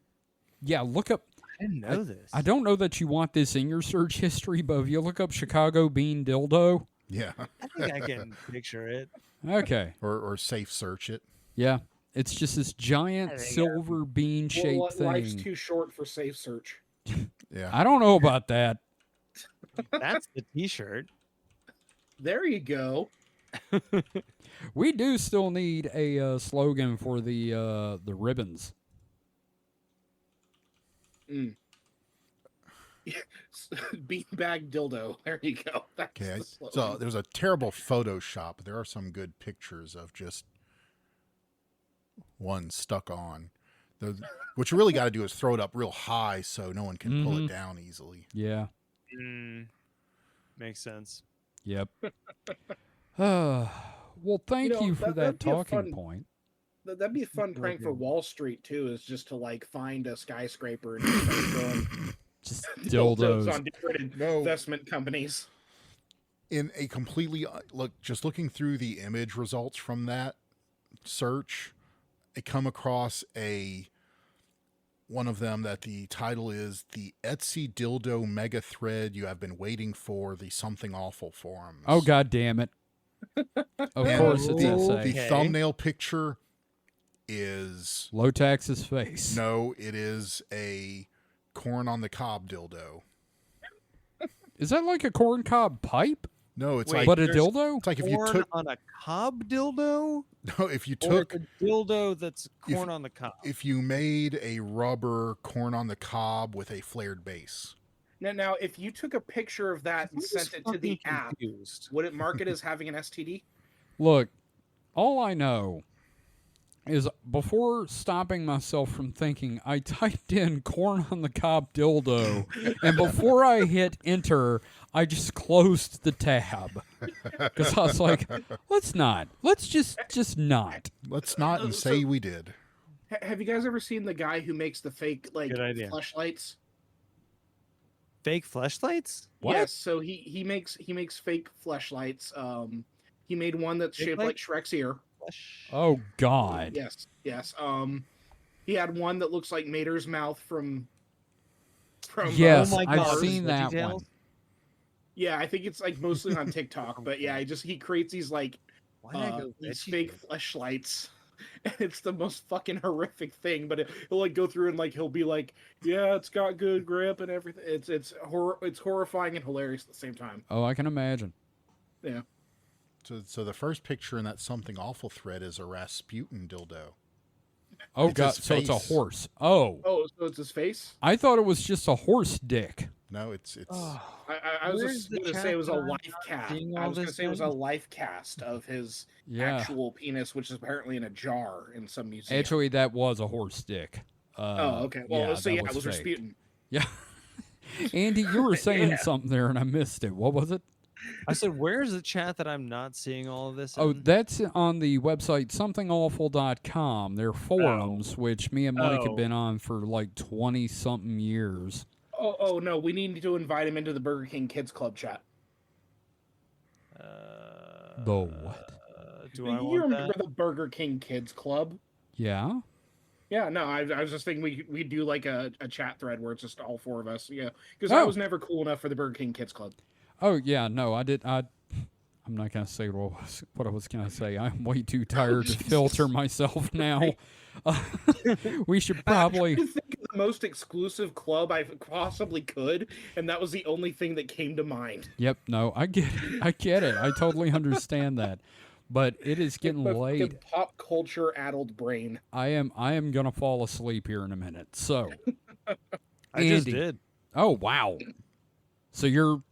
Yeah, look up. I didn't know this. I don't know that you want this in your search history, but if you look up Chicago bean dildo. Yeah. I think I can picture it. Okay. Or safe search it. Yeah. It's just this giant There you go. silver bean shaped Well, life's thing. too short for safe search. Yeah. I don't know about that. That's the T-shirt. There you go. We do still need a slogan for the ribbons. Beanbag dildo. There you go. That's Okay. the slogan. So there's a terrible Photoshop, but there are some good pictures of just one stuck on. What you really got to do is throw it up real high so no one can pull it down easily. Yeah. Makes sense. Yep. Well, thank You know, you for that'd that be a talking fun- point. That'd be a fun prank for Wall Street too. Is just to like find a skyscraper and just start throwing Just dildos dildos. on different No. investment companies. In a completely just looking through the image results from that search, I come across one of them that the title is "The Etsy Dildo Mega Thread You Have Been Waiting For, the Something Awful Forums." Oh, God damn it. Of And course it's the SA. Okay. thumbnail picture is Low taxes face. no, it is a corn on the cob dildo. Is that like a corn cob pipe? No, it's Wait, like But a there's dildo? it's like if you corn took on a cob dildo, no, if you or took it's a dildo that's if- corn on the cob. if you made a rubber corn on the cob with a flared base. Now, if you took a picture of that and I'm sent just it to the fucking app, confused. would it mark it as having an STD? Look, all I know is before stopping myself from thinking, I typed in corn on the cob dildo, and before I hit enter, I just closed the tab because I was like, let's just not. Let's not and say we did. Have you guys ever seen the guy who makes the fake Good idea. fleshlights? Fake fleshlights? What? Yes, so he makes fake fleshlights. He made one that's Fake shaped like Shrek's ear. Flesh. Oh God. Yes. He had one that looks like Mater's mouth from. Yes, Oh my I've God, seen the that details? one. Yeah, I think it's like mostly on TikTok, but yeah, he creates these like Why did I go these veggie fake face? fleshlights. And it's the most fucking horrific thing, but he'll like go through and like he'll be like, yeah, it's got good grip and everything. It's horrifying and hilarious at the same time. Oh, I can imagine. Yeah. So the first picture in that something awful thread is a Rasputin dildo. Oh It's God, his so it's a face. horse. Oh, Oh, so it's his face? I thought it was just a horse dick. No, it's Oh, I was Where's just the going to chat say it was a that I'm life not cast. seeing I all was going to this say it was a in? life cast of his Yeah. actual penis, which is apparently in a jar in some museum. Actually, that was a horse dick. Oh, okay. Well, so that yeah, it was fake. Rasputin. Yeah. Andy, you were saying Yeah. something there and I missed it. What was it? I said, where's the chat that I'm not seeing all of this Oh, in? that's on the website somethingawful.com. They're forums, which me and Mike have Oh. been on for like 20 something years. Oh no, we need to invite him into the Burger King Kids Club chat. The what? Do I You want remember that? the Burger King Kids Club? Yeah? Yeah, no, I was just thinking we do like a chat thread where it's just all four of us. Yeah, because I Oh. was never cool enough for the Burger King Kids Club. Oh, yeah, no, I'm not going to say what I was going to say. I'm way too tired to filter myself now. We should probably... I think of the most exclusive club I possibly could, and that was the only thing that came to mind. Yep, no, I get it. I totally understand that. But it is getting My late. fucking pop culture addled brain. I am gonna fall asleep here in a minute. So I just Andy. did. oh wow. So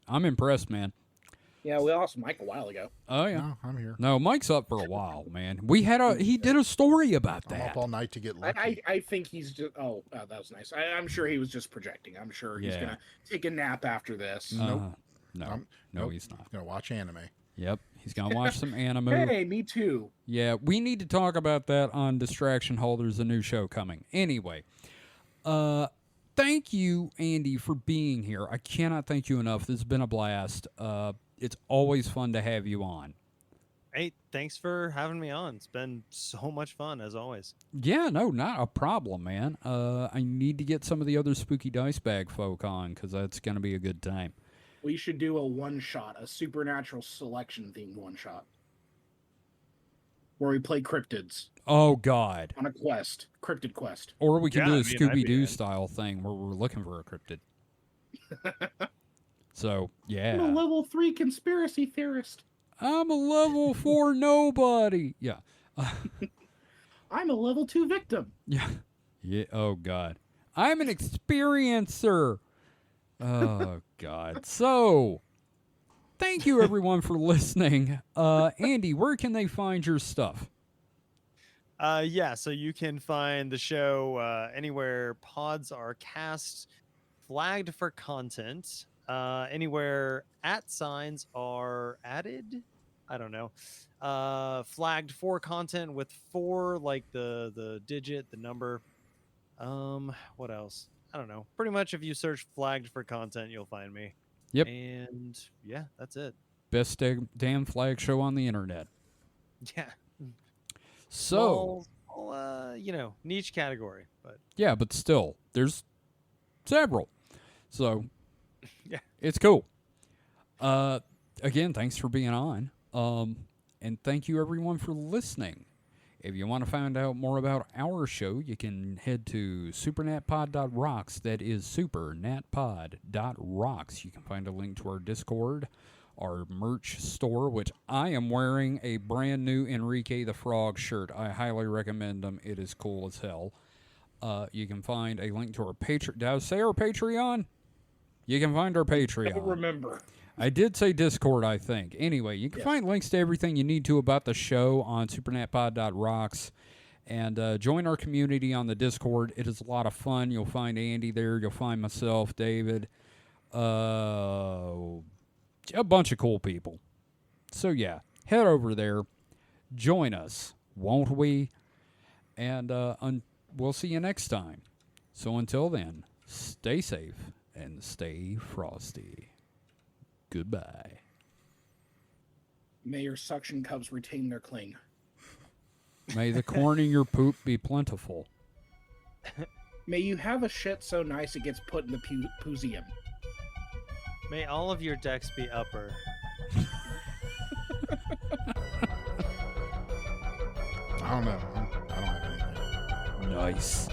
I'm impressed, man. Yeah, we lost Mike a while ago. Oh yeah. no, I'm here. No, Mike's up for a while, man. He did a story about I'm that. up all night to get lucky. I think he's just. Oh, that was nice. I'm sure he was just projecting. I'm sure he's Yeah. gonna take a nap after this. No, Um, no, nope. he's not. Gonna watch anime. Yep, he's gonna watch some anime. Hey, me too. Yeah, we need to talk about that on Distraction Holders, a new show coming. Anyway, thank you, Andy, for being here. I cannot thank you enough. This has been a blast. It's always fun to have you on. Hey, thanks for having me on. It's been so much fun, as always. Yeah, no, not a problem, man. I need to get some of the other Spooky Dice Bag folk on because that's going to be a good time. We should do a one shot, a supernatural selection themed one shot, where we play cryptids Oh, God. on a quest, cryptid quest. Or we can Yeah, do a I mean, I'd be Scooby-Doo in. style thing where we're looking for a cryptid. So, I'm a yeah. level 3 conspiracy theorist. I'm a level 4 nobody. Yeah. I'm a level 2 victim. Yeah. Yeah. Oh, God. I'm an experiencer. Oh, God. So, thank you, everyone, for listening. Andy, where can they find your stuff? Yeah, so you can find the show anywhere pods are cast, flagged for content, anywhere @ are added. I don't know. Flagged for content with 4, like the digit, the number. What else? I don't know. Pretty much if you search flagged for content, you'll find me. Yep. And yeah, that's it. Best damn flag show on the internet. Yeah. So, Small, niche category, but yeah, but still, there's several. So, Yeah. it's cool. Again, thanks for being on. And thank you, everyone, for listening. If you want to find out more about our show, you can head to supernatpod.rocks. That is supernatpod.rocks. You can find a link to our Discord our merch store, which I am wearing a brand new Enrique the Frog shirt. I highly recommend them. It is cool as hell. You can find a link to our Patreon. Did I say our Patreon? You can find our Patreon. I don't remember. I did say Discord, I think. Anyway, you can find links to everything you need to about the show on supernatpod.rocks. And join our community on the Discord. It is a lot of fun. You'll find Andy there. You'll find myself, David. A bunch of cool people. So, yeah, head over there. Join us, won't we? And we'll see you next time. So, until then, stay safe and stay frosty. Goodbye. May your suction cups retain their cling. May the corn in your poop be plentiful. May you have a shit so nice it gets put in the museum. May all of your decks be upper. I don't know. I don't have anything. Nice.